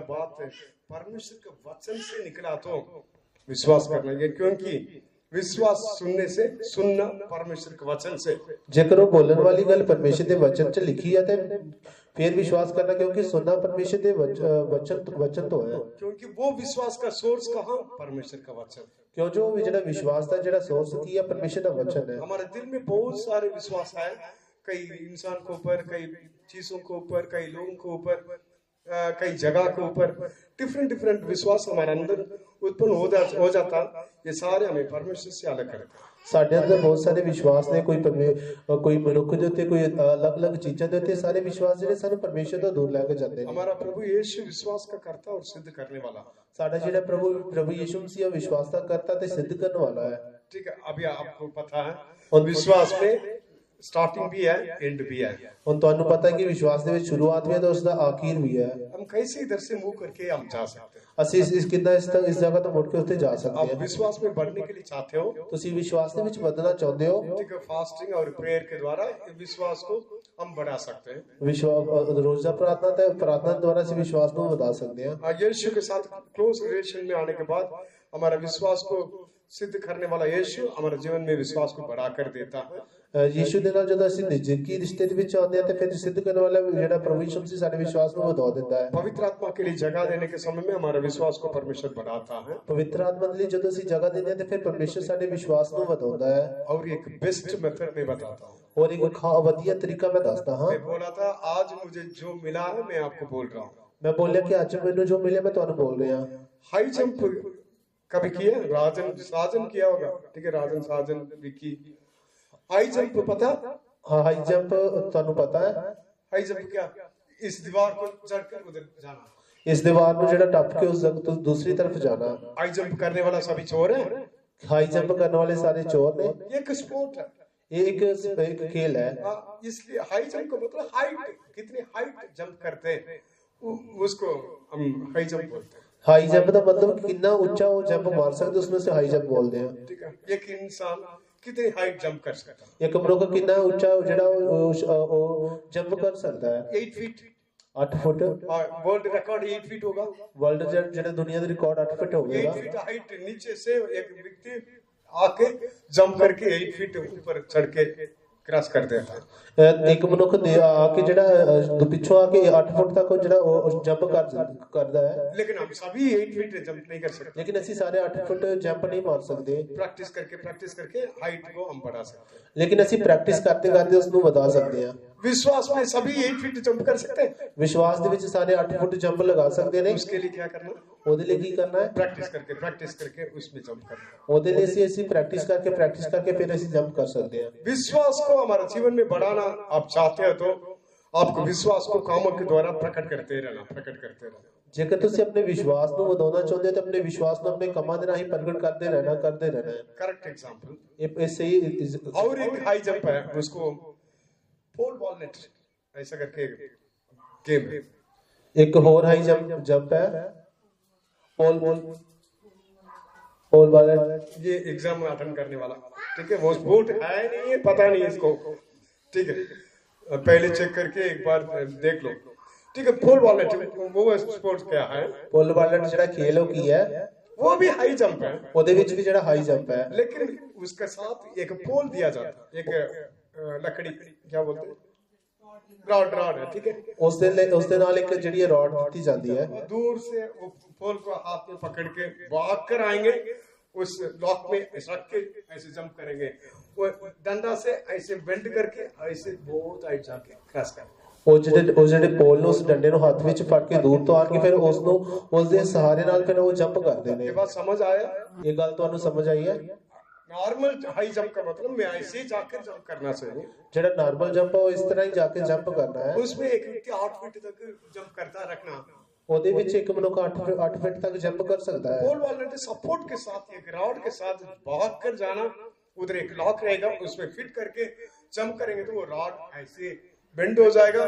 बात है परमेश्वर के वचन से निकला तो विश्वास करना है, क्योंकि विश्वास सुनने से, सुनना परमेश्वर के वचन से। ਜੇਕਰ ਉਹ ਬੋਲਣ ਵਾਲੀ ਗੱਲ ਪਰਮੇਸ਼ਰ ਦੇ ਵਚਨ 'ਚ ਲਿਖੀ ਹੈ ਤੇ ਫਿਰ ਵਿਸ਼ਵਾਸ ਕਰਨਾ, ਕਿਉਂਕਿ ਸੁਣਨਾ ਪਰਮੇਸ਼ਰ ਦੇ ਵਚਨ ਤੋਂ ਹੈ। क्योंकि वो विश्वास का सोर्स कहाँ? परमेश्वर का वचन। ਕਿਉਂ ਜੋ ਵੀ ਜਿਹੜਾ ਵਿਸ਼ਵਾਸ ਦਾ ਜਿਹੜਾ ਸੋਰਸ ਕੀ ਹੈ, ਪਰਮੇਸ਼ਰ ਦਾ ਵਚਨ ਹੈ। हमारे दिल में बहुत सारे विश्वास है, कई इंसान के ऊपर, कई चीजों के ऊपर, कई लोगों के ऊपर, कई जगह के ऊपर डिफरेंट विश्वास हमारे अंदर उत्पन्न हो जाता। ये सारे हमें परमेश्वर से अलग करते। ਸਾਡੇ ਅੰਦਰ ਬਹੁਤ ਸਾਰੇ ਵਿਸ਼ਵਾਸ ਨੇ, ਕੋਈ ਮਨੁੱਖ ਦੇ ਉੱਤੇ, ਕੋਈ ਅਲੱਗ-ਅਲੱਗ ਚੀਜ਼ਾਂ ਦੇ ਉੱਤੇ, ਸਾਰੇ ਵਿਸ਼ਵਾਸ ਜਿਹੜੇ ਸਾਨੂੰ ਪਰਮੇਸ਼ਰ ਤੋਂ ਦੂਰ ਲੈ ਕੇ ਜਾਂਦੇ ਨੇ। हमारा प्रभु यीशु विश्वास का करता और सिद्ध करने वाला। ਸਾਡਾ ਜਿਹੜਾ ਪ੍ਰਭੂ ਯਿਸੂ ਮਸੀਹ ਉਹ ਵਿਸ਼ਵਾਸ ਦਾ ਕਰਤਾ ਤੇ ਸਿੱਧ ਕਰਨ ਵਾਲਾ ਹੈ। ठीक है, अभी आपको पता है और विश्वास में स्टार्टिंग भी है, एंड भी है। ਹੁਣ ਤੁਹਾਨੂੰ ਪਤਾ ਹੈ ਕਿ ਵਿਸ਼ਵਾਸ ਦੇ ਵਿੱਚ ਸ਼ੁਰੂਆਤ ਵੀ ਹੈ ਤੇ ਉਸ ਦਾ ਆਖਿਰ ਵੀ ਹੈ। हम कैसे इधर से मुंह करके हम जा सकते हैं? ਅਸੀਂ ਇਸ ਜਗ੍ਹਾ ਤੋਂ ਮੁੜ ਕੇ ਉੱਥੇ ਜਾ ਸਕਦੇ आप ਹਾਂ। विश्वास में बढ़ने के लिए चाहते हो, ਤੁਸੀਂ ਵਿਸ਼ਵਾਸ ਦੇ ਵਿੱਚ ਵਧਣਾ ਚਾਹੁੰਦੇ ਹੋ, ठीक है, फास्टिंग और प्रेयर के द्वारा विश्वास को हम बढ़ा सकते हैं। ਰੋਜ਼ਾ ਪ੍ਰਾर्थना द्वारा ਅਸੀਂ ਵਿਸ਼ਵਾਸ ਨੂੰ ਵਧਾ ਸਕਦੇ ਹਾਂ। यीशु के साथ क्लोज रिलेशन में आने के बाद हमारा विश्वास को सिद्ध करने वाला यीशु हमारे जीवन में विश्वास को बढ़ाकर देता है। ਯੀਸ਼ੂ ਦੇ ਨਾਲ ਜਦੋਂ ਅਸੀਂ ਨਜ਼ਦੀਕੀ ਰਿਸ਼ਤੇ ਦੇ ਵਿੱਚ ਆਉਂਦੇ ਹਾਂ ਤੇ ਫਿਰ ਸਿੱਧ ਕਰਨ ਵਾਲਾ ਜਿਹੜਾ ਪ੍ਰਭੂ ਯਿਸੂ ਮਸੀਹ ਸਾਡੇ ਵਿਸ਼ਵਾਸ ਨੂੰ ਵਧਾ ਦਿੰਦਾ ਹੈ। पवित्र आत्मा के लिए जगह देने के समय में हमारे विश्वास को परमेश्वर बढ़ाता है। ਪਵਿੱਤਰ ਆਤਮਾ ਦੇ ਲਈ ਜਦੋਂ ਅਸੀਂ ਜਗ੍ਹਾ ਦਿੰਦੇ ਹਾਂ ਤੇ ਫਿਰ ਪਰਮੇਸ਼ਰ ਸਾਡੇ ਵਿਸ਼ਵਾਸ ਨੂੰ ਵਧਾਉਂਦਾ ਹੈ। और एक बेस्ट मेथड में बताता हूँ। और एक ਵਧੀਆ ਤਰੀਕਾ ਮੈਂ ਦੱਸਦਾ ਹਾਂ। मैं बोला था आज मुझे जो मिला है मैं आपको बोल रहा हूँ। ਮੈਂ ਬੋਲਿਆ ਕਿ ਅੱਜ ਮੈਨੂੰ ਜੋ ਮਿਲਿਆ ਮੈਂ ਤੁਹਾਨੂੰ ਬੋਲ ਰਿਹਾ। हाई जंप कभी किया? राजन किया होगा, ठीक है, राजन साजन विकी। हाई जंप पता? हाँ, हाई जंप ਤੁਹਾਨੂੰ ਪਤਾ ਹੈ। हाई जंप क्या? इस दीवार को चढ़कर उधर जाना, इस दीवार ਨੂੰ ਜਿਹੜਾ ਟੱਪ ਕੇ ਉਸ ਤੋਂ ਦੂਸਰੀ ਤਰਫ ਜਾਣਾ। हाई जंप करने वाला सभी चोर है। हाई जंप करने वाले सारे चोर ने। ये एक स्पोर्ट है, ये एक खेल है। इसलिए हाई जंप का मतलब हाइट, कितनी हाइट जंप करते हैं उसको हम हाई जंप बोलते हैं। हाई जंप का मतलब कितना ऊंचा वो जंप मार सकते, उसमें से हाई जंप बोलते हैं। ठीक है, एक इंसान कितनी हाइट जंप कर सकता है? एक मनुष्य कितना ऊंचा ਜਿਹੜਾ जंप कर सकता है? 8 feet, 8 foot. World record 8 feet होगा। वर्ल्ड ਜਿਹੜਾ दुनिया ਦਾ रिकॉर्ड 8 फुट हो 8 गया। फीट हाइट नीचे से एक व्यक्ति आके जंप करके 8 फीट ऊपर चढ़ के क्रॉस कर देता है। ਇੱਕ ਮਨੁੱਖ ਆਕੇ ਜਿਹੜਾ ਪਿੱਛੋਂ ਆਕੇ 8 ਫੁੱਟ ਤੱਕ ਜਿਹੜਾ ਉਹ ਜੰਪ ਕਰਦਾ ਹੈ। लेकिन हम सभी 8 फीट जंप नहीं कर सकते। लेकिन ਅਸੀਂ ਸਾਰੇ 8 ਫੁੱਟ ਜੰਪ ਨਹੀਂ ਮਾਰ ਸਕਦੇ। प्रैक्टिस करके हाइट को हम बढ़ा सकते हैं। लेकिन ਅਸੀਂ ਪ੍ਰੈਕਟਿਸ ਕਰਦੇ ਕਰਦੇ ਉਸ ਨੂੰ ਵਧਾ ਸਕਦੇ ਹਾਂ। विश्वास में सभी 8 फीट जंप कर सकते हैं। ਵਿਸ਼ਵਾਸ ਦੇ ਵਿੱਚ ਸਾਰੇ 8 ਫੁੱਟ ਜੰਪ ਲਗਾ ਸਕਦੇ ਨੇ। उसके लिए क्या करना? ਉਹਦੇ ਲਈ ਕੀ ਕਰਨਾ ਹੈ? प्रैक्टिस करके उसमें जंप करना। ਉਹਦੇ ਲਈ ਅਸੀਂ ਪ੍ਰੈਕਟਿਸ ਕਰਕੇ ਫਿਰ ਅਸੀਂ ਜੰਪ ਕਰ ਸਕਦੇ ਹਾਂ। विश्वास को हमारे जीवन में बढ़ाना आप चाहते हो तो आपको विश्वास को कामों के द्वारा प्रकट करते रहना। ਜੇਕਰ ਤੁਸੀਂ ਆਪਣੇ ਵਿਸ਼ਵਾਸ ਨੂੰ ਵਧਾਉਣਾ ਚਾਹੁੰਦੇ ਹੋ ਤਾਂ ਆਪਣੇ ਵਿਸ਼ਵਾਸ ਨੂੰ ਆਪਣੇ ਕੰਮਾਂ ਦੇ ਰਾਹੀਂ ਪ੍ਰਗਟ ਕਰਦੇ ਰਹਿਣਾ ਹੈ। Correct example. ਇਹ ਸਹੀ। और एक हाई जंप है, उसको पोल वॉलनेट ऐसा करके गेम है। एक और हाई जंप है पोल वाला। ये एग्जाम में अटेंड करने वाला, ठीक है, वो स्पोर्ट है नहीं है, पता नहीं इसको, ठीक है, पहले चेक करके एक बार देख लो, ठीक है। पोल वॉलनेट वो स्पोर्ट्स क्या है? पोल वॉलनेट ਜਿਹੜਾ खेल हो की है वो भी हाई जंप है। ਉਹਦੇ ਵਿੱਚ ਵੀ ਜਿਹੜਾ ਹਾਈ ਜੰਪ ਹੈ, लेकिन उसके साथ एक पोल दिया जाता है, एक लकड़ी क्या बोलते हैं, रॉड है, ठीक है। ਉਸ ਦੇ ਨਾਲ ਇੱਕ ਜਿਹੜੀ ਰॉड ਦਿੱਤੀ ਜਾਂਦੀ ਹੈ। दूर से वो पोल को हाथ में पकड़ के भाग कर आएंगे, उस लॉक में रख के ऐसे जंप करेंगे, वो डंडा से ऐसे बेंड करके ऐसे बहुत हाइट जाके क्रॉस करेंगे। ਉਹ ਜਿਹੜੇ ਪੋਲ ਨੂੰ ਉਸ ਡੰਡੇ ਨੂੰ ਹੱਥ ਵਿੱਚ ਫੜ ਕੇ ਦੂਰ ਤੋਂ ਆ ਕੇ ਫਿਰ ਉਸ ਨੂੰ ਉਸ ਦੇ ਸਹਾਰੇ ਨਾਲ ਫਿਰ ਉਹ ਜੰਪ ਕਰਦੇ ਨੇ। ये बात समझ आया? ਇਹ ਗੱਲ ਤੁਹਾਨੂੰ ਸਮਝ ਆਈ ਹੈ? नॉर्मल हाई जंप का मतलब मैं ऐसे ही जाकर जंप करना चाहिए। ਜਿਹੜਾ ਨਾਰਮਲ ਜੰਪ ਹੈ ਉਹ ਇਸ ਤਰ੍ਹਾਂ ਹੀ ਜਾ ਕੇ ਜੰਪ ਕਰਨਾ ਹੈ। उसमें एक व्यक्ति 8 फीट तक जंप करता रखना। ਉਹਦੇ ਵਿੱਚ ਇੱਕ ਮਨੁੱਖ 8 ਫੁੱਟ तक जंप कर सकता है। पोल वॉलनेट सपोर्ट के साथ एक रॉड के साथ भाग कर जाना, उधर एक लॉक रहेगा, उसमें फिट करके जंप करेंगे तो वो रॉड ऐसे बेंड हो जाएगा,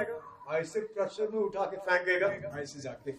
ऐसे प्रेशर में उठा के फेंकेगा, ऐसे जाके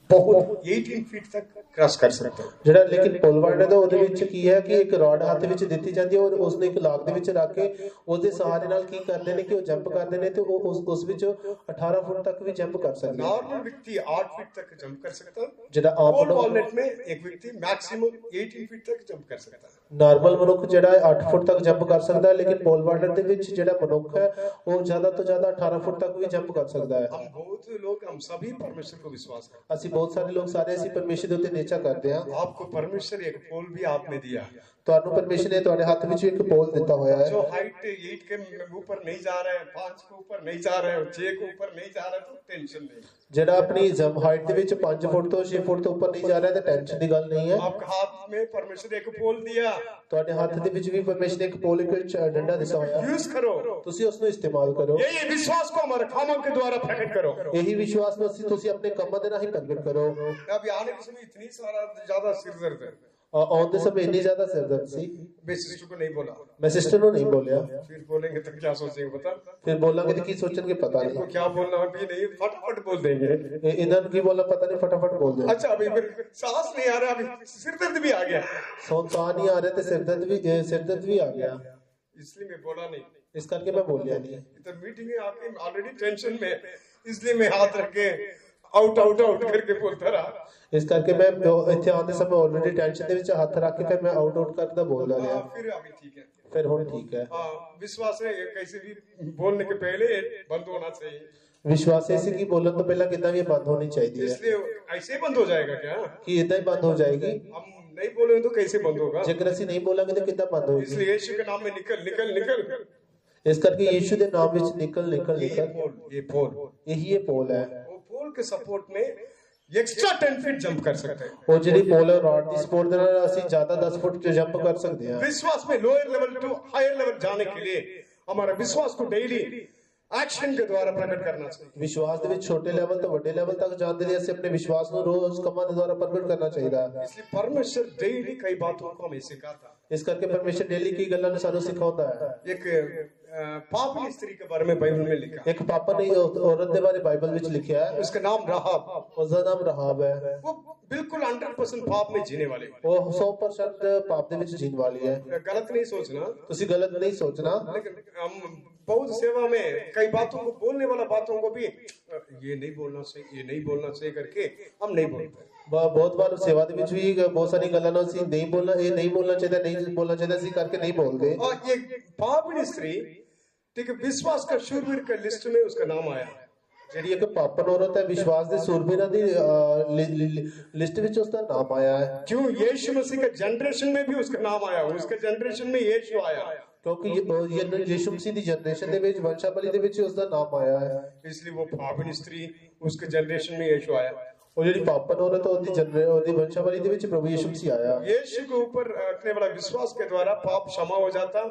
बहुत 18 फीट तक क्रॉस कर सकते हैं। ਜਿਹੜਾ ਲੇਕਿਨ ਪੁੱਲ ਵਾਰਡ ਦਾ ਉਹਦੇ ਵਿੱਚ ਕੀ ਹੈ ਕਿ ਇੱਕ ਰॉड ਹੱਥ ਵਿੱਚ ਦਿੱਤੀ ਜਾਂਦੀ ਹੈ ਔਰ ਉਸਨੇ ਇੱਕ ਲਾਗ ਦੇ ਵਿੱਚ ਰੱਖ ਕੇ ਉਹਦੇ ਸਹਾਰੇ ਨਾਲ ਕੀ ਕਰਦੇ ਨੇ ਕਿ ਉਹ ਜੰਪ ਕਰਦੇ ਨੇ ਤੇ ਉਹ ਉਸ ਵਿੱਚ 18 ਫੁੱਟ ਤੱਕ ਵੀ ਜੰਪ ਕਰ ਸਕਦੇ ਨੇ। नॉर्मल व्यक्ति 8 फीट तक जंप कर सकता है, ਜਿਹੜਾ ਆਮ पोल वॉलेट में एक व्यक्ति मैक्सिमम 18 फीट तक जंप कर सकता है। ਨਾਰਮਲ ਮਨੁੱਖ ਜਿਹੜਾ 8 ਫੁੱਟ ਤੱਕ ਜੰਪ ਕਰ ਸਕਦਾ ਹੈ, ਲੇਕਿਨ ਪੋਲ ਵਾਰਡ ਦੇ ਵਿੱਚ ਜਿਹੜਾ ਮਨੁੱਖ ਹੈ ਉਹ ਜ਼ਿਆਦਾ ਤੋਂ ਜ਼ਿਆਦਾ 18 ਫੁੱਟ ਤੱਕ ਵੀ ਜੰਪ ਕਰ ਸਕਦਾ ਹੈ। हम बहुत लोग, हम सभी परमेश्वर को विश्वास करते ਅਸੀਂ ਬਹੁਤ ਸਾਰੇ ਲੋਕ ਸਾਰੇ ਅਸੀਂ ਪਰਮੇਸ਼ਰ ਦੇ ਉੱਤੇ ਨਿਚਾ ਕਰਦੇ ਹਾਂ। हैं। आपको परमेश्वर एक पोल भी आपने दिया, ਤੁਹਾਨੂੰ ਪਰਮੇਸ਼ਰ ਨੇ ਤੁਹਾਡੇ ਹੱਥ ਵਿੱਚ ਇੱਕ ਪੋਲ ਦਿੱਤਾ ਹੋਇਆ ਹੈ। जो हाइट 8 के ऊपर नहीं जा रहा है, 5 के ऊपर नहीं जा रहा है, 6 के ऊपर नहीं जा रहा है, तो टेंशन नहीं। ਜਿਹੜਾ ਆਪਣੀ ਹਾਈਟ ਦੇ ਵਿੱਚ 5 ਫੁੱਟ ਤੋਂ 6 ਫੁੱਟ ਤੋਂ ਉੱਪਰ ਨਹੀਂ ਜਾ ਰਿਹਾ ਤਾਂ ਟੈਨਸ਼ਨ ਦੀ ਗੱਲ ਨਹੀਂ ਹੈ। आपके हाथ में परमेश्वर एक पोल दिया, ਤੁਹਾਡੇ ਹੱਥ ਦੇ ਵਿੱਚ ਵੀ ਪਰਮੇਸ਼ਰ ਨੇ ਇੱਕ ਪੋਲ ਇੱਕ ਡੰਡਾ ਦਿੱਤਾ ਹੋਇਆ ਹੈ, यूज करो। ਤੁਸੀਂ ਉਸ ਨੂੰ ਇਸਤੇਮਾਲ ਕਰੋ। ये विश्वास को हमारे कामों के द्वारा प्रकट करो। ਇਹੀ ਵਿਸ਼ਵਾਸ ਨੂੰ ਤੁਸੀਂ ਆਪਣੇ ਕੰਮਾਂ ਦੇ ਰਾਹੀਂ ਪ੍ਰਗਟ ਕਰੋ। अभी आने के समय इतनी सारा ज्यादा सिर दर्द है, ਆਉਣ ਦੇ ਸਮੇਂ ਇੰਨੀ ਜ਼ਿਆਦਾ ਸਿਰਦਰਦ ਸੀ, मैं सिस्टर को नहीं बोला, ਮੈਂ ਸਿਸਟਰ ਨੂੰ ਨਹੀਂ ਬੋਲਿਆ। फिर बोलेंगे तो क्या सोचेंगे बता, ਫਿਰ ਬੋਲਾਂਗੇ ਤੇ ਕੀ ਸੋਚਣਗੇ ਪਤਾ इनको ਨਹੀਂ। क्या बोलना अभी नहीं, फटाफट बोल देंगे। ਇਹਨਾਂ ਨੂੰ ਕੀ ਬੋਲਣਾ ਪਤਾ ਨਹੀਂ, ਫਟਾਫਟ ਬੋਲ ਦੇ। अच्छा अभी फिर सांस नहीं आ रहा, अभी सिर दर्द भी आ गया, ਸੌਂਸਾਂ ਨਹੀਂ ਆ ਰਿਹਾ ਤੇ ਸਿਰਦਰਦ ਵੀ ਆ ਗਿਆ, इसलिए मैं बोला नहीं। ਇਸ ਕਰਕੇ ਮੈਂ ਬੋਲਿਆ नहीं। तो मीटिंग में आके ऑलरेडी टेंशन में, इसलिए मैं हाथ रख के आउट आउट आउट करके बोलता रहा। ਇਸ ਕਰਕੇ ਮੈਂ ਇੱਥੇ ਆਉਣ ਦੇ ਸਮੇਂ ਆਲਰੇਡੀ ਟੈਨਸ਼ਨ ਦੇ ਵਿੱਚ ਹੱਥ ਰੱਖ ਕੇ ਫਿਰ ਮੈਂ ਆਊਟ ਕਰਦਾ ਬੋਲਦਾ ਰਿਹਾ। फिर अभी ठीक है। ਫਿਰ ਹੁਣ ਠੀਕ ਹੈ। विश्वास है ये कैसे भी बोलने के पहले बंद होना चाहिए, ਵਿਸ਼ਵਾਸ ਹੈ ਸੀ ਕਿ ਬੋਲਣ ਤੋਂ ਪਹਿਲਾਂ ਕਿੱਦਾਂ ਵੀ ਇਹ ਬੰਦ ਹੋਣੀ ਚਾਹੀਦੀ ਹੈ। इसलिए ऐसे बंद हो जाएगा क्या? ਕਿ ਇਦਾਂ ਹੀ ਬੰਦ ਹੋ ਜਾਏਗੀ। हम नहीं बोलेंगे तो कैसे बंद होगा? ਜੇਕਰ ਅਸੀਂ ਨਹੀਂ ਬੋਲਾਂਗੇ ਤਾਂ ਕਿੱਦਾਂ ਬੰਦ ਹੋਏਗੀ। इसलिए यीशु के नाम में निकल निकल निकल, ਇਸ ਕਰਕੇ ਯੀਸ਼ੂ ਦੇ ਨਾਮ ਵਿੱਚ ਨਿਕਲ ਨਿਕਲ ये ਨਿਕਲ, पोल, ये पोल, ਇਹੀ ਇਹ ਪੋਲ ਹੈ। वो पोल के सपोर्ट में एक्स्ट्रा 10 फीट जंप कर सकते हैं। ਉਹ ਜਿਹੜੀ ਪੋਲ ਹੈ ਰॉड ਦੀ ਸਪੋਰਟ ਦੇ ਨਾਲ ਅਸੀਂ ਜ਼ਿਆਦਾ 10 ਫੁੱਟ ਜੋ ਜੰਪ ਕਰ ਸਕਦੇ ਹਾਂ। विश्वास में lower level to higher level जाने के लिए हमारा विश्वास को डेली एक्शन के द्वारा प्रकट करना चाहिए। ਵਿਸ਼ਵਾਸ ਦੇ ਵਿੱਚ ਛੋਟੇ ਲੈਵਲ ਤੋਂ ਵੱਡੇ ਲੈਵਲ ਤੱਕ ਜਾਣ ਦੇ ਲਈ ਅਸੀਂ ਆਪਣੇ ਵਿਸ਼ਵਾਸ ਨੂੰ ਰੋਜ਼ ਕੰਮਾਂ ਦੇ ਦੁਆਰਾ ਪ੍ਰਗਟ ਕਰਨਾ ਚਾਹੀਦਾ ਹੈ। इसलिए परमेश्वर डेली कई बातों को हमें सिखाता है। ਇਸ ਕਰਕੇ ਪਰਮੇਸ਼ਰ ਡੇਲੀ ਕੀ ਗੱਲਾਂ ਨੂੰ ਸਾਨੂੰ ਸਿਖਾਉਂਦਾ ਹੈ। एक पापी स्त्री के बारे में बाइबल में लिखा है, ਇੱਕ ਪਾਪਾ ਨੇ ਔਰਤ ਦੇ ਬਾਰੇ ਬਾਈਬਲ ਵਿੱਚ ਲਿਖਿਆ ਹੈ, उसका नाम राहाब। ਉਸਦਾ ਨਾਮ ਰਹਾਬ ਹੈ। वो बिल्कुल 100% पाप में जीने वाले। ਉਹ 100% ਪਾਪ ਦੇ ਵਿੱਚ ਜੀਣ ਵਾਲੀ ਹੈ। गलत नहीं सोचना, ਤੁਸੀਂ गलत नहीं सोचना। लेकिन हम बहुत सेवा में कई बातों को बोलने वाला बातों को भी ये नहीं बोलना चाहिए, ये नहीं बोलना चाहिए करके हम नहीं बोलते। ਬਹੁਤ ਵਾਰ ਸੇਵਾ ਦੇ ਵਿੱਚ ਵੀ ਬਹੁਤ ਸਾਰੀ ਗੱਲਾਂ ਨੂੰ ਅਸੀਂ ਨਹੀਂ ਬੋਲਣਾ, ਇਹ ਨਹੀਂ ਬੋਲਣਾ ਚਾਹੀਦਾ, ਨਹੀਂ ਬੋਲਣਾ ਚਾਹੀਦਾ ਅਸੀਂ ਕਰਕੇ ਨਹੀਂ ਬੋਲਦੇ। और ये पापी स्त्री, ठीक है, विश्वास का शूरवीर का लिस्ट में उसका नाम आया। ਜਿਹੜੀ ਇੱਕ ਪਾਪਨ ਔਰਤ ਹੈ ਵਿਸ਼ਵਾਸ ਦੇ ਸੂਰਬੀਰਾਂ ਦੀ ਲਿਸਟ ਵਿੱਚ ਉਸਦਾ ਨਾਮ ਆਇਆ ਹੈ। क्यों? यीशु मसीह के जनरेशन में भी उसका नाम आया, उसके जनरेशन में यीशु आया, ਕਿਉਂਕਿ ਯीशु मसीह ਦੀ ਜਨਰੇਸ਼ਨ ਦੇ ਵਿੱਚ ਵੰਸ਼ਾਵਲੀ ਦੇ ਵਿੱਚ ਉਸਦਾ ਨਾਮ ਆਇਆ ਹੈ। इसलिए वो पापी स्त्री, उसके जनरेशन में यीशु आया। ਉਹ ਜਿਹੜੀ ਪਾਪਨ ਔਰਤ ਉਹਦੀ ਵੰਸ਼ਾਵਲੀ ਦੇ ਵਿੱਚ ਪ੍ਰਭੂ ਯीशु मसीह आया। यीशु के ऊपर रखने वाला विश्वास के द्वारा पाप क्षमा हो जाता,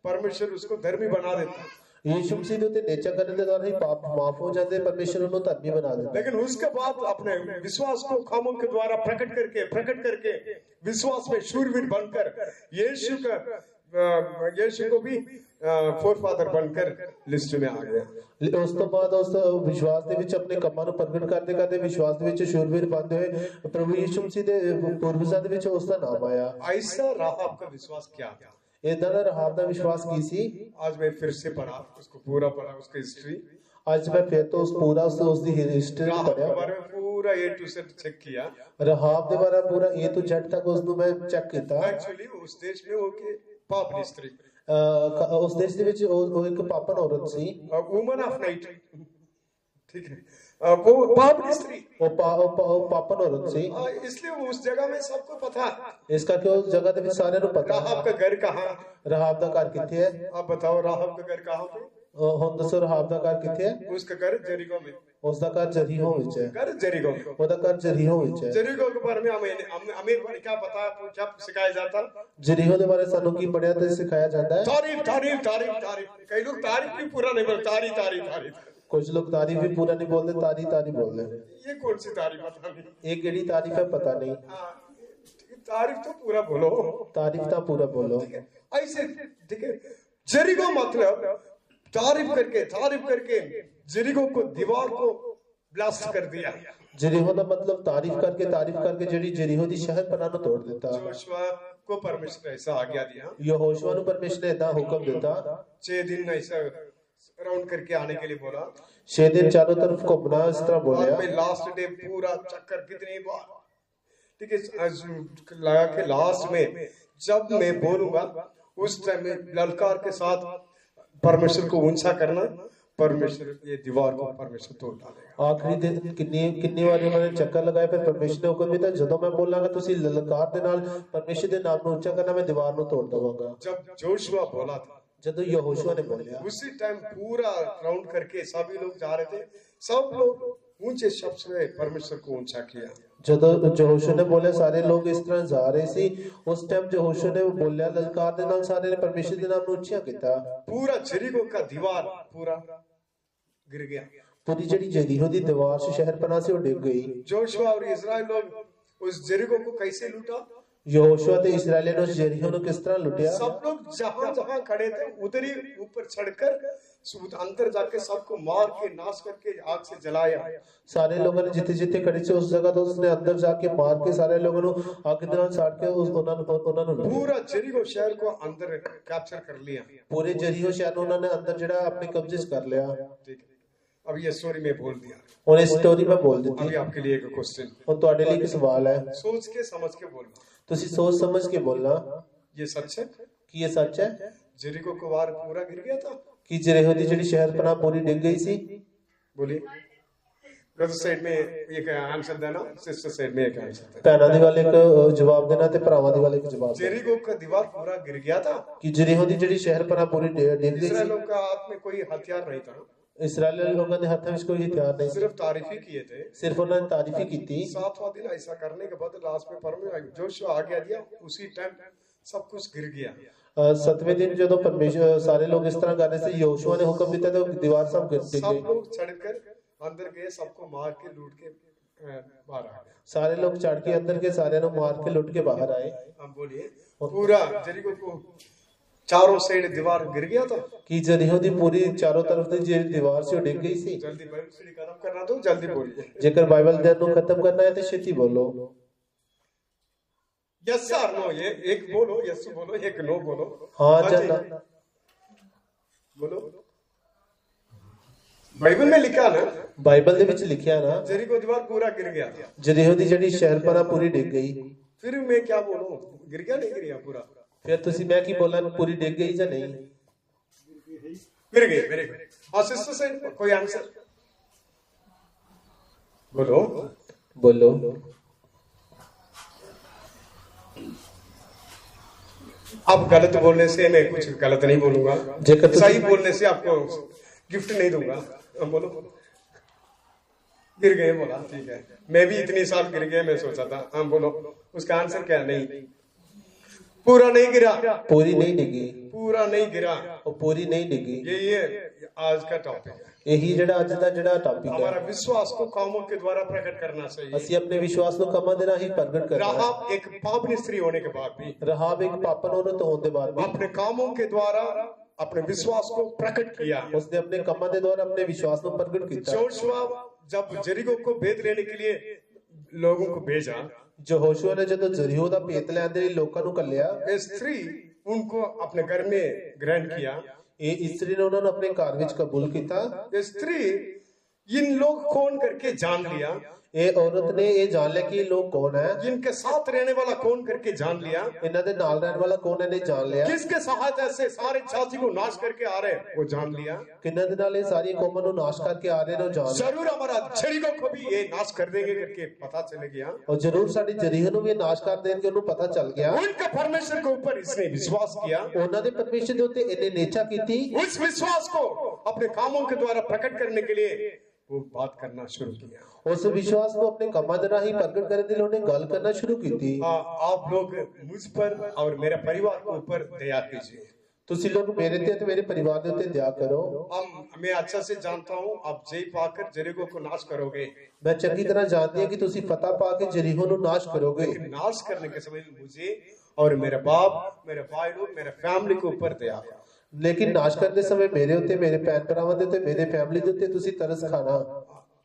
परमेश्वर उसको धर्मी बना देता। यीशु मसीह ਦੇ ਉੱਤੇ ਨੇਚਾ ਕਰਨ ਦੇ ਦੁਆਰਾ ਹੀ ਪਾਪ ਮਾਫ ਹੋ ਜਾਂਦੇ, ਪਰਮੇਸ਼ਰ ਉਹਨੂੰ ਧਰਮੀ ਬਣਾ ਦਿੰਦਾ। लेकिन उसके बाद अपने विश्वास को कामों के द्वारा प्रकट करके विश्वास में शूरवीर बनकर यीशु को भी फोरफादर बनकर लिस्ट में आ गया। ਉਸ ਤੋਂ ਬਾਅਦ ਉਸ ਵਿਸ਼ਵਾਸ ਦੇ ਵਿੱਚ ਆਪਣੇ ਕੰਮਾਂ ਨੂੰ ਪ੍ਰਗਟ ਕਰਦੇ ਕਰਦੇ ਵਿਸ਼ਵਾਸ ਦੇ ਵਿੱਚ ਸ਼ੂਰਵੀਰ ਬਣਦੇ ਹੋਏ ਪ੍ਰਭੂ ਯੀਸ਼ੂ ਮਸੀਹ ਦੇ ਪੂਰਵਜਾਂ ਦੇ ਵਿੱਚ ਉਸ ਦਾ ਨਾਮ ਆਇਆ। ऐसा राहाब का विश्वास क्या था? ਇਦਾਂ ਦਾ ਰਹਾਬ ਦਾ ਵਿਸ਼ਵਾਸ ਕੀ ਸੀ? आज मैं फिर से पढ़ा, उसको पूरा पढ़ा, उसकी हिस्ट्री। ਅੱਜ ਮੈਂ ਫਿਰ ਤੋਂ ਉਸ ਦੀ ਹਿਸਟਰੀ राहाब के ਪੜਿਆ। बारे में पूरा A to Z चेक किया। ਰਹਾਬ ਦੇ ਬਾਰੇ ਪੂਰਾ A ਤੋਂ Z ਤੱਕ ਉਸ ਨੂੰ ਮੈਂ ਚੈੱਕ ਕੀਤਾ। एक्चुअली उस देश में वो के पाप स्त्री, ਉਸ ਦੇਸ਼ ਦੇ ਵਿੱਚ ਉਹ ਇੱਕ ਪਾਪਨ ਔਰਤ ਸੀ। वुमन ऑफ नाइट, ठीक है, वो पाप स्त्री, ਉਹ ਪਾਪਨ ਔਰਤ ਸੀ। इसलिए वो उस जगह में सबको पता। ਇਸ ਕਰਕੇ ਉਸ ਜਗ੍ਹਾ ਦੇ ਵਿੱਚ ਸਾਰਿਆਂ ਨੂੰ ਪਤਾ राहाब का घर कहाँ? ਰਹਾਬ ਦਾ ਘਰ ਕਿੱਥੇ ਹੈ। आप बताओ, राहाब का घर कहाँ पे? ਹੁਣ ਦੱਸੋ ਰਹਾਬ ਦਾ ਘਰ ਕਿੱਥੇ ਹੈ। उसका घर जेरिको में। ਉਸ ਦਾ ਘਰ ਜਰੀਹੋ ਵਿੱਚ ਹੈ। घर जेरिको में। ਉਹਦਾ ਘਰ ਜਰੀਹੋ ਵਿੱਚ ਹੈ। जेरिको के बारे में हमें क्या पता, क्या सिखाया जाता? ਜਰੀਹੋ ਦੇ ਬਾਰੇ ਸਾਨੂੰ ਕੀ ਪੜਿਆ ਤੇ ਸਿਖਾਇਆ ਜਾਂਦਾ ਹੈ। तारीफ तारीफ तारीफ तारीफ, कई लोग तारीफ भी पूरा नहीं बोलते, तारीफ तारीफ तारीफ। ਕੁਝ ਲੋਕ ਤਾਰੀਫ ਵੀ ਪੂਰਾ ਨਹੀਂ ਬੋਲਦੇ, ਤਾਰੀ ਤਾਰੀ ਬੋਲਦੇ। ये कौन सी तारीफ पता नहीं। ਇਹ ਕਿਹੜੀ ਤਾਰੀਫ ਹੈ ਪਤਾ ਨਹੀਂ। तारीफ तो पूरा बोलो, ਤਾਰੀਫ ਤਾਂ ਪੂਰਾ ਬੋਲੋ। ऐसे, ठीक है। जेरिको मतलब तारीफ करके जेरिको को दीवार को ब्लास्ट कर दिया। ਜਰੀਹੋ ਦਾ ਮਤਲਬ ਤਾਰੀਫ ਕਰਕੇ ਜਿਹੜੀ ਜਰੀਹੋ ਦੀ ਸ਼ਹਿਰ ਪਨਾਹ ਨੂੰ ਤੋੜ ਦਿੱਤਾ। जोशुआ को परमेश्वर ने ऐसा आज्ञा दिया, ਯਹੋਸ਼ੂਆ ਨੂੰ ਪਰਮੇਸ਼ਰ ਨੇ ਏਦਾਂ ਹੁਕਮ ਦਿੱਤਾ। 6 दिन ऐसा राउंड करके आने के लिए बोला। 6 दिन चारों तरफ घूमना इस तरह और बोलिया। मैं लास्ट डे पूरा चक्कर कितनी बार, ठीक है, लगा के लास्ट में जब मैं बोलूंगा उस टाइम में ललकार के साथ परमेश्वर को ऊंचा करना, परमेश्वर ये दीवार को परमेश्वर तोड़ डालेगा। ਆਖਰੀ ਦਿਨ ਕਿੰਨੀ ਵਾਰੀ ਉਹਨਾਂ ਨੇ ਚੱਕਰ ਲਗਾਏ, ਫਿਰ ਪਰਮੇਸ਼ਰ ਨੇ ਹੁਕਮ ਦਿੱਤਾ ਜਦੋਂ ਮੈਂ ਬੋਲਾਂਗਾ ਤੁਸੀਂ ਲਲਕਾਰ ਦੇ ਨਾਲ ਪਰਮੇਸ਼ਰ ਦੇ ਨਾਮ ਨੂੰ ਉੱਚਾ ਕਰਨਾ, ਮੈਂ ਦੀਵਾਰ ਨੂੰ ਤੋੜ ਦਵਾਂਗਾ। जब जोशुआ बोला था ਜਦੋਂ ਯਹੋਸ਼ੂਆ ਨੇ ਬੋਲਿਆ उसी टाइम पूरा राउंड करके सभी लोग जा रहे थे, सब लोग ऊंचे शब्द से परमेश्वर को ऊंचा किया। ਜਦੋਂ ਯਹੋਸ਼ੂਆ ਨੇ ਬੋਲਿਆ ਸਾਰੇ ਲੋਕ ਇਸ ਤਰ੍ਹਾਂ ਜਾ ਰਹੇ ਸੀ, ਉਸ ਟਾਈਮ ਯਹੋਸ਼ੂਆ ਨੇ ਬੋਲਿਆ ਲਲਕਾਰ ਦੇ ਨਾਲ ਸਾਰੇ ਨੇ ਪਰਮੇਸ਼ਰ ਦੇ ਨਾਮ ਨੂੰ ਉੱਚਾ ਕੀਤਾ। पूरा जेरिको का दीवार पूरा गिर गया। ਪੂਰੀ ਜਿਹੜੀ ਜਰੀਹੋ ਦੀ ਦੀਵਾਰ ਸੀ ਸ਼ਹਿਰ ਪਨਾਹ ਸੀ ਉਹ ਡਿੱਗ ਗਈ। जोशुआ और इस्राएल लोग उस जेरिको को कैसे लूटा? ਯਹੋਸ਼ੂਆ ਤੇ ਇਸਰਾਏਲੀਆਂ ਨੇ ਉਸ ਜਰੀਹੋ ਨੂੰ किस तरह लुटिया? सब लोग जहां जहां खड़े थे उधर ही ऊपर चढ़कर अंदर जाके सबको मार के नाश करके आग से जलाया। ਸਾਰੇ ਲੋਕਾਂ ਨੇ ਜਿੱਥੇ ਖੜੇ ਸੀ ਉਸ ਜਗ੍ਹਾ ਤੋਂ ਉਸਨੇ ਅੰਦਰ ਜਾ ਕੇ ਮਾਰ ਕੇ ਸਾਰੇ ਲੋਕਾਂ ਨੂੰ ਅੱਗ ਦੇ ਨਾਲ ਸਾੜ ਕੇ ਉਹਨਾਂ ਨੂੰ ਲੁੱਟਿਆ। पूरा जेरिको शहर को अंदर कैप्चर कर लिया। ਪੂਰੇ ਜਰੀਹੋ ਸ਼ਹਿਰ ਨੂੰ ਉਹਨਾਂ ਨੇ ਅੰਦਰ ਜਿਹੜਾ ਆਪਣੇ ਕਬਜ਼ੇ 'ਚ ਕਰ ਲਿਆ। ठीक है, अब ये स्टोरी में बोल दिया। ਹੁਣ ਇਹ ਸਟੋਰੀ ਮੈਂ ਬੋਲ ਦਿੱਤੀ। अभी आपके लिए एक क्वेश्चन, ਹੁਣ ਤੁਹਾਡੇ ਲਈ ਇੱਕ ਸਵਾਲ ਹੈ, सोच के समझ के बोलना, ਤੁਸੀਂ ਸੋਚ ਸਮਝ ਕੇ ਬੋਲਣਾ। ये सच है? ਕੀ ਇਹ ਸੱਚ ਹੈ जेरिको को वार पूरा गिर गया था? ਕਿ ਜਰੀਹੋ ਦੀ ਜਿਹੜੀ ਸ਼ਹਿਰ ਪਨਾਹ ਪੂਰੀ ਡਿੱਗ ਗਈ ਸੀ? बोलिए। ब्रदर साइड में एक आंसर देना, सिस्टर साइड में एक आंसर देना। ਭੈਣਾਂ ਦੇ ਵੱਲ ਇੱਕ ਜਵਾਬ ਦੇਣਾ ਤੇ ਭਰਾਵਾਂ ਦੇ ਵੱਲ ਇੱਕ ਜਵਾਬ ਦੇਣਾ। जेरिको का दीवार पूरा गिर गया था। ਕਿ ਜਰੀਹੋ ਦੀ ਜਿਹੜੀ ਸ਼ਹਿਰ ਪਨਾਹ ਪੂਰੀ ਡਿੱਗ ਗਈ ਸੀ। इस्राएलियों का हाथ में कोई हथियार नहीं था, ਇਸਰਾਏਲੀ ਲੋਕਾਂ ਦੇ ਹੱਥਾਂ ਵਿੱਚ ਕੋਈ ਹਥਿਆਰ ਨਹੀਂ ਸੀ, सिर्फ तारीफ ही किए थे। ਸਿਰਫ ਉਹਨਾਂ ਨੇ ਤਾਰੀਫ ਹੀ ਕੀਤੀ। 7वां दिन ऐसा करने के बाद लास्ट में परमेश्वर जोशुआ आज्ञा दिया, उसी टाइम सब कुछ गिर गया। 7वें दिन ਜਦੋਂ ਪਰਮੇਸ਼ਰ ਸਾਰੇ ਲੋਕ ਇਸ ਤਰ੍ਹਾਂ ਕਰ ਰਹੇ ਸੀ, ਯਹੋਸ਼ੂਆ ਨੇ ਹੁਕਮ ਦਿੱਤਾ ਤੇ ਦੀਵਾਰ ਸਭ ਡਿੱਗ सब ਗਈ। लोग चढ़कर अंदर गए, सबको मार के लूट के बाहर आ गया। ਸਾਰੇ ਲੋਕ ਚੜ ਕੇ ਅੰਦਰ ਕੇ ਸਾਰਿਆਂ ਨੂੰ ਮਾਰ ਕੇ ਲੁੱਟ ਕੇ ਬਾਹਰ ਆਏ। हम बोलिए, पूरा जेरिको को चारों साइड दीवार गिर गया था। ਕਿ ਜਰੀਹੋ ਦੀ ਪੂਰੀ ਚਾਰੋਂ ਤਰਫ ਦੀ ਜਿਹੜੀ ਦੀਵਾਰ ਸੀ ਉਹ ਡਿੱਗ ਗਈ ਸੀ। जल्दी बाइबल स्टडी खत्म करना तो जल्दी बोलिए। ਜੇਕਰ ਬਾਈਬਲ ਦੇ ਨੂੰ ਖਤਮ ਕਰਨਾ ਹੈ ਤੇ ਛੇਤੀ ਬੋਲੋ। यस और नो, ये एक बोलो, यस बोलो, एक नो बोलो। ਹਾਂ ਜਾਂ ਨਾ। बोलो। बाइबल में लिखा ना, ਬਾਈਬਲ ਦੇ ਵਿੱਚ ਲਿਖਿਆ ਨਾ जेरिको दीवार पूरा गिर गया। ਜਰੀਹੋ ਦੀ ਜਿਹੜੀ ਸ਼ਹਿਰ ਪਨਾਹ ਪੂਰੀ ਡਿੱਗ ਗਈ। फिर मैं क्या बोलूं, गिर गया नहीं गिर गया पूरा? ਫਿਰ ਤੁਸੀਂ ਮੈਂ ਕੀ ਬੋਲਾਂ, ਪੂਰੀ ਡਿੱਗ ਗਈ ਜਾਂ ਨਹੀਂ? गिर गई, वेरी गुड। और सिस्टर से कोई आंसर बोलो। ਬੋਲੋ। अब गलत बोलने से मैं कुछ गलत नहीं बोलूंगा, जेकर तुसी- सही बोलने से आपको गिफ्ट नहीं दूंगा। अब बोलो। गिर गए बोला, ठीक है, मैं भी इतनी साल गिर गया, मैं सोचा था। हम बोलो, उसका आंसर क्या? नहीं, पूरा नहीं गिरा। ਪੂਰੀ ਨਹੀਂ ਡਿੱਗੀ, पूरा नहीं गिरा। ਉਹ ਪੂਰੀ ਨਹੀਂ ਡਿੱਗੀ। ये आज का टॉपिक है। ਇਹੀ ਜਿਹੜਾ ਅੱਜ ਦਾ ਜਿਹੜਾ ਟਾਪਿਕ हमारा ਹੈ, विश्वास को कामों के द्वारा प्रकट करना चाहिए। ਅਸੀਂ ਆਪਣੇ ਵਿਸ਼ਵਾਸ ਨੂੰ ਕੰਮਾਂ ਦੇ ਰਾਹੀਂ ਪ੍ਰਗਟ ਕਰਨਾ ਹੈ। राहाब एक पापनी स्त्री होने के बाद भी ਰਹਾਬ ਇੱਕ ਪਾਪਨ ਔਰਤ ਹੋਣ ਦੇ ਬਾਅਦ ਵੀ अपने कामों के द्वारा अपने विश्वास को प्रकट किया। ਉਸਨੇ ਆਪਣੇ ਕੰਮਾਂ ਦੇ ਦੁਆਰਾ ਆਪਣੇ ਵਿਸ਼ਵਾਸ ਨੂੰ ਪ੍ਰਗਟ ਕੀਤਾ। जोशुआ जब जेरिको को भेद लेने के लिए लोगों को भेजा, ਯਹੋਸ਼ੂਆ ਨੇ ਜਦੋਂ ਜਰੀਹੋ ਦਾ ਭੇਤ ਲੈਣ ਦੇ ਲਈ ਲੋਕਾਂ ਨੂੰ ਘੱਲਿਆ, ये स्त्री उनको अपने घर में ग्रहण किया। ਇਹ ਇਸਤਰੀ ਨੇ ਉਹਨਾਂ ਨੂੰ ਆਪਣੇ ਘਰ ਵਿੱਚ ਕਬੂਲ ਕੀਤਾ। ये स्त्री इन लोग कौन करके जान लिया, ਇਹ ਔਰਤ ਨੇ ਇਹ ਜਾਣ ਲਿਆ ਕਿ ਇਹ ਲੋਕ ਕੌਣ ਹੈ, जिनके साथ रहने वाला कौन करके जान लिया, ਇਹਨਾਂ ਦੇ ਨਾਲ ਰਹਿਣ ਵਾਲਾ ਕੌਣ ਹੈ, ਇਹਨੇ ਜਾਣ ਲਿਆ। किसके सहायता से सारे जाति को नाश करके आ रहे हैं, वो जान लिया। ਕਿੰਨਾਂ ਦੇ ਨਾਲ ਇਹ ਸਾਰੀਆਂ ਕੌਮਾਂ ਨੂੰ ਨਾਸ਼ ਕਰਕੇ ਆ ਰਹੇ ਨੇ, ਉਹ ਜਾਣ ਲਿਆ। जरूर हमारा जेरिको को भी ये नाश कर देंगे करके पता चल गया। और जरूर साडी जरीह ਨੂੰ ਵੀ ਨਾਸ਼ ਕਰ ਦੇਣਗੇ, ਉਹਨੂੰ ਪਤਾ ਚੱਲ ਗਿਆ। उनके परमेश्वर के ऊपर इसने विश्वास किया। ਉਹਨਾਂ ਦੇ ਪਰਮੇਸ਼ਰ ਦੇ ਉੱਤੇ ਇਹਨੇ ਨੇਚਾ ਕੀਤੀ। उस विश्वास को अपने कामों के द्वारा प्रकट करने के लिए वो बात करना शुरू किया। ਉਸ ਵਿਸ਼ਵਾਸ ਨੂੰ ਆਪਣੇ ਕੰਮਾਂ ਦੇ ਰਾਹੀਂ ਪ੍ਰਗਟ ਕਰਨ ਦੇ ਲਈ ਉਹਨੇ ਗੱਲ ਕਰਨਾ ਸ਼ੁਰੂ ਕੀਤੀ। आप लोग मुझ पर और मेरे परिवार के ऊपर दया कीजिए। ਤੁਸੀਂ ਲੋਕ ਮੇਰੇ ਤੇ ਤੇ ਮੇਰੇ ਪਰਿਵਾਰ ਦੇ ਉੱਤੇ ਦਇਆ ਕਰੋ। मैं अच्छा से जानता हूँ आप जय पाकर जेरिको को नाश करोगे, ਮੈਂ ਚੰਗੀ ਤਰ੍ਹਾਂ ਜਾਣਦੀ ਹਾਂ ਕਿ ਤੁਸੀਂ ਫਤਹ ਪਾ ਕੇ ਜਰੀਹੋ ਨੂੰ ਨਾਸ਼ ਕਰੋਗੇ, लेकिन नाश करने के समय मुझे और मेरे बाप, मेरे भाई लोग, मेरे फैमिली के ऊपर दया। ਲੇਕਿਨ ਨਾਸ਼ ਕਰਨ ਦੇ ਸਮੇਂ ਮੇਰੇ ਉੱਤੇ, ਮੇਰੇ ਭੈਣ ਭਰਾਵਾਂ ਦੇ ਉੱਤੇ, ਮੇਰੇ ਫੈਮਿਲੀ ਦੇ ਉੱਤੇ ਤੁਸੀਂ ਤਰਸ ਖਾਣਾ।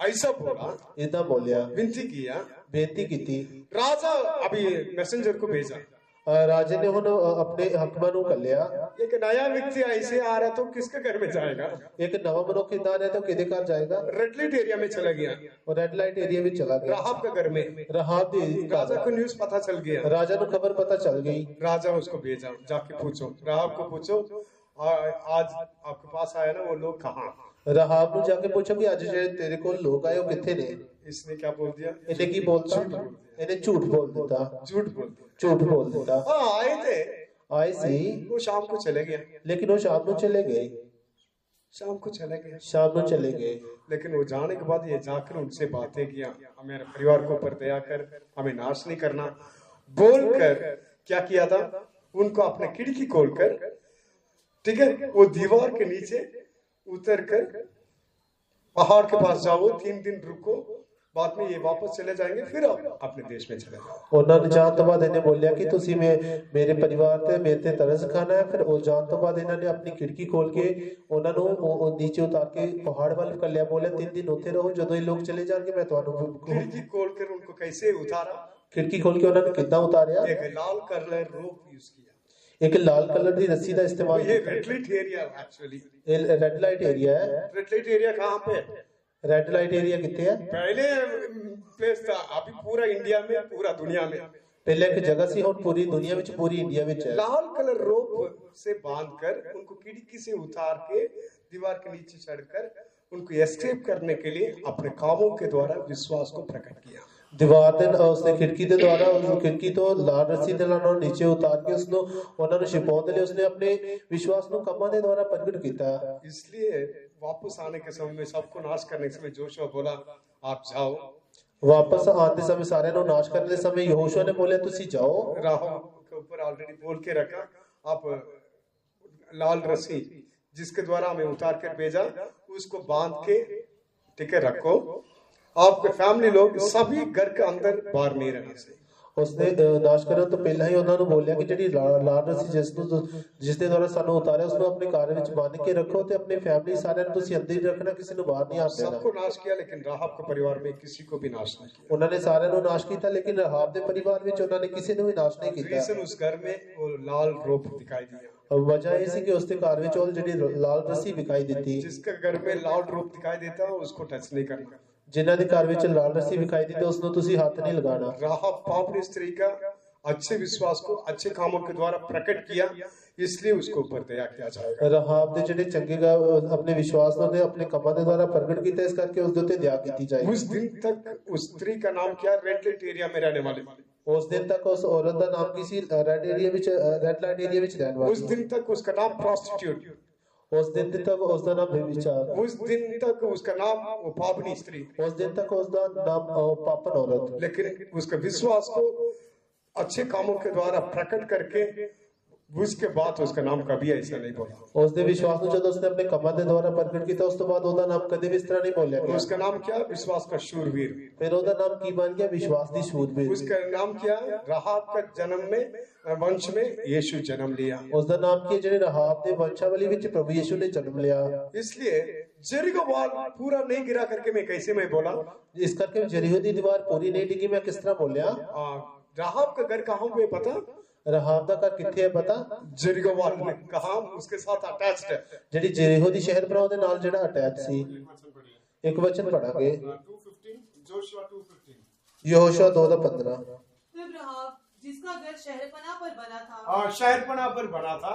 ऐसा बोला, ਇਦਾਂ ਬੋਲਿਆ, विनती किया। ਬੇਨਤੀ ਕੀਤੀ। राजा अभी मैसेंजर को भेजा, ਰਾਜੇ ਨੇ ਹੁਣ ਆਪਣੇ ਹਕਮਾਂ ਨੂੰ ਕੱਲਿਆ। एक नया व्यक्ति ऐसे आ रहा तो किसके घर में जाएगा? ਇੱਕ ਨਵਾਂ ਮਨੁੱਖ ਇਦਾਂ ਰਿਹਾ ਤਾਂ ਕਿਹਦੇ ਘਰ ਜਾਏਗਾ? रेड लाइट एरिया में चला गया, ਉਹ ਰੈੱਡ ਲਾਈਟ ਏਰੀਆ ਵਿੱਚ ਚਲਾ ਗਿਆ। राहब के घर में। ਰਾਹਾਬ ਦੀ राजा को न्यूज पता चल गया, ਰਾਜਾ ਨੂੰ ਖਬਰ ਪਤਾ ਚੱਲ ਗਈ। राजा उसको भेजा, जाके पूछो, राहब को पूछो, आज आपके पास आया ना वो लोग कहाँ? ਰਾਹਾਬ ਨੂੰ ਜਾ ਕੇ ਪੁੱਛੋ ਕਿ ਅੱਜ ਜਿਹੜੇ ਤੇਰੇ ਕੋਲ ਲੋਕ ਆਏ ਉਹ ਕਿੱਥੇ ਨੇ? इसने क्या बोल दिया? ਇਹਨੇ ਕੀ ਬੋਲਤਾ? ਇਹਨੇ ਝੂਠ ਬੋਲ ਦਿੱਤਾ। झूठ बोल दिया। ਝੂਠ ਬੋਲ ਦਿੱਤਾ। हाँ आए थे, ਆਏ ਸੀ वो शाम को चले गया, ਲੇਕਿਨ ਉਹ ਸ਼ਾਮ ਨੂੰ ਚਲੇ ਗਏ। शाम को चले गए। ਸ਼ਾਮ ਨੂੰ ਚਲੇ ਗਏ। लेकिन वो जाने के बाद ये जाकर उनसे बातें किया, हमारे परिवार को ऊपर दया कर, हमें नाश नहीं करना बोलकर क्या किया था? उनको अपने खिड़की खोलकर, ठीक है, वो दीवार के नीचे उतर कर पहाड़ के पास जाओ, 3 दिन रुको, बाद में ये वापस चले जाएंगे, फिर आप अपने देश में चले जाओ। ਉਹਨਾਂ ਨੇ ਜਾਣ ਤੋਂ ਬਾਅਦ ਇਹਨੇ ਬੋਲਿਆ ਕਿ ਤੁਸੀਂ ਮੇਰੇ ਪਰਿਵਾਰ ਤੇ ਮੇਰੇ ਤੇ ਤਰਸ ਖਾਣਾ ਹੈ। ਫਿਰ ਉਹ ਜਾਣ ਤੋਂ ਬਾਅਦ ਇਹਨਾਂ ਨੇ ਆਪਣੀ ਖਿੜਕੀ ਖੋਲ ਕੇ ਉਹਨਾਂ ਨੂੰ ਉਹ ਨੀਚੇ ਉਤਾਰ ਕੇ ਪਹਾੜ ਵੱਲ ਕੱਲਿਆ। ਬੋਲਿਆ 3 ਦਿਨ ਉੱਥੇ ਰਹੋ, ਜਦੋਂ ਇਹ ਲੋਕ ਚਲੇ ਜਾਣਗੇ ਮੈਂ ਤੁਹਾਨੂੰ। खिड़की खोलकर उनको कैसे उतारा? ਖਿੜਕੀ ਖੋਲ ਕੇ ਉਹਨਾਂ ਨੂੰ ਕਿੱਦਾਂ ਉਤਾਰਿਆ? एक लाल कलर रोप यूज किया। ਇੱਕ ਲਾਲ ਕਲਰ ਦੀ ਰੱਸੀ ਦਾ ਇਸਤੇਮਾਲ ये ਕੀਤਾ। Red light area actually. ਇਹ ਰੈੱਡ ਲਾਈਟ ਏਰੀਆ ਹੈ। रेड लाइट एरिया कहाँ पे है? ਰੈੱਡ ਲਾਈਟ ਏਰੀਆ ਕਿੱਥੇ ਹੈ? पहले प्लेस था, अभी पूरा इंडिया में, पूरा दुनिया में। ਪਹਿਲੇ ਇੱਕ ਜਗ੍ਹਾ ਸੀ, ਹੁਣ ਪੂਰੀ ਦੁਨੀਆ ਵਿੱਚ, ਪੂਰੀ ਇੰਡੀਆ ਵਿੱਚ ਹੈ। लाल कलर रोप से बांधकर उनको खिड़की से उतार के दीवार के नीचे चढ़कर उनको एस्केप करने के लिए अपने कामों के द्वारा विश्वास को प्रकट किया। ਦੀਵਾਰ ਦੇ ਉਸਨੇ ਖਿੜਕੀ ਦੇ ਦੁਆਰਾ ਉਸ ਖਿੜਕੀ ਤੋਂ ਲਾਲ ਰੱਸੀ ਦੇ ਨਾਲ ਉਹਨੂੰ ਨੀਚੇ ਉਤਾਰ ਕੇ ਉਸਨੂੰ ਉਹਨਾਂ ਨੂੰ ਛਿਪਾਉਣ ਦੇ ਲਈ ਉਸਨੇ ਆਪਣੇ ਵਿਸ਼ਵਾਸ ਨੂੰ ਕੰਮਾਂ ਦੇ ਦੁਆਰਾ ਪ੍ਰਗਟ ਕੀਤਾ। इसलिए वापस आने के समय में सबको नाश करने के समय जोशुआ बोला, आप जाओ। ਵਾਪਸ ਆਉਣ ਦੇ ਸਮੇਂ ਸਾਰਿਆਂ ਨੂੰ ਨਾਸ਼ ਕਰਨ ਦੇ ਸਮੇਂ ਯਹੋਸ਼ੂਆ ਨੇ ਬੋਲਿਆ ਤੁਸੀਂ जाओ। राहब के ऊपर ऑलरेडी बोल के रखा, आप लाल रस्सी जिसके द्वारा हमें उतार कर भेजा उसको बांध के, ठीक है, रखो। आपके फैमिली लोग सभी घर के अंदर बाहर नहीं रहने से। ਉਸਨੇ ਨਾਸ਼ ਕਰਨ ਤੋਂ ਪਹਿਲਾਂ ਹੀ ਉਹਨਾਂ ਨੂੰ ਬੋਲਿਆ ਕਿ ਜਿਹੜੀ ਲਾਲ ਰੱਸੀ ਜਿਸ ਦੇ ਦੁਆਰਾ ਸਾਨੂੰ ਉਤਾਰਿਆ ਉਸਨੂੰ ਆਪਣੇ ਘਰ ਵਿੱਚ ਬੰਨ੍ਹ ਕੇ ਰੱਖੋ ਤੇ ਆਪਣੀ ਫੈਮਿਲੀ ਸਾਰਿਆਂ ਨੂੰ ਤੁਸੀਂ ਅੰਦਰ ਹੀ ਰੱਖਣਾ, ਕਿਸੇ ਨੂੰ ਬਾਹਰ ਨਹੀਂ ਆਉਣ ਦੇਣਾ। सबको नाश किया, लेकिन राहब के परिवार में किसी को भी नाश नहीं किया। ਉਹਨਾਂ ਨੇ ਸਾਰਿਆਂ ਨੂੰ ਨਾਸ਼ ਕੀਤਾ, ਲੇਕਿਨ ਰਾਹਾਬ ਦੇ ਪਰਿਵਾਰ ਵਿੱਚ ਉਹਨਾਂ ਨੇ ਕਿਸੇ ਨੂੰ ਵੀ ਨਾਸ਼ ਨਹੀਂ ਕੀਤਾ। रीजन उस घर में वो लाल रोप दिखाई दिया। ਵਜ੍ਹਾ ਇਹ ਸੀ ਕਿ ਉਸਦੇ ਘਰ ਵਿੱਚ ਉਹ ਜਿਹੜੀ ਲਾਲ ਰੱਸੀ ਵਿਖਾਈ ਦਿੱਤੀ। जिसके घर में लाल रोप दिखाई देता है उसको टच नहीं करना। ਜਿਨ੍ਹਾਂ ਦੇ ਘਰ ਵਿੱਚ ਲਾਲ ਰੱਸੀ ਵਿਖਾਈ ਦਿੱਤੀ ਉਸ ਨੂੰ ਤੁਸੀਂ ਹੱਥ ਨਹੀਂ ਲਗਾਉਣਾ। राहब पापनी स्त्री का अच्छे विश्वास को अच्छे कामों के द्वारा प्रकट किया, इसलिए उसको ऊपर दया किया जाएगा। ਰਾਹਾਬ ਦੇ ਜਿਹੜੇ ਚੰਗੇ ਆਪਣੇ ਵਿਸ਼ਵਾਸ ਨੂੰ ਤੇ ਆਪਣੇ ਕੰਮਾਂ ਦੇ ਦੁਆਰਾ ਪ੍ਰਗਟ ਕੀਤਾ, ਇਸ ਕਰਕੇ ਉਸ ਦੇ ਉੱਤੇ ਦਇਆ ਕੀਤੀ ਜਾਏਗੀ। उस दिन तक उस स्त्री का नाम क्या? रेड लाइट एरिया में रहने वाले। ਉਸ ਦਿਨ ਤੱਕ ਉਸ ਔਰਤ ਦਾ ਨਾਮ ਕੀ ਸੀ? ਰੈੱਡ ਏਰੀਆ ਵਿੱਚ, ਰੈੱਡ ਲਾਈਟ ਏਰੀਆ ਵਿੱਚ ਰਹਿਣ उस ਵਾਲੀ। दिन तक उसका नाम प्रोस्टिट्यूट। ਉਸ ਦਿਨ ਤੱਕ ਉਸ ਦਾ ਨਾਮ ਬੇਵਿਚਾਰ। उस दिन तक उसका नाम वो पापनी स्त्री। ਉਸ ਦਿਨ ਤੱਕ ਉਸ ਦਾ ਨਾਮ ਪਾਪਨ ਔਰਤ। लेकिन उसके विश्वास को अच्छे कामों के द्वारा प्रकट करके उसके बाद उसका नाम कभी ऐसा नहीं बोला। ਉਸ ਦੇ ਵਿਸ਼ਵਾਸ ਨੂੰ ਜਦੋਂ ਉਸਨੇ ਆਪਣੇ ਕੰਮਾਂ ਦੇ ਦੁਆਰਾ ਪ੍ਰਗਟ ਕੀਤਾ, ਉਸ ਤੋਂ ਬਾਅਦ ਉਹਦਾ ਨਾਮ ਕਦੇ ਵੀ ਇਸ ਤਰ੍ਹਾਂ ਨਹੀਂ ਬੋਲਿਆ ਗਿਆ। उसका नाम क्या? विश्वास का शूरवीर। ਫਿਰ ਉਹਦਾ ਨਾਮ ਕੀ ਬਣ ਗਿਆ? ਵਿਸ਼ਵਾਸ ਦੀ ਸ਼ੂਰਬੀਰ। उसका नाम क्या? राहब का जन्म में, वंश में यीशु जन्म लिया। ਉਸ ਦਾ ਨਾਮ ਕੀ ਹੈ? ਜਿਹੜੇ ਰਾਹਾਬ ਦੇ ਵੰਸ਼ਾਵਲੀ ਵਿੱਚ ਪ੍ਰਭੂ ਯਿਸੂ ਨੇ ਜਨਮ ਲਿਆ। इसलिए जेरिको वॉल पूरा नहीं गिरा करके मैं कैसे मैं बोला? ਇਸ ਕਰਕੇ ਜਰੀहो ਦੀ ਦੀਵਾਰ ਪੂਰੀ ਨਹੀਂ ਡਿੱਗੀ, मैं किस तरह बोलिया? राहब का घर कहाँ पे पता? ਰਾਹਾਬ ਦਾ ਘਰ ਕਿੱਥੇ ਹੈ ਪਤਾ? जेरिको वॉल में कहाँ उसके साथ अटैच्ड है। ਜਿਹੜੀ ਜਰੀहो ਦੀ ਸ਼ਹਿਰ ਬਣਾਉਣ ਦੇ ਨਾਲ ਜਿਹੜਾ ਅਟੈਚ ਸੀ। ਇੱਕ ਵਚਨ ਪੜਾਂਗੇ, 2:15 जोशुआ 2:15। ਯਹੋਸ਼ੂਆ 2:15। तब राहाब जिसका घर शहरपनाह पर बना था, शहरपनाह पर बना था,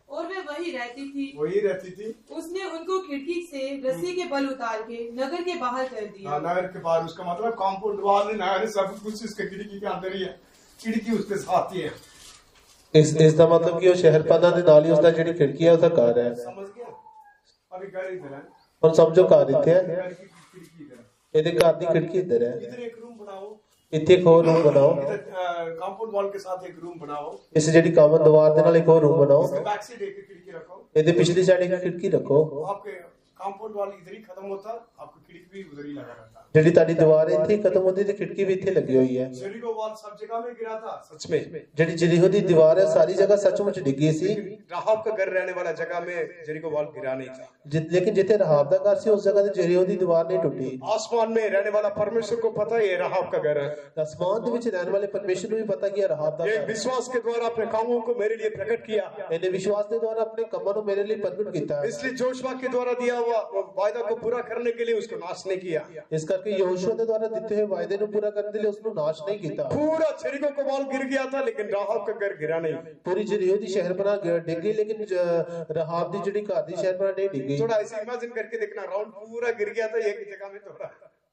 और वे वही रहती थी, वही रहती थी। उसने उनको खिड़की से रस्सी के बल उतार के नगर के बाहर कर दिया। नगर के बाहर, उसका मतलब कॉम्पाउंड वॉल नगर सब कुछ इसके खिड़की के अंदर ही है, खिड़की उसके साथ ही है। ਇਸ ਦਾ ਮਤਲਬ ਕਿ ਉਹ ਸ਼ਹਿਰਪਨਾਹ ਦੇ ਨਾਲ ਹੀ ਉਸਦਾ ਜਿਹੜੀ ਖਿੜਕੀ ਹੈ ਉਹਦਾ ਘਰ ਹੈ। समझ गया? अभी घर इधर है, ਹੁਣ ਸਮਝੋ ਘਰ ਇੱਥੇ ਹੈ, घर की खिड़की इधर है। ਇਹਦੇ ਘਰ ਦੀ ਖਿੜਕੀ ਇੱਧਰ ਹੈ। इधर एक रूम बनाओ, ਇੱਥੇ ਇੱਕ ਹੋਰ ਰੂਮ ਬਣਾਓ। इधर कॉम्पाउंड वॉल के साथ एक रूम बनाओ, ਇਸ ਜਿਹੜੀ ਕਾਮਨ ਦੀਵਾਰ ਦੇ ਨਾਲ ਇੱਕ ਹੋਰ ਰੂਮ ਬਣਾਓ। इसके बैक साइड एक खिड़की रखो। ਇਹਦੇ ਪਿਛਲੀ ਸਾਈਡ ਇੱਕ ਖਿੜਕੀ ਰੱਖੋ। आपके कॉम्पाउंड वॉल इधर ही खत्म होता, आपकी खिड़की भी उधर ही लगा रहता। ਜਿਹੜੀ ਤੁਹਾਡੀ ਦੀਵਾਰ ਇੱਥੇ ਹੀ ਖਤਮ ਹੁੰਦੀ ਤੇ ਖਿੜਕੀ ਵੀ ਇੱਥੇ ਲੱਗੀ ਹੋਈ ਹੈ। जेरिको वॉल सब जगह में गिरा था, सच में। ਜਿਹੜੀ ਜਰੀहो ਦੀ ਦੀਵਾਰ ਹੈ ਸਾਰੀ ਜਗ੍ਹਾ ਸੱਚਮੁੱਚ ਡਿੱਗੀ ਸੀ। राहाब का घर रहने वाला जगह में जेरिको वॉल गिरा नहीं था। लेकिन जिथे रहाब दा घर सी उस जगह ते जेरियो दी दीवार नहीं टूटी। आसमान में रहने वाला परमेश्वर को पता है ये राहाब का घर है। आसमान दे विच रहने वाले परमेश्वर को भी पता कि रहाब दा ये घर विश्वास के द्वारा अपने कामों को मेरे लिए प्रकट किया। इन्हें विश्वास के द्वारा अपने कमां नु मेरे लिए प्रकट किया। इसलिए जोशुआ के द्वारा दिया हुआ वायदा को पूरा करने के लिए उसको नाश नहीं किया। इस करके यहोशू के द्वारा दिते हुए वायदे को पूरा करने के लिए उसको नाश नहीं किया। पूरा जेरिको का वॉल गिर गया था लेकिन राहाब का घर गिरा नहीं। पूरी जेरियो दी शहर बना डिग गई लेकिन रहाब दी जिहड़ी घर दी शहर बना नहीं डिगी। थोड़ा ऐसे इमेजिन करके देखना, राउंड पूरा गिर गया था, एक जगह में थोड़ा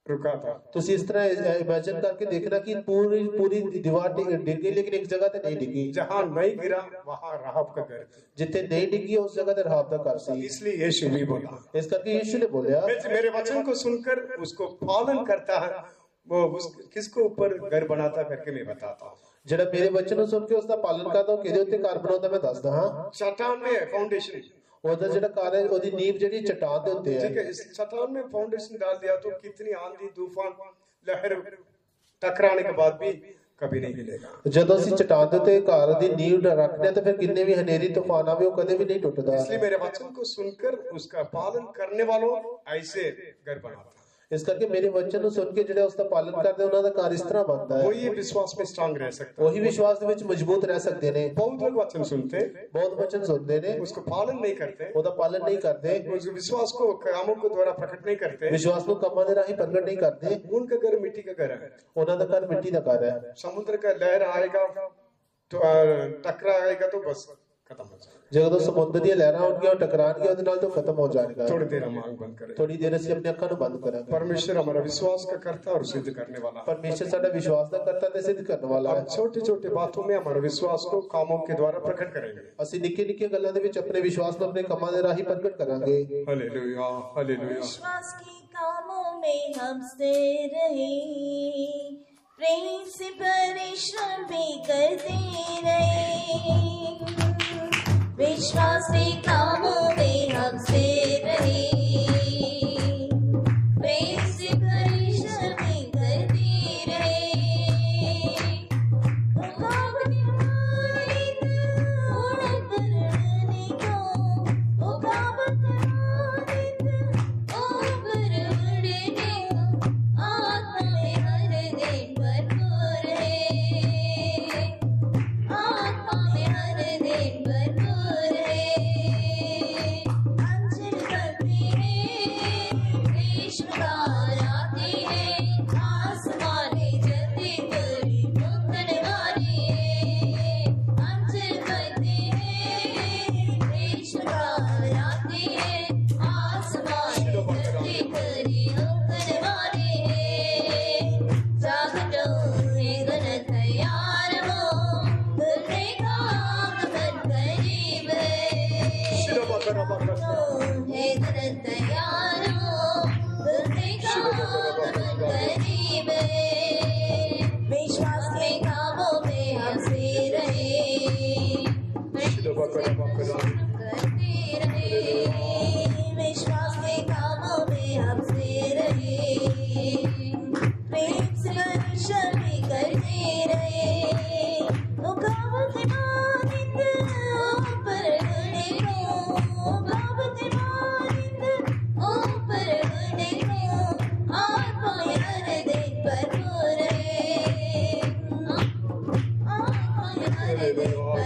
रुका था। तो इस तरह इमेजिन करके देखना कि पूरी दीवार डिग गई लेकिन एक जगह ते नहीं डिगी। जहां नहीं गिरा वहां राहाब का घर, जिथे नहीं डिगी उस जगह ते रहाब दा घर सी। इसलिए यीशु भी बोला, इस करके यीशु ने बोला मेरे वचन को सुनकर उसको पालन करता है वो किसको ऊपर घर बनाता करके मैं बताता हूँ। जेड़ा मेरे बच्चे नु सुन के उसका पालन करदा ओ किदे उत्ते घर बनाउंदा मैं दसदा हां। चट्टान में फाउंडेशन, ओदा जेड़ा घर है ओदी नींव जेडी चट्टान दे उत्ते है। ठीक है, इस चट्टान में फाउंडेशन डाल दिया तो कितनी आंधी तूफान लहर टकराने के बाद भी कभी नहीं हिलेगा। जदों ਅਸੀਂ चट्टान दे उत्ते घर दी नींव रखने तो फिर किन्ने भी हनेरी तूफान आवे ओ कदे भी नहीं टूटदा। इसलिए मेरे वचन को सुनकर उसका पालन करने वालों ऐसे घर बनाता। इस करके मेरे वचन नु सुन के जेड़ा उसका पालन करदे उन्हां दा घर इस तरह बनदा है। वही विश्वास में स्ट्रांग रह सकता है, वही विश्वास दे विच मजबूत रह सकदे ने। बहुत लोग वचन सुनते, बहुत वचन सुनते ने, उसको पालन नहीं करते, ओदा पालन नहीं करते, उस विश्वास को कामों के द्वारा प्रकट नहीं करते, विश्वास को कमां दे राही प्रकट नहीं करते। उनका घर मिट्टी का घर है। उन्हां दा घर मिट्टी दा घर है। समुद्र का लहर आएगा तो टकराएगा तो बस खत्म हो जाएगा। ਜਦੋਂ ਸਮੁੰਦਰ ਦੀਆਂ ਲਹਿਰਾਂ ਆਉਣਗੀਆਂ ਉਹ ਟਕਰਾਣਗੀਆਂ ਉਹਦੇ ਨਾਲ ਤਾਂ ਖਤਮ ਹੋ ਜਾਣਗਾ। थोड़ी देर हम आंख बंद करें। थोड़ी देर ਅਸੀਂ ਆਪਣੀਆਂ ਅੱਖਾਂ ਨੂੰ ਬੰਦ ਕਰਾਂਗੇ। परमेश्वर हमारा विश्वास का करता और सिद्ध करने वाला। परमेश्वर ਸਾਡਾ ਵਿਸ਼ਵਾਸ ਦਾ ਕਰਤਾ ਤੇ ਸਿੱਧ ਕਰਨ ਵਾਲਾ ਹੈ। हम छोटी छोटी बातों में हमारे विश्वास को कामों के द्वारा प्रकट करेंगे। ਅਸੀਂ ਨਿੱਕੇ ਨਿੱਕੇ ਗੱਲਾਂ ਦੇ ਵਿੱਚ ਆਪਣੇ ਵਿਸ਼ਵਾਸ ਨੂੰ ਆਪਣੇ ਕੰਮਾਂ ਦੇ ਰਾਹੀਂ ਪ੍ਰਗਟ ਕਰਾਂਗੇ। Hallelujah hallelujah. विश्वास के कामों में हमसे रहे, प्रेम से परिश्रम भी करते रहे। विश्वास के कामों में हमसे रहे, प्रेम से परिश्रम भी करते रहे। विश्वास के कामों में हमसे रहे, करते रहे। विश्वास के कामों में हमसे रहे, प्रेम से परिश्रम भी करते रहे। मुकाबत मानिंद ऊपर गणे को, मुकाबत मानिंद ऊपर गणे को, आत्मा हर दिन भरपूर है, आत्मा हर दिन भरपूर है।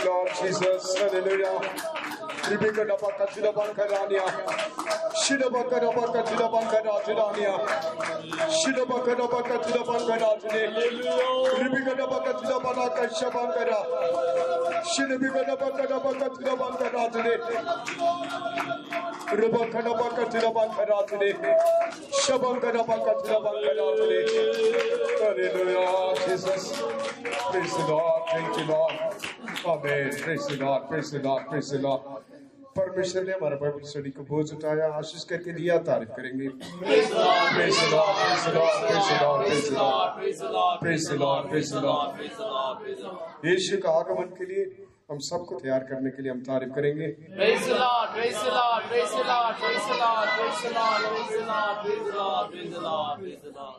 Lord Jesus, hallelujah. Shibikadabaka Jidabankarania, Shidabakadabaka Jidabankarajania, Shidabakadabaka Jidabankarajane, Ribikadabaka Jidabanaka Shabankara, Shidabikadabaka Jidabankarajane, Ribakadabaka Jidabankarajane, Shabankadabaka Jidabankarajane. Hallelujah, Jesus. Praise the Lord. Thank you, Lord. Amen. Praise the Lord. Praise the Lord. Praise the Lord. परमेश्वर ने हमारा Bible study को बोझ उठाया, आशीष करके दिया, तारीफ करेंगे। Praise the Lord. Praise the Lord. Praise the Lord. Praise the Lord. Praise the Lord. Praise the Lord. Praise the Lord. Praise the Lord. Praise the Lord. Praise the Lord. यीशु का आगमन के लिए हम सबको तैयार करने के लिए हम तारीफ करेंगे। Praise the Lord. Praise the Lord. Praise the Lord. Praise the Lord. Praise the Lord. Praise the Lord. Praise the Lord. Praise the Lord. Praise the Lord.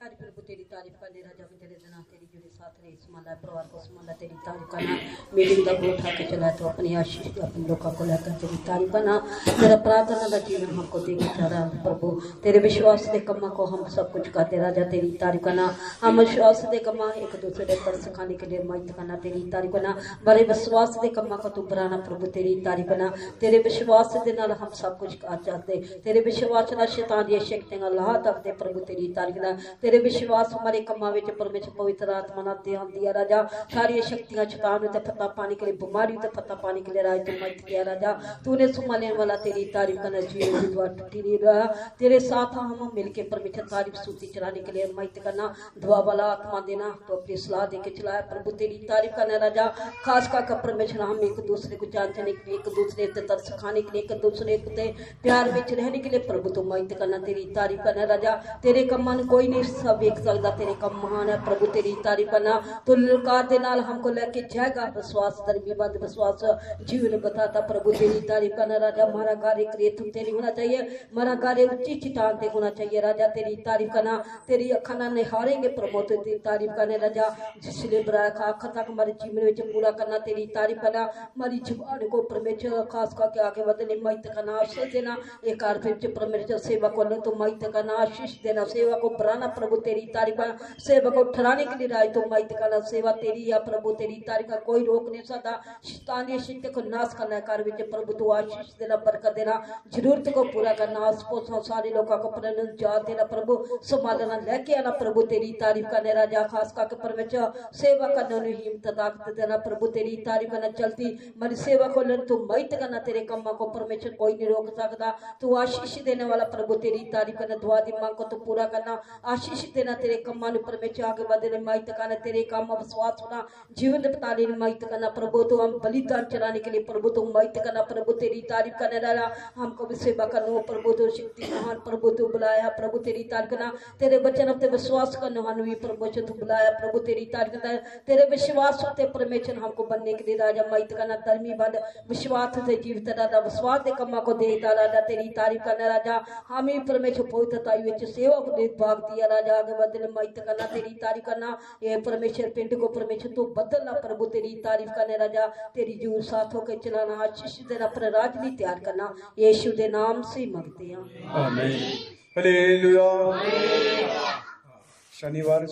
तारीफ प्रभु तेरी तारीफ करने राजा में तेरे जना तेरी जुड़े साथ रहे इस्माला परिवार को इस्माला तेरी तारीफ करना मीटिंग का बोझ उठा के चला तो अपनी आशीष अपने लोगों को लेकर तेरी तारीफ करना मेरा प्रार्थना का जीवन हमको देखे चारा प्रभु तेरे विश्वास दे कम्मा को हम सब कुछ करते राजा तेरी तारीफ करना हम विश्वास दे कम्मा एक दूसरे पर सिखाने के लिए माइट करना तेरी तारीफ करना बड़े विश्वास दे कम्मा को तू बनाना प्रभु तेरी तारीफ करना तेरे विश्वास दे नाल हम सब कुछ कर जाते तेरे विश्वास ना शैतान ये शक्तियां ला दे प्रभु तेरी तारीफ करना तेरे विश्वास हमारे कम्मा विच परमेश्वर पवित्र आत्मा ना ध्यान दिया राजा सारी शक्तियां शैतान ते फता पाने के लिए बीमारी ते फता पाने के लिए राज तू मत किया राजा तूने संभालने वाला तेरी तारीफ करना जीवन की दुआ टूटी नहीं रहा तेरे साथ हम मिलके परमेश्वर तारीफ स्तुति चलाने के लिए मत करना दुआ वाला आत्मा देना तो अपनी सलाह देके चलाया प्रभु तेरी तारीफ करना राजा खास कर परमेश्वर हम एक दूसरे को जानने के लिए एक दूसरे ते तरस खाने के लिए एक दूसरे के प्यार में रहने के लिए प्रभु तू मत करना तेरी तारीफ करना राजा तेरे कम्मा कोई नहीं सब एक सकता तेरे कम महान है प्रभु तेरी तारीफ करना तो ललकार दे नाल हमको लेके जाएगा विश्वास धर्मीबद्ध विश्वास जीवन बताता प्रभु तेरी तारीफ करना राजा हमारा कार्य क्रिएटिव तेरी होना चाहिए हमारा कार्य उच्ची चट्टान पे होना चाहिए राजा तेरी तारीफ करना तेरी अखा ना निहारेंगे प्रभु तेरी तारीफ करने राजा जिसने बुराया खा अखा तक हमारे जीवन में पूरा करना तेरी तारीफ करना हमारी जुबान को परमेश्वर खास करके आगे बढ़ने मत करना आशीष देना एक कार्य परमेश्वर सेवा को तो मत करना आशीष देना सेवा को बढ़ाना प्रभु तेरी तारीफ का सेवा को ठहराने के लिए राय तो माइट का सेवा तेरी या प्रभु तेरी तारीफ का कोई रोक नहीं सकता शैतानी शक्ति को नाश करना कार्य में प्रभु तो आशीष देना बरकत देना जरूरत को पूरा करना आस पड़ोस सारे लोगों को प्रेरणा जा देना प्रभु संभालना लेके आना प्रभु तेरी तारीफ करने राजा खास करके परमेश्वर सेवा करने उन्हें हिम्मत ताकत देना प्रभु तेरी तारीफ करना चलती मेरी सेवा को लेना तू माइट करना तेरे कम्मा को परमेश्वर कोई नहीं रोक सकता तू आशीष देने वाला प्रभु तेरी तारीफ करना दुआ दी मांग को तो पूरा करना आशीष देना तेरे कम्मा ने परमेश्वर आगे बढ़ने माइट करना तेरे काम में विश्वास होना जीवन बताने में माइट करना प्रभु तो हम बलिदान चलाने के लिए प्रभु तो माइट करना प्रभु तेरी तारीफ करने वाला हमको भी सेवा करना प्रभु तो शक्ति महान प्रभु तो बुलाया प्रभु तेरी तारीफ करना तेरे वचन पे विश्वास करना हम भी प्रभु तो बुलाया प्रभु तेरी तारीफ करना तेरे विश्वास होते परमेश्वर हमको बनने के लिए राजा माइट करना धर्मी बद विश्वास से जीवित राजा विश्वास के कम्मा को देता राजा तेरी तारीफ करना राजा हम ही परमेश्वर पवित्रता विच सेवा को दे भाग दिया राजा आगे बढ़ने माइट करना तेरी तारीफ करना ये परमेश्वर पिंड को परमेश्वर तो बदलना प्रभु तेरी तारीफ करने राजा तेरी जूर साथ होकर चलाना आशीष देना पर राजनी तैयार करना यीशु के नाम से मांगते हैं आमीन हालेलुया। शनिवार